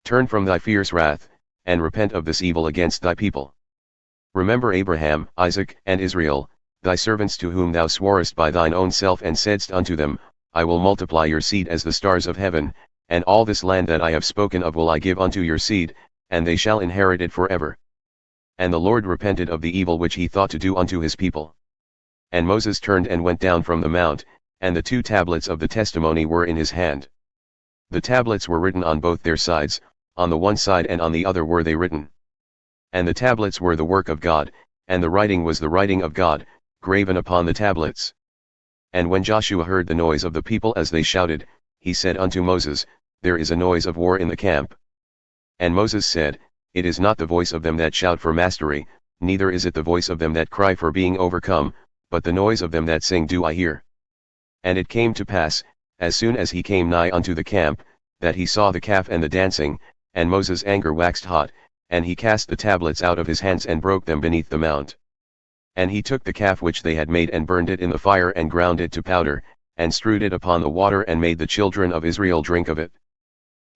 Speaker 1: Turn from thy fierce wrath, and repent of this evil against thy people. Remember Abraham, Isaac, and Israel, thy servants to whom thou sworest by thine own self and saidst unto them, I will multiply your seed as the stars of heaven, and all this land that I have spoken of will I give unto your seed, and they shall inherit it forever. And the Lord repented of the evil which he thought to do unto his people. And Moses turned and went down from the mount, and the 2 tablets of the testimony were in his hand. The tablets were written on both their sides, on the one side and on the other were they written. And the tablets were the work of God, and the writing was the writing of God, graven upon the tablets. And when Joshua heard the noise of the people as they shouted, he said unto Moses, There is a noise of war in the camp. And Moses said, It is not the voice of them that shout for mastery, neither is it the voice of them that cry for being overcome, but the noise of them that sing do I hear. And it came to pass, as soon as he came nigh unto the camp, that he saw the calf and the dancing, and Moses' anger waxed hot, and he cast the tablets out of his hands and broke them beneath the mount. And he took the calf which they had made and burned it in the fire and ground it to powder, and strewed it upon the water and made the children of Israel drink of it.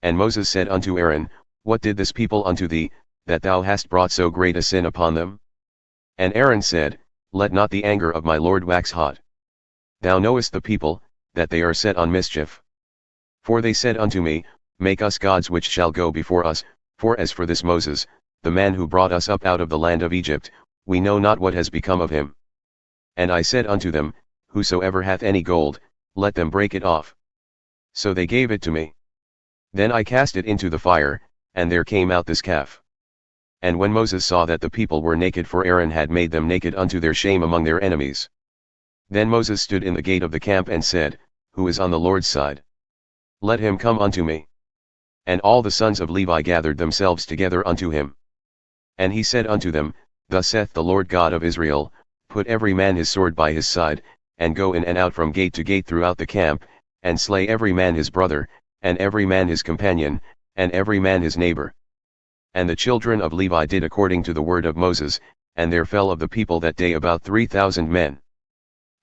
Speaker 1: And Moses said unto Aaron, What did this people unto thee, that thou hast brought so great a sin upon them? And Aaron said, Let not the anger of my Lord wax hot. Thou knowest the people, that they are set on mischief. For they said unto me, Make us gods which shall go before us, for as for this Moses, the man who brought us up out of the land of Egypt, we know not what has become of him. And I said unto them, Whosoever hath any gold, let them break it off. So they gave it to me. Then I cast it into the fire, and there came out this calf. And when Moses saw that the people were naked, for Aaron had made them naked unto their shame among their enemies. Then Moses stood in the gate of the camp and said, Who is on the Lord's side? Let him come unto me. And all the sons of Levi gathered themselves together unto him. And he said unto them, Thus saith the Lord God of Israel, Put every man his sword by his side, and go in and out from gate to gate throughout the camp, and slay every man his brother, and every man his companion, and every man his neighbor. And the children of Levi did according to the word of Moses, and there fell of the people that day about 3,000 men.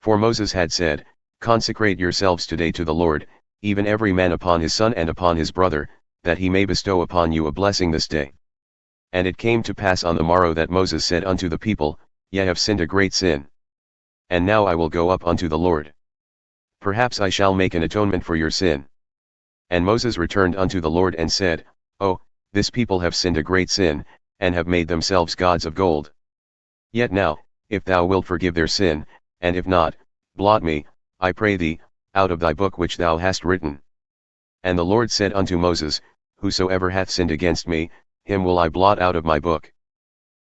Speaker 1: For Moses had said, Consecrate yourselves today to the Lord, even every man upon his son and upon his brother, that he may bestow upon you a blessing this day. And it came to pass on the morrow that Moses said unto the people, Ye have sinned a great sin. And now I will go up unto the Lord. Perhaps I shall make an atonement for your sin. And Moses returned unto the Lord and said, O, this people have sinned a great sin, and have made themselves gods of gold. Yet now, if thou wilt forgive their sin, and if not, blot me, I pray thee, out of thy book which thou hast written. And the Lord said unto Moses, Whosoever hath sinned against me, him will I blot out of my book.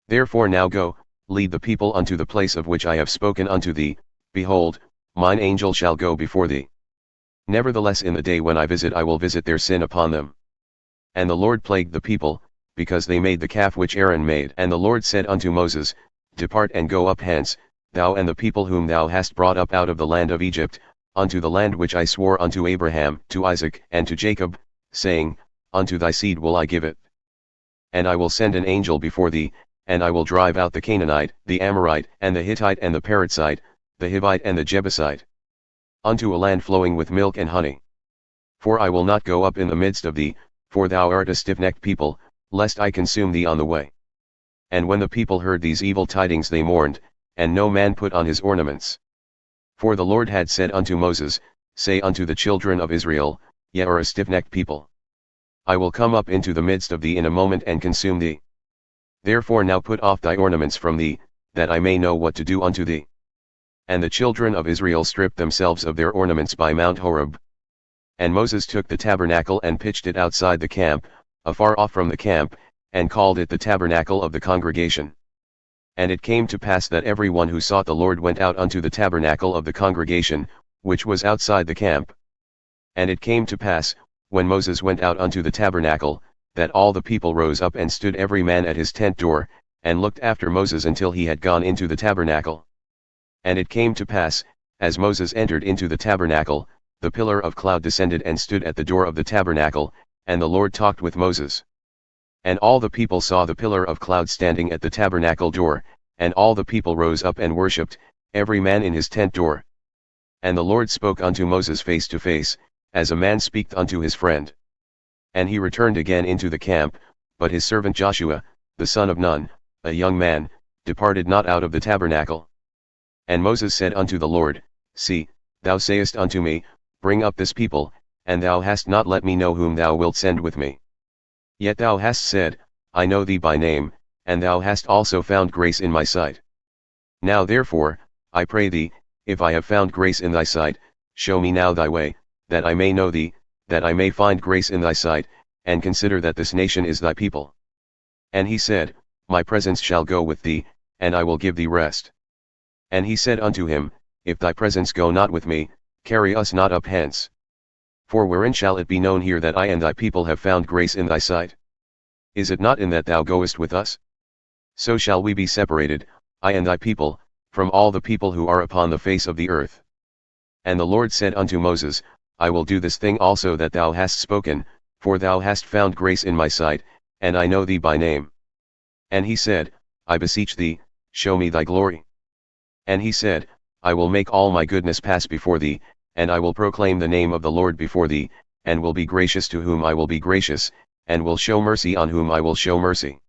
Speaker 1: Therefore now go, lead the people unto the place of which I have spoken unto thee, behold, mine angel shall go before thee. Nevertheless in the day when I visit I will visit their sin upon them. And the Lord plagued the people, because they made the calf which Aaron made. And the Lord said unto Moses, Depart and go up hence, thou and the people whom thou hast brought up out of the land of Egypt, unto the land which I swore unto Abraham, to Isaac, and to Jacob, saying, Unto thy seed will I give it. And I will send an angel before thee, and I will drive out the Canaanite, the Amorite, and the Hittite, and the Perizzite, the Hivite, and the Jebusite, unto a land flowing with milk and honey. For I will not go up in the midst of thee, for thou art a stiff-necked people, lest I consume thee on the way. And when the people heard these evil tidings they mourned, and no man put on his ornaments. For the Lord had said unto Moses, Say unto the children of Israel, Ye are a stiff-necked people. I will come up into the midst of thee in a moment and consume thee. Therefore now put off thy ornaments from thee, that I may know what to do unto thee. And the children of Israel stripped themselves of their ornaments by Mount Horeb. And Moses took the tabernacle and pitched it outside the camp, afar off from the camp, and called it the tabernacle of the congregation. And it came to pass that every one who sought the Lord went out unto the tabernacle of the congregation, which was outside the camp. And it came to pass, when Moses went out unto the tabernacle, that all the people rose up and stood every man at his tent door, and looked after Moses until he had gone into the tabernacle. And it came to pass, as Moses entered into the tabernacle, the pillar of cloud descended and stood at the door of the tabernacle, and the Lord talked with Moses. And all the people saw the pillar of cloud standing at the tabernacle door, and all the people rose up and worshipped, every man in his tent door. And the Lord spoke unto Moses face to face, as a man speaketh unto his friend. And he returned again into the camp, but his servant Joshua, the son of Nun, a young man, departed not out of the tabernacle. And Moses said unto the Lord, See, thou sayest unto me, Bring up this people, and thou hast not let me know whom thou wilt send with me. Yet thou hast said, I know thee by name, and thou hast also found grace in my sight. Now therefore, I pray thee, if I have found grace in thy sight, show me now thy way, that I may know thee, that I may find grace in thy sight, and consider that this nation is thy people. And he said, My presence shall go with thee, and I will give thee rest. And he said unto him, if thy presence go not with me, carry us not up hence. For wherein shall it be known here that I and thy people have found grace in thy sight? Is it not in that thou goest with us? So shall we be separated, I and thy people, from all the people who are upon the face of the earth. And the Lord said unto Moses, I will do this thing also that thou hast spoken, for thou hast found grace in my sight, and I know thee by name. And he said, I beseech thee, show me thy glory. And he said, I will make all my goodness pass before thee, and I will proclaim the name of the Lord before thee, and will be gracious to whom I will be gracious, and will show mercy on whom I will show mercy.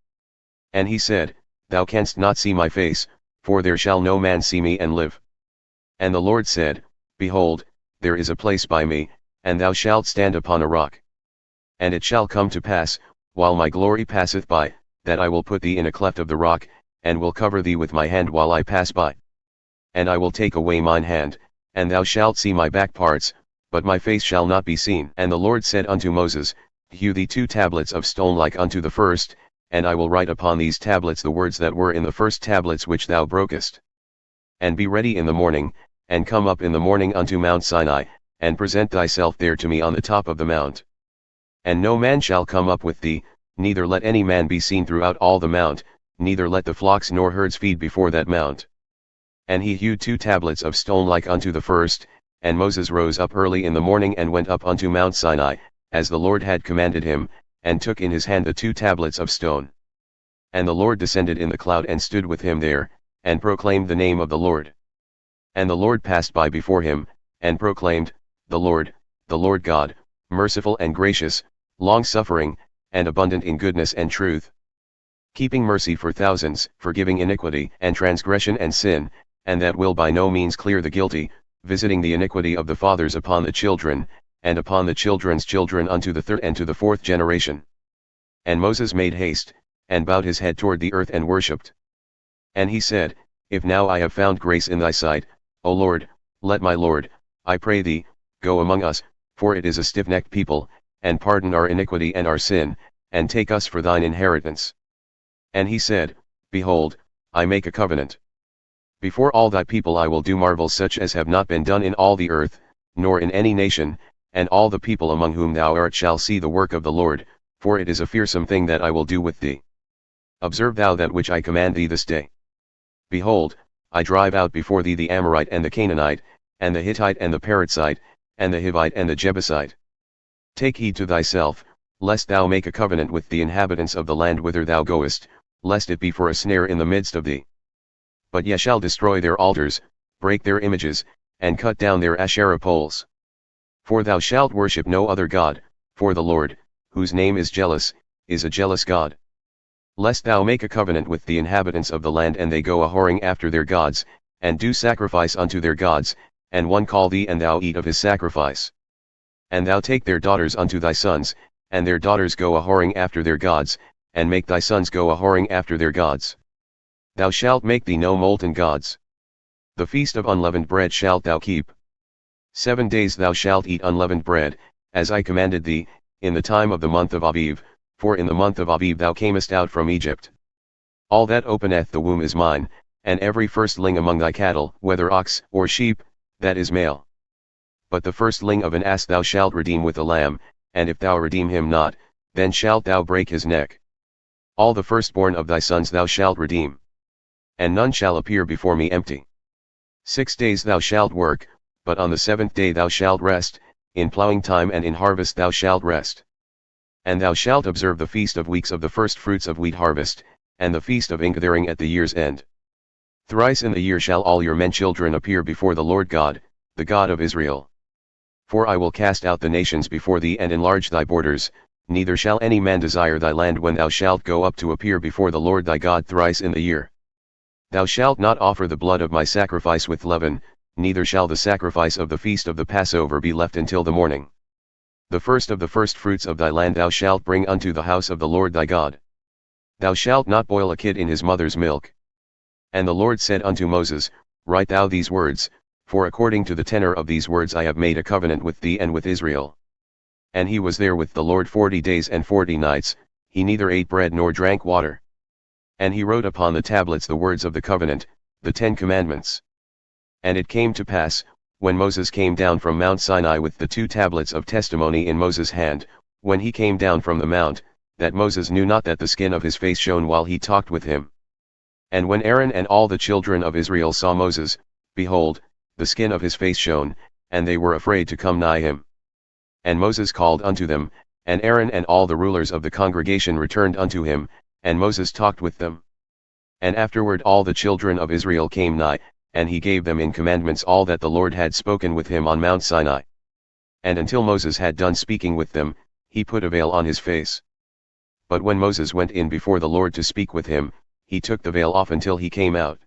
Speaker 1: And he said, Thou canst not see my face, for there shall no man see me and live. And the Lord said, Behold, there is a place by me, and thou shalt stand upon a rock. And it shall come to pass, while my glory passeth by, that I will put thee in a cleft of the rock, and will cover thee with my hand while I pass by. And I will take away mine hand, and thou shalt see my back parts, but my face shall not be seen. And the Lord said unto Moses, Hew thee 2 tablets of stone like unto the first, and I will write upon these tablets the words that were in the first tablets which thou brokest. And be ready in the morning, and come up in the morning unto Mount Sinai, and present thyself there to me on the top of the mount. And no man shall come up with thee, neither let any man be seen throughout all the mount, neither let the flocks nor herds feed before that mount. And he hewed 2 tablets of stone like unto the first, and Moses rose up early in the morning and went up unto Mount Sinai, as the Lord had commanded him, and took in his hand the 2 tablets of stone. And the Lord descended in the cloud and stood with him there, and proclaimed the name of the Lord. And the Lord passed by before him, and proclaimed, The Lord God, merciful and gracious, long-suffering, and abundant in goodness and truth, keeping mercy for thousands, forgiving iniquity and transgression and sin, and that will by no means clear the guilty, visiting the iniquity of the fathers upon the children, and upon the children's children unto the 3rd and to the 4th generation. And Moses made haste, and bowed his head toward the earth and worshipped. And he said, If now I have found grace in thy sight, O Lord, let my Lord, I pray thee, go among us, for it is a stiff-necked people, and pardon our iniquity and our sin, and take us for thine inheritance. And he said, Behold, I make a covenant. Before all thy people I will do marvels such as have not been done in all the earth, nor in any nation, and all the people among whom thou art shall see the work of the Lord, for it is a fearsome thing that I will do with thee. Observe thou that which I command thee this day. Behold, I drive out before thee the Amorite and the Canaanite, and the Hittite and the Perizzite, and the Hivite and the Jebusite. Take heed to thyself, lest thou make a covenant with the inhabitants of the land whither thou goest, lest it be for a snare in the midst of thee. But ye shall destroy their altars, break their images, and cut down their Asherah poles. For thou shalt worship no other God, for the Lord, whose name is jealous, is a jealous God. Lest thou make a covenant with the inhabitants of the land and they go a-whoring after their gods, and do sacrifice unto their gods, and one call thee and thou eat of his sacrifice. And thou take their daughters unto thy sons, and their daughters go a-whoring after their gods, and make thy sons go a-whoring after their gods. Thou shalt make thee no molten gods. The feast of unleavened bread shalt thou keep. 7 days thou shalt eat unleavened bread, as I commanded thee, in the time of the month of Aviv, for in the month of Aviv thou camest out from Egypt. All that openeth the womb is mine, and every firstling among thy cattle, whether ox or sheep, that is male. But the firstling of an ass thou shalt redeem with a lamb, and if thou redeem him not, then shalt thou break his neck. All the firstborn of thy sons thou shalt redeem. And none shall appear before me empty. 6 days thou shalt work, but on the 7th day thou shalt rest, in plowing time and in harvest thou shalt rest. And thou shalt observe the feast of weeks of the first fruits of wheat harvest, and the feast of ingathering at the year's end. Thrice in the year shall all your men children appear before the Lord God, the God of Israel. For I will cast out the nations before thee and enlarge thy borders, neither shall any man desire thy land when thou shalt go up to appear before the Lord thy God thrice in the year. Thou shalt not offer the blood of my sacrifice with leaven, neither shall the sacrifice of the feast of the Passover be left until the morning. The first of the firstfruits of thy land thou shalt bring unto the house of the Lord thy God. Thou shalt not boil a kid in his mother's milk. And the Lord said unto Moses, Write thou these words, for according to the tenor of these words I have made a covenant with thee and with Israel. And he was there with the Lord 40 days and 40 nights, he neither ate bread nor drank water. And he wrote upon the tablets the words of the covenant, the 10 commandments. And it came to pass, when Moses came down from Mount Sinai with the 2 tablets of testimony in Moses' hand, when he came down from the mount, that Moses knew not that the skin of his face shone while he talked with him. And when Aaron and all the children of Israel saw Moses, behold, the skin of his face shone, and they were afraid to come nigh him. And Moses called unto them, and Aaron and all the rulers of the congregation returned unto him, and Moses talked with them. And afterward all the children of Israel came nigh, and he gave them in commandments all that the Lord had spoken with him on Mount Sinai. And until Moses had done speaking with them, he put a veil on his face. But when Moses went in before the Lord to speak with him, he took the veil off until he came out.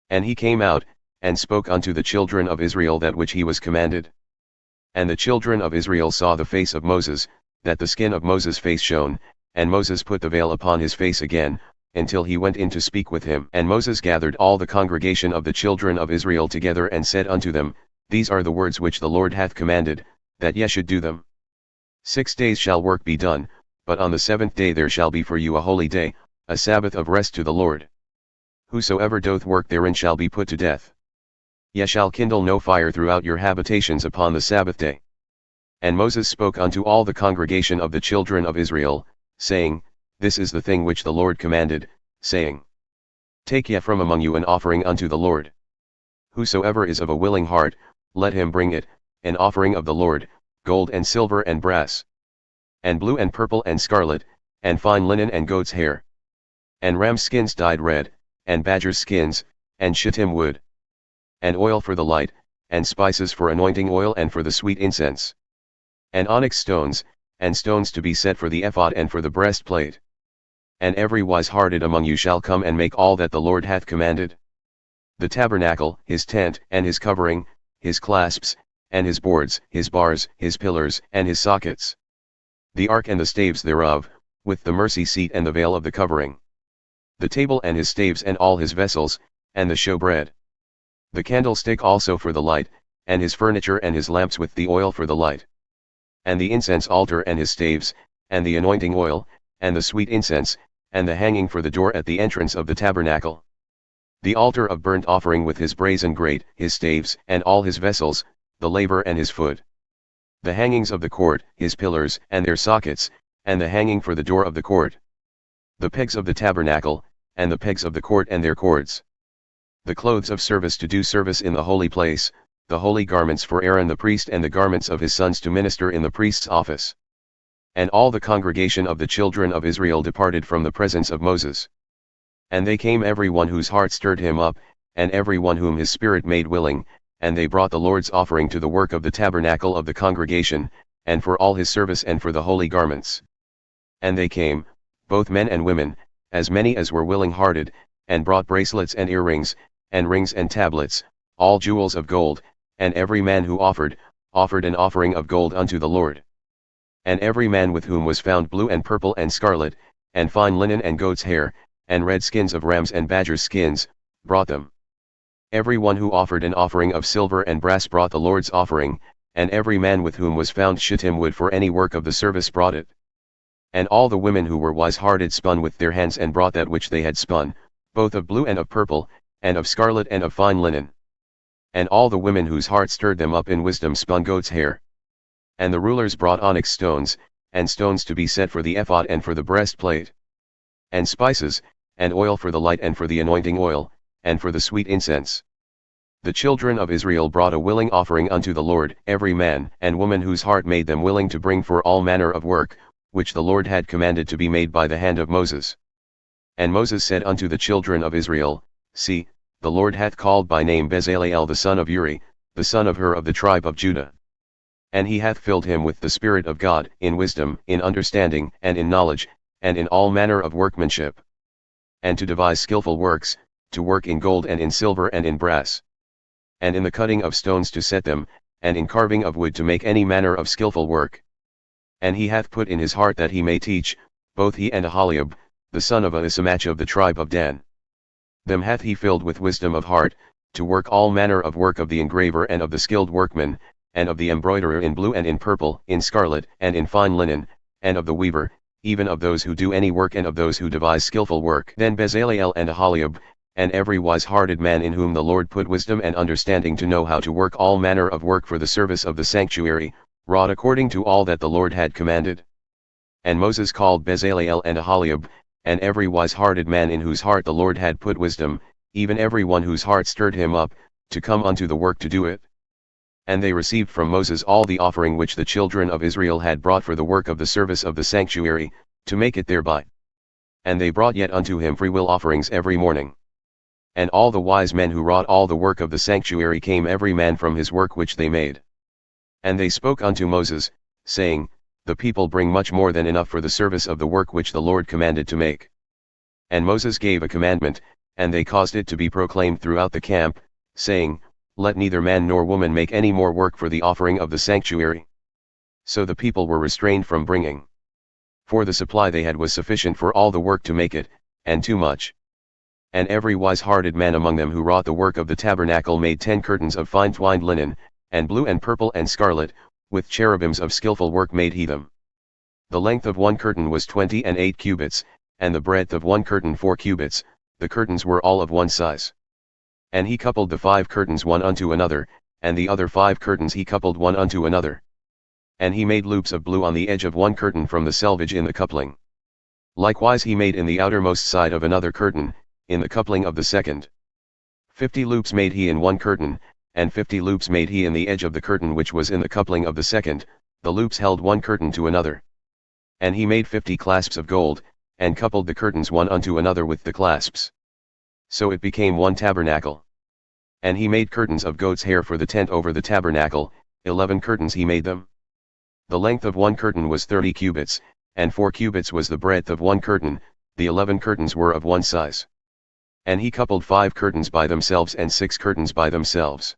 Speaker 1: And he came out, and spoke unto the children of Israel that which he was commanded. And the children of Israel saw the face of Moses, that the skin of Moses' face shone, and Moses put the veil upon his face again, until he went in to speak with him. And Moses gathered all the congregation of the children of Israel together and said unto them, These are the words which the Lord hath commanded, that ye should do them. 6 days shall work be done, but on the 7th day there shall be for you a holy day, a Sabbath of rest to the Lord. Whosoever doth work therein shall be put to death. Ye shall kindle no fire throughout your habitations upon the Sabbath day. And Moses spoke unto all the congregation of the children of Israel, saying, This is the thing which the Lord commanded, saying, Take ye from among you an offering unto the Lord. Whosoever is of a willing heart, let him bring it, an offering of the Lord, gold and silver and brass, and blue and purple and scarlet, and fine linen and goat's hair, and ram skins dyed red, and badger's skins, and shittim wood, and oil for the light, and spices for anointing oil and for the sweet incense, and onyx stones, and stones to be set for the ephod and for the breastplate. And every wise-hearted among you shall come and make all that the Lord hath commanded. The tabernacle, his tent, and his covering, his clasps, and his boards, his bars, his pillars, and his sockets. The ark and the staves thereof, with the mercy seat and the veil of the covering. The table and his staves and all his vessels, and the showbread. The candlestick also for the light, and his furniture and his lamps with the oil for the light. And the incense altar and his staves, and the anointing oil, and the sweet incense, and the hanging for the door at the entrance of the tabernacle. The altar of burnt offering with his brazen grate, his staves, and all his vessels, the laver and his foot. The hangings of the court, his pillars, and their sockets, and the hanging for the door of the court. The pegs of the tabernacle, and the pegs of the court and their cords. The clothes of service to do service in the holy place, the holy garments for Aaron the priest and the garments of his sons to minister in the priest's office. And all the congregation of the children of Israel departed from the presence of Moses. And they came every one whose heart stirred him up, and every one whom his spirit made willing, and they brought the Lord's offering to the work of the tabernacle of the congregation, and for all his service and for the holy garments. And they came, both men and women, as many as were willing-hearted, and brought bracelets and earrings, and rings and tablets, all jewels of gold, and every man who offered an offering of gold unto the Lord. And every man with whom was found blue and purple and scarlet, and fine linen and goat's hair, and red skins of rams and badgers' skins, brought them. Every one who offered an offering of silver and brass brought the Lord's offering, and every man with whom was found shittim wood for any work of the service brought it. And all the women who were wise-hearted spun with their hands and brought that which they had spun, both of blue and of purple, and of scarlet and of fine linen. And all the women whose heart stirred them up in wisdom spun goat's hair. And the rulers brought onyx stones, and stones to be set for the ephod and for the breastplate. And spices, and oil for the light and for the anointing oil, and for the sweet incense. The children of Israel brought a willing offering unto the Lord, every man and woman whose heart made them willing to bring for all manner of work, which the Lord had commanded to be made by the hand of Moses. And Moses said unto the children of Israel, See, the Lord hath called by name Bezaleel the son of Uri, the son of Hur of the tribe of Judah. And he hath filled him with the Spirit of God, in wisdom, in understanding, and in knowledge, and in all manner of workmanship. And to devise skillful works, to work in gold and in silver and in brass. And in the cutting of stones to set them, and in carving of wood to make any manner of skillful work. And he hath put in his heart that he may teach, both he and Aholiab, the son of Ahisamach of the tribe of Dan. Them hath he filled with wisdom of heart, to work all manner of work of the engraver and of the skilled workman, and of the embroiderer in blue and in purple, in scarlet, and in fine linen, and of the weaver, even of those who do any work and of those who devise skillful work. Then Bezaleel and Aholiab, and every wise-hearted man in whom the Lord put wisdom and understanding to know how to work all manner of work for the service of the sanctuary, wrought according to all that the Lord had commanded. And Moses called Bezaleel and Aholiab, and every wise-hearted man in whose heart the Lord had put wisdom, even every one whose heart stirred him up, to come unto the work to do it. And they received from Moses all the offering which the children of Israel had brought for the work of the service of the sanctuary, to make it thereby. And they brought yet unto him freewill offerings every morning. And all the wise men who wrought all the work of the sanctuary came every man from his work which they made. And they spoke unto Moses, saying, The people bring much more than enough for the service of the work which the Lord commanded to make. And Moses gave a commandment, and they caused it to be proclaimed throughout the camp, saying, Let neither man nor woman make any more work for the offering of the sanctuary. So the people were restrained from bringing. For the supply they had was sufficient for all the work to make it, and too much. And every wise-hearted man among them who wrought the work of the tabernacle made 10 curtains of fine twined linen, and blue and purple and scarlet, with cherubims of skillful work made he them. The length of one curtain was 28 cubits, and the breadth of one curtain 4 cubits, the curtains were all of one size. And he coupled the 5 curtains one unto another, and the other 5 curtains he coupled one unto another. And he made loops of blue on the edge of one curtain from the selvage in the coupling. Likewise he made in the outermost side of another curtain, in the coupling of the second. 50 loops made he in one curtain, and 50 loops made he in the edge of the curtain which was in the coupling of the second, the loops held one curtain to another. And he made 50 clasps of gold, and coupled the curtains one unto another with the clasps. So it became one tabernacle. And he made curtains of goat's hair for the tent over the tabernacle, 11 curtains he made them. The length of one curtain was 30 cubits, and 4 cubits was the breadth of one curtain, the 11 curtains were of one size. And he coupled 5 curtains by themselves and 6 curtains by themselves.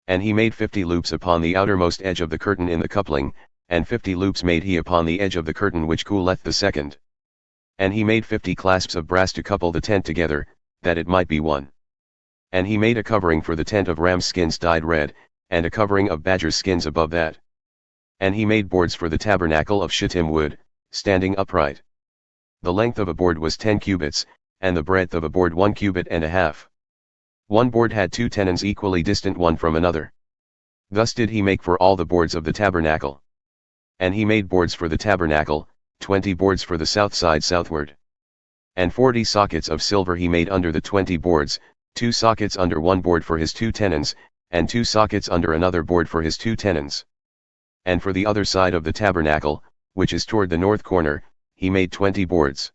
Speaker 1: And he made 50 loops upon the outermost edge of the curtain in the coupling, and 50 loops made he upon the edge of the curtain which cooleth the second. And he made 50 clasps of brass to couple the tent together, that it might be one. And he made a covering for the tent of ram's skins dyed red, and a covering of badger's skins above that. And he made boards for the tabernacle of shittim wood, standing upright. The length of a board was 10 cubits, and the breadth of a board 1 cubit and a half. One board had 2 tenons equally distant one from another. Thus did he make for all the boards of the tabernacle. And he made boards for the tabernacle, 20 boards for the south side southward. And 40 sockets of silver he made under the 20 boards, 2 sockets under one board for his 2 tenons, and 2 sockets under another board for his 2 tenons. And for the other side of the tabernacle, which is toward the north corner, he made 20 boards.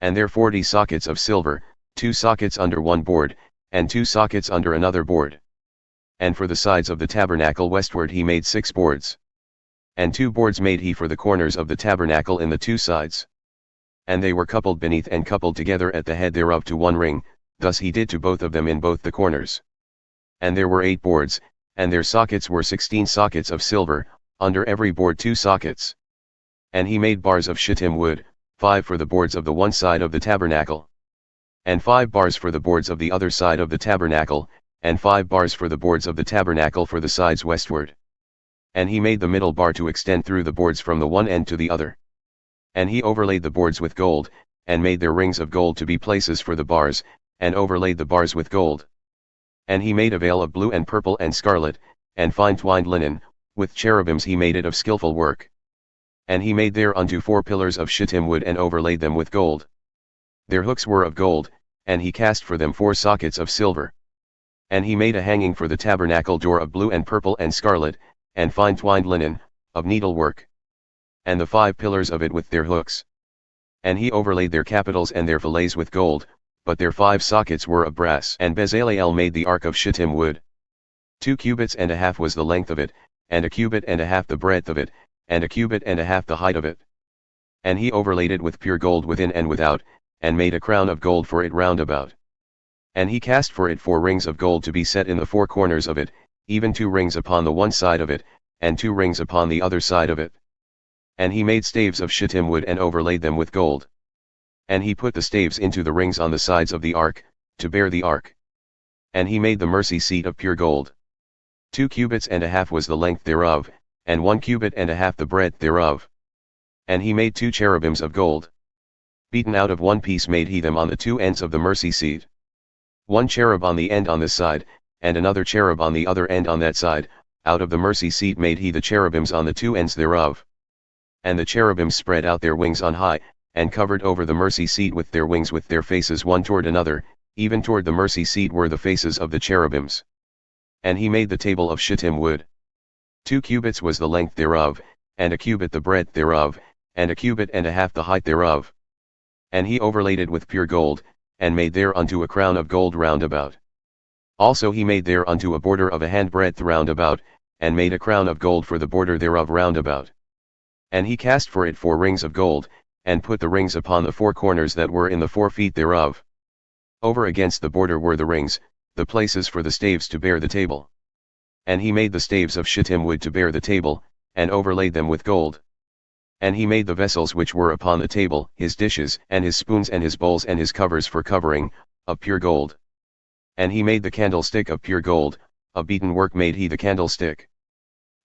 Speaker 1: And there 40 sockets of silver, 2 sockets under one board, and 2 sockets under another board. And for the sides of the tabernacle westward he made 6 boards. And 2 boards made he for the corners of the tabernacle in the 2 sides. And they were coupled beneath and coupled together at the head thereof to one ring, thus he did to both of them in both the corners. And there were 8 boards, and their sockets were 16 sockets of silver, under every board 2 sockets. And he made bars of shittim wood, 5 for the boards of the one side of the tabernacle. And 5 bars for the boards of the other side of the tabernacle, and 5 bars for the boards of the tabernacle for the sides westward. And he made the middle bar to extend through the boards from the one end to the other. And he overlaid the boards with gold, and made their rings of gold to be places for the bars, and overlaid the bars with gold. And he made a veil of blue and purple and scarlet, and fine twined linen, with cherubims he made it of skillful work. And he made thereunto 4 pillars of shittim wood and overlaid them with gold. Their hooks were of gold, and he cast for them 4 sockets of silver. And he made a hanging for the tabernacle door of blue and purple and scarlet, and fine twined linen, of needlework. And the 5 pillars of it with their hooks. And he overlaid their capitals and their fillets with gold, but their 5 sockets were of brass. And Bezaleel made the ark of shittim wood. 2 cubits and a half was the length of it, and a cubit and a half the breadth of it, and a cubit and a half the height of it. And he overlaid it with pure gold within and without, and made a crown of gold for it round about. And he cast for it 4 rings of gold to be set in the 4 corners of it, even 2 rings upon the one side of it, and 2 rings upon the other side of it. And he made staves of shittim wood and overlaid them with gold. And he put the staves into the rings on the sides of the ark, to bear the ark. And he made the mercy seat of pure gold. 2 cubits and a half was the length thereof, and 1 cubit and a half the breadth thereof. And he made 2 cherubims of gold. Beaten out of one piece made he them on the 2 ends of the mercy seat. one cherub on the end on this side, and another cherub on the other end on that side. Out of the mercy seat made he the cherubims on the two ends thereof. And the cherubims spread out their wings on high, and covered over the mercy seat with their wings with their faces one toward another, even toward the mercy seat were the faces of the cherubims. And he made the table of shittim wood. 2 cubits was the length thereof, and a cubit the breadth thereof, and a cubit and a half the height thereof. And he overlaid it with pure gold, and made thereunto a crown of gold round about. Also he made thereunto a border of a handbreadth round about, and made a crown of gold for the border thereof round about. And he cast for it 4 rings of gold, and put the rings upon the 4 corners that were in the 4 feet thereof. Over against the border were the rings, the places for the staves to bear the table. And he made the staves of shittim wood to bear the table, and overlaid them with gold. And he made the vessels which were upon the table, his dishes, and his spoons, and his bowls, and his covers for covering, of pure gold. And he made the candlestick of pure gold, of beaten work made he the candlestick.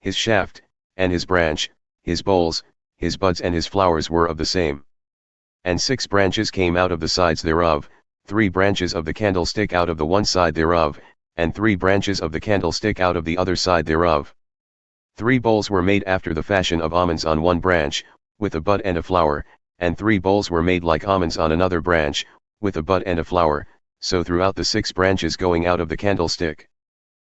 Speaker 1: His shaft, and his branch, his bowls, his buds and his flowers were of the same. And 6 branches came out of the sides thereof, 3 branches of the candlestick out of the one side thereof, and 3 branches of the candlestick out of the other side thereof. 3 bowls were made after the fashion of almonds on one branch, with a bud and a flower, and 3 bowls were made like almonds on another branch, with a bud and a flower, so throughout the 6 branches going out of the candlestick.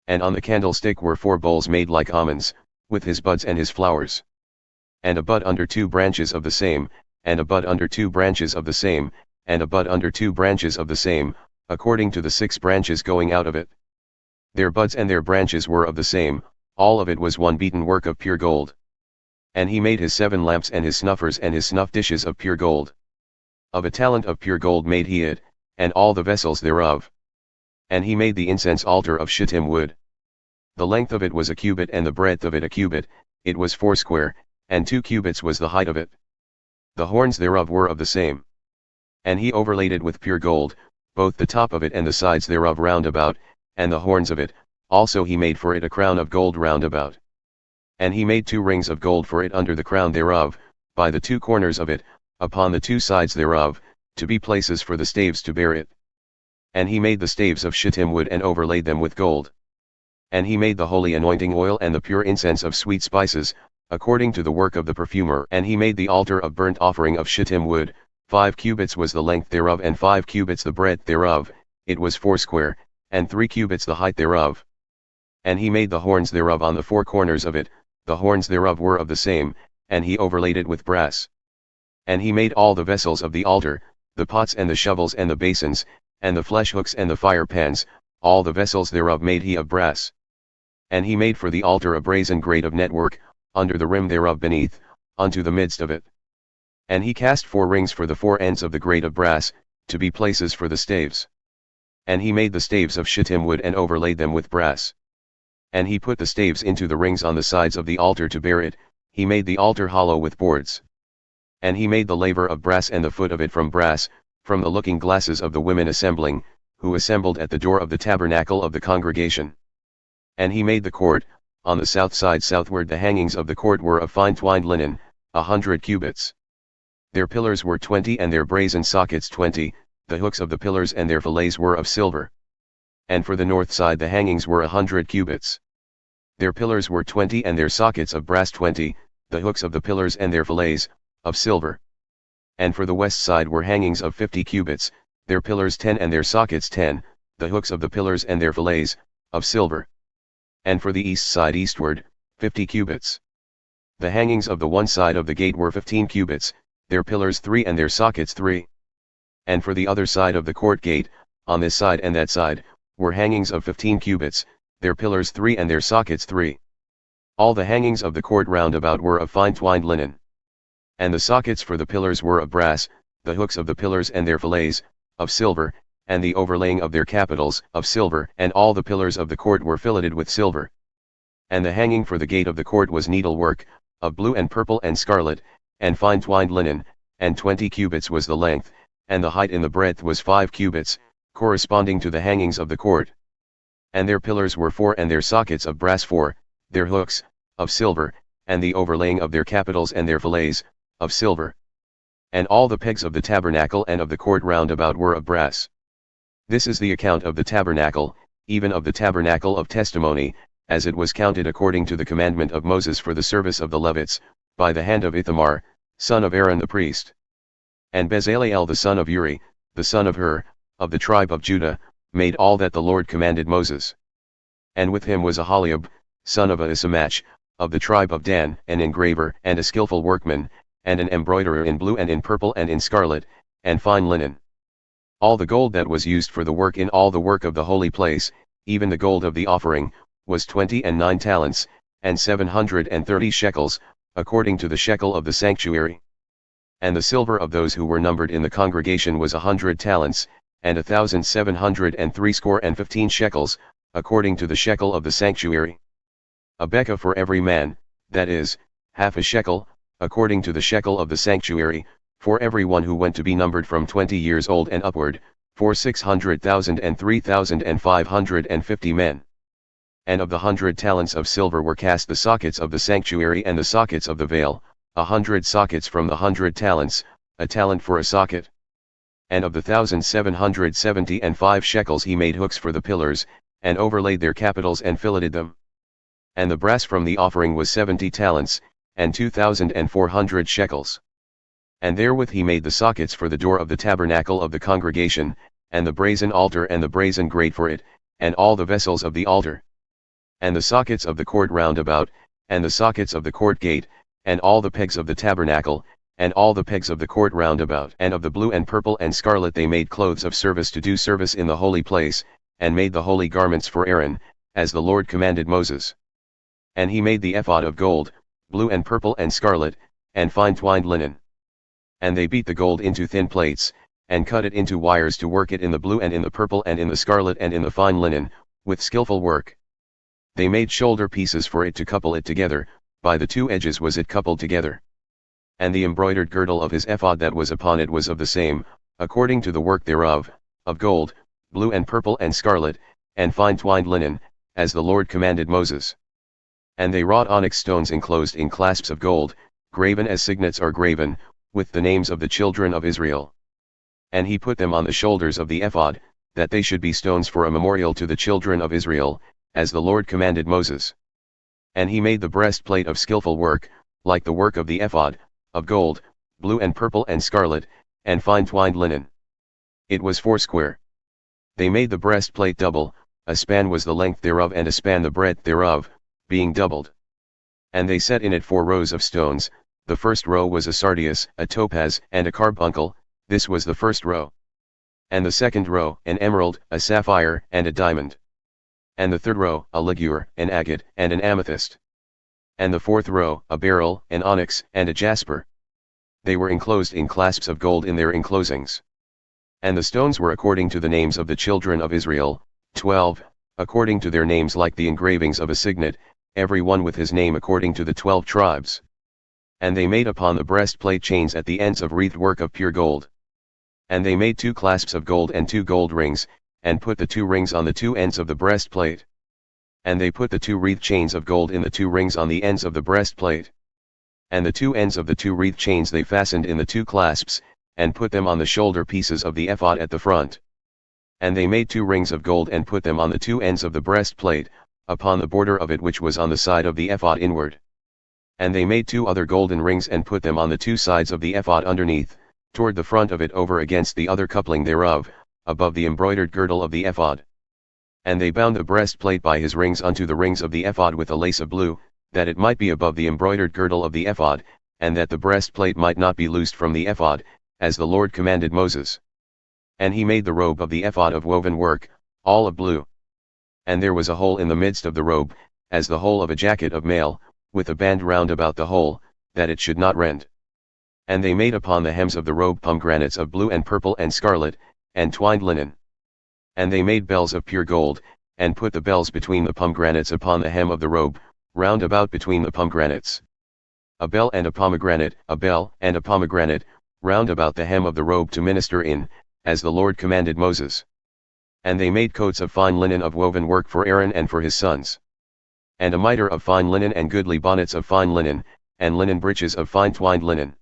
Speaker 1: And on the candlestick were 4 bowls made like almonds, with his buds and his flowers. And a bud under 2 branches of the same, and a bud under 2 branches of the same, and a bud under 2 branches of the same, according to the 6 branches going out of it. Their buds and their branches were of the same, all of it was one beaten work of pure gold. And he made his 7 lamps and his snuffers and his snuff dishes of pure gold. Of a talent of pure gold made he it, and all the vessels thereof. And he made the incense altar of shittim wood. The length of it was a cubit and the breadth of it a cubit, it was 4 square, and 2 cubits was the height of it. The horns thereof were of the same. And he overlaid it with pure gold, both the top of it and the sides thereof round about, and the horns of it, also he made for it a crown of gold round about. And he made 2 rings of gold for it under the crown thereof, by the 2 corners of it, upon the 2 sides thereof, to be places for the staves to bear it. And he made the staves of shittim wood and overlaid them with gold. And he made the holy anointing oil and the pure incense of sweet spices, according to the work of the perfumer. And he made the altar of burnt offering of shittim wood, 5 cubits was the length thereof and 5 cubits the breadth thereof, it was 4 square, and 3 cubits the height thereof. And he made the horns thereof on the 4 corners of it, the horns thereof were of the same, and he overlaid it with brass. And he made all the vessels of the altar, the pots and the shovels and the basins, and the flesh hooks and the fire pans, all the vessels thereof made he of brass. And he made for the altar a brazen grate of network, under the rim thereof beneath, unto the midst of it. And he cast 4 rings for the 4 ends of the grate of brass, to be places for the staves. And he made the staves of shittim wood and overlaid them with brass. And he put the staves into the rings on the sides of the altar to bear it, he made the altar hollow with boards. And he made the laver of brass and the foot of it from brass, from the looking glasses of the women assembling, who assembled at the door of the tabernacle of the congregation. And he made the court, on the south side southward the hangings of the court were of fine twined linen, 100 cubits. Their pillars were 20 and their brazen sockets 20, the hooks of the pillars and their fillets were of silver. And for the north side the hangings were 100 cubits. Their pillars were 20 and their sockets of brass 20, the hooks of the pillars and their fillets, of silver. And for the west side were hangings of 50 cubits, their pillars 10 and their sockets 10, the hooks of the pillars and their fillets, of silver. And for the east side eastward, 50 cubits. The hangings of the one side of the gate were 15 cubits, their pillars 3 and their sockets 3. And for the other side of the court gate, on this side and that side, were hangings of 15 cubits, their pillars 3 and their sockets 3. All the hangings of the court round about were of fine twined linen. And the sockets for the pillars were of brass, the hooks of the pillars and their fillets, of silver, and the overlaying of their capitals, of silver, and all the pillars of the court were filleted with silver. And the hanging for the gate of the court was needlework, of blue and purple and scarlet, and fine twined linen, and 20 cubits was the length, and the height in the breadth was 5 cubits, corresponding to the hangings of the court. And their pillars were 4 and their sockets of brass 4, their hooks, of silver, and the overlaying of their capitals and their fillets, of silver. And all the pegs of the tabernacle and of the court round about were of brass. This is the account of the tabernacle, even of the tabernacle of testimony, as it was counted according to the commandment of Moses for the service of the Levites, by the hand of Ithamar, son of Aaron the priest. And Bezaleel the son of Uri, the son of Hur, of the tribe of Judah, made all that the Lord commanded Moses. And with him was Aholiab, son of Ahisamach, of the tribe of Dan, an engraver and a skillful workman, and an embroiderer in blue and in purple and in scarlet, and fine linen. All the gold that was used for the work in all the work of the holy place, even the gold of the offering, was 29 talents, and 730 shekels, according to the shekel of the sanctuary. And the silver of those who were numbered in the congregation was 100 talents, and 1,715 shekels, according to the shekel of the sanctuary. A bekah for every man, that is, half a shekel, according to the shekel of the sanctuary, for every one who went to be numbered from 20 years old and upward, for 600,000 and 3,550 men. And of the 100 talents of silver were cast the sockets of the sanctuary and the sockets of the veil, 100 sockets from the 100 talents, a talent for a socket. And of the 1,775 shekels he made hooks for the pillars, and overlaid their capitals and filleted them. And the brass from the offering was 70 talents, and 2,400 shekels. And therewith he made the sockets for the door of the tabernacle of the congregation, and the brazen altar and the brazen grate for it, and all the vessels of the altar. And the sockets of the court round about, and the sockets of the court gate, and all the pegs of the tabernacle, and all the pegs of the court round about. And of the blue and purple and scarlet they made clothes of service to do service in the holy place, and made the holy garments for Aaron, as the Lord commanded Moses. And he made the ephod of gold, blue and purple and scarlet, and fine twined linen. And they beat the gold into thin plates, and cut it into wires to work it in the blue and in the purple and in the scarlet and in the fine linen, with skillful work. They made shoulder pieces for it to couple it together, by the two edges was it coupled together. And the embroidered girdle of his ephod that was upon it was of the same, according to the work thereof, of gold, blue and purple and scarlet, and fine twined linen, as the Lord commanded Moses. And they wrought onyx stones enclosed in clasps of gold, graven as signets are graven, with the names of the children of Israel. And he put them on the shoulders of the ephod, that they should be stones for a memorial to the children of Israel, as the Lord commanded Moses. And he made the breastplate of skillful work, like the work of the ephod, of gold, blue and purple and scarlet, and fine twined linen. It was foursquare. They made the breastplate double, a span was the length thereof and a span the breadth thereof, being doubled. And they set in it 4 rows of stones, the first row was a sardius, a topaz, and a carbuncle, this was the first row. And the second row, an emerald, a sapphire, and a diamond. And the third row, a ligure, an agate, and an amethyst. And the fourth row, a beryl, an onyx, and a jasper. They were enclosed in clasps of gold in their enclosings. And the stones were according to the names of the children of Israel, 12, according to their names like the engravings of a signet, every one with his name according to the 12 tribes. And they made upon the breastplate chains at the ends of wreathed work of pure gold. And they made 2 clasps of gold and 2 gold rings, and put the 2 rings on the 2 ends of the breastplate. And they put the 2 wreathed chains of gold in the 2 rings on the ends of the breastplate. And the 2 ends of the 2 wreathed chains they fastened in the 2 clasps, and put them on the shoulder pieces of the ephod at the front. And they made 2 rings of gold and put them on the 2 ends of the breastplate, upon the border of it which was on the side of the ephod inward. And they made 2 other golden rings and put them on the 2 sides of the ephod underneath, toward the front of it over against the other coupling thereof, above the embroidered girdle of the ephod. And they bound the breastplate by his rings unto the rings of the ephod with a lace of blue, that it might be above the embroidered girdle of the ephod, and that the breastplate might not be loosed from the ephod, as the Lord commanded Moses. And he made the robe of the ephod of woven work, all of blue. And there was a hole in the midst of the robe, as the hole of a jacket of mail, with a band round about the hole, that it should not rend. And they made upon the hems of the robe pomegranates of blue and purple and scarlet, and twined linen. And they made bells of pure gold, and put the bells between the pomegranates upon the hem of the robe, round about between the pomegranates. A bell and a pomegranate, a bell and a pomegranate, round about the hem of the robe to minister in, as the Lord commanded Moses. And they made coats of fine linen of woven work for Aaron and for his sons. And a mitre of fine linen and goodly bonnets of fine linen, and linen breeches of fine twined linen.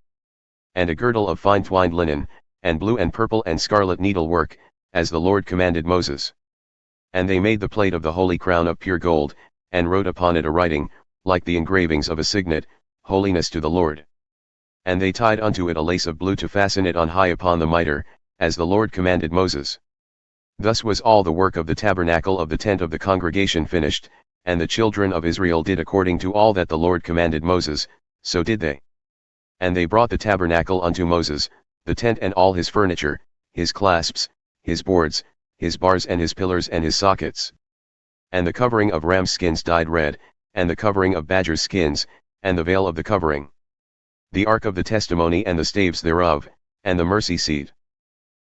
Speaker 1: And a girdle of fine twined linen, and blue and purple and scarlet needlework, as the Lord commanded Moses. And they made the plate of the holy crown of pure gold, and wrote upon it a writing, like the engravings of a signet, Holiness to the Lord. And they tied unto it a lace of blue to fasten it on high upon the mitre, as the Lord commanded Moses. Thus was all the work of the tabernacle of the tent of the congregation finished, and the children of Israel did according to all that the Lord commanded Moses, so did they. And they brought the tabernacle unto Moses, the tent and all his furniture, his clasps, his boards, his bars and his pillars and his sockets. And the covering of ram skins dyed red, and the covering of badger skins, and the veil of the covering. The ark of the testimony and the staves thereof, and the mercy seat.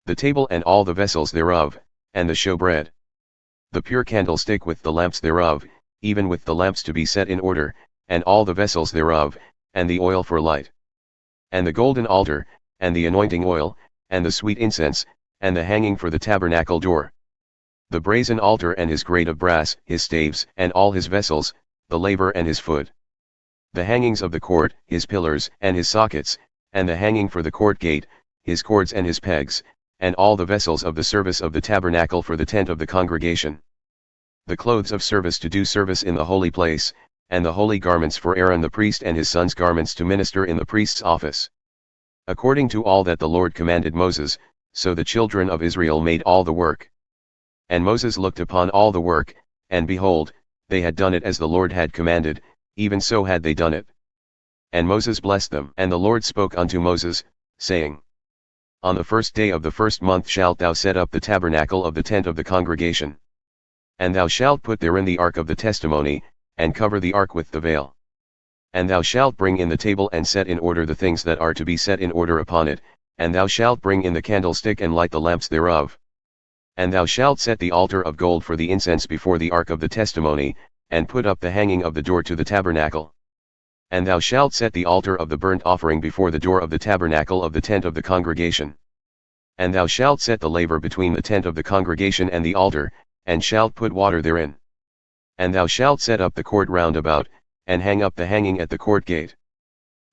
Speaker 1: The table and all the vessels thereof, and the showbread. The pure candlestick with the lamps thereof, even with the lamps to be set in order, and all the vessels thereof, and the oil for light. And the golden altar, and the anointing oil, and the sweet incense, and the hanging for the tabernacle door. The brazen altar and his grate of brass, his staves and all his vessels, the laver and his foot. The hangings of the court, his pillars and his sockets, and the hanging for the court gate, his cords and his pegs, and all the vessels of the service of the tabernacle for the tent of the congregation. The clothes of service to do service in the holy place, and the holy garments for Aaron the priest and his sons' garments to minister in the priest's office. According to all that the Lord commanded Moses, so the children of Israel made all the work. And Moses looked upon all the work, and behold, they had done it as the Lord had commanded, even so had they done it. And Moses blessed them. And the Lord spoke unto Moses, saying, On the first day of the first month shalt thou set up the tabernacle of the tent of the congregation. And thou shalt put therein the ark of the testimony, and cover the ark with the veil. And thou shalt bring in the table and set in order the things that are to be set in order upon it, and thou shalt bring in the candlestick and light the lamps thereof. And thou shalt set the altar of gold for the incense before the ark of the testimony, and put up the hanging of the door to the tabernacle. And thou shalt set the altar of the burnt offering before the door of the tabernacle of the tent of the congregation. And thou shalt set the laver between the tent of the congregation and the altar, and shalt put water therein. And thou shalt set up the court round about, and hang up the hanging at the court gate.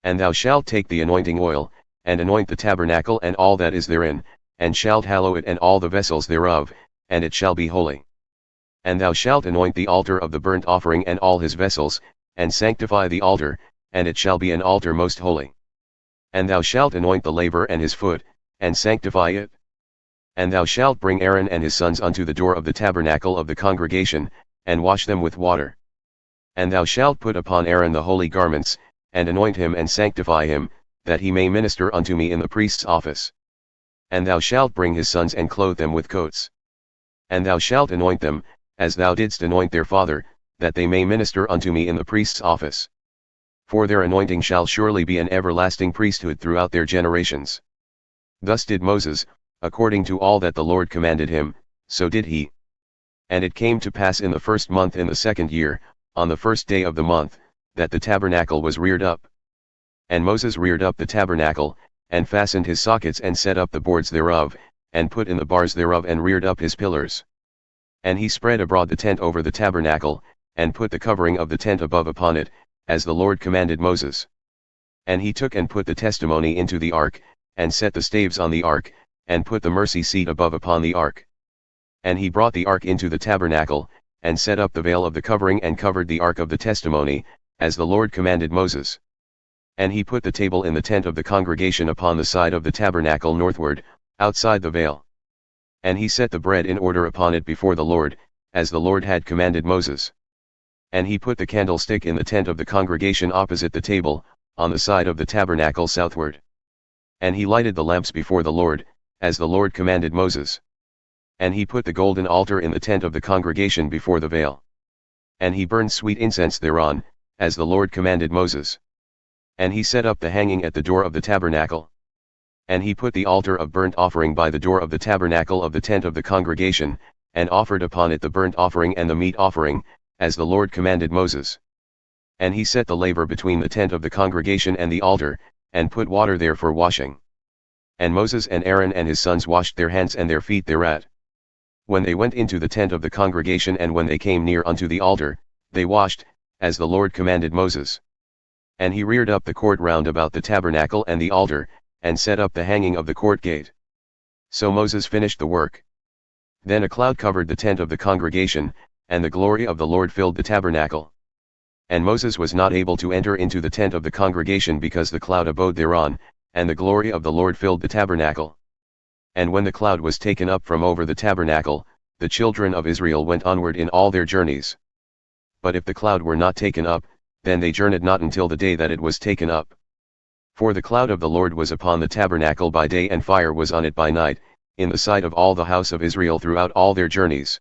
Speaker 1: And thou shalt take the anointing oil, and anoint the tabernacle and all that is therein, and shalt hallow it and all the vessels thereof, and it shall be holy. And thou shalt anoint the altar of the burnt offering and all his vessels, and sanctify the altar, and it shall be an altar most holy. And thou shalt anoint the laver and his foot, and sanctify it. And thou shalt bring Aaron and his sons unto the door of the tabernacle of the congregation, and wash them with water. And thou shalt put upon Aaron the holy garments, and anoint him and sanctify him, that he may minister unto me in the priest's office. And thou shalt bring his sons and clothe them with coats. And thou shalt anoint them, as thou didst anoint their father, that they may minister unto me in the priest's office. For their anointing shall surely be an everlasting priesthood throughout their generations. Thus did Moses, according to all that the Lord commanded him, so did he. And it came to pass in the first month in the second year, on the first day of the month, that the tabernacle was reared up. And Moses reared up the tabernacle, and fastened his sockets and set up the boards thereof, and put in the bars thereof and reared up his pillars. And he spread abroad the tent over the tabernacle, and put the covering of the tent above upon it, as the Lord commanded Moses. And he took and put the testimony into the ark, and set the staves on the ark, and put the mercy seat above upon the ark. And he brought the ark into the tabernacle, and set up the veil of the covering and covered the ark of the testimony, as the Lord commanded Moses. And he put the table in the tent of the congregation upon the side of the tabernacle northward, outside the veil. And he set the bread in order upon it before the Lord, as the Lord had commanded Moses. And he put the candlestick in the tent of the congregation opposite the table, on the side of the tabernacle southward. And he lighted the lamps before the Lord, as the Lord commanded Moses. And he put the golden altar in the tent of the congregation before the veil. And he burned sweet incense thereon, as the Lord commanded Moses. And he set up the hanging at the door of the tabernacle. And he put the altar of burnt offering by the door of the tabernacle of the tent of the congregation, and offered upon it the burnt offering and the meat offering, as the Lord commanded Moses. And he set the laver between the tent of the congregation and the altar, and put water there for washing. And Moses and Aaron and his sons washed their hands and their feet thereat. When they went into the tent of the congregation and when they came near unto the altar, they washed, as the Lord commanded Moses. And he reared up the court round about the tabernacle and the altar, and set up the hanging of the court gate. So Moses finished the work. Then a cloud covered the tent of the congregation, and the glory of the Lord filled the tabernacle. And Moses was not able to enter into the tent of the congregation because the cloud abode thereon, and the glory of the Lord filled the tabernacle. And when the cloud was taken up from over the tabernacle, the children of Israel went onward in all their journeys. But if the cloud were not taken up, then they journeyed not until the day that it was taken up. For the cloud of the Lord was upon the tabernacle by day, and fire was on it by night, in the sight of all the house of Israel throughout all their journeys.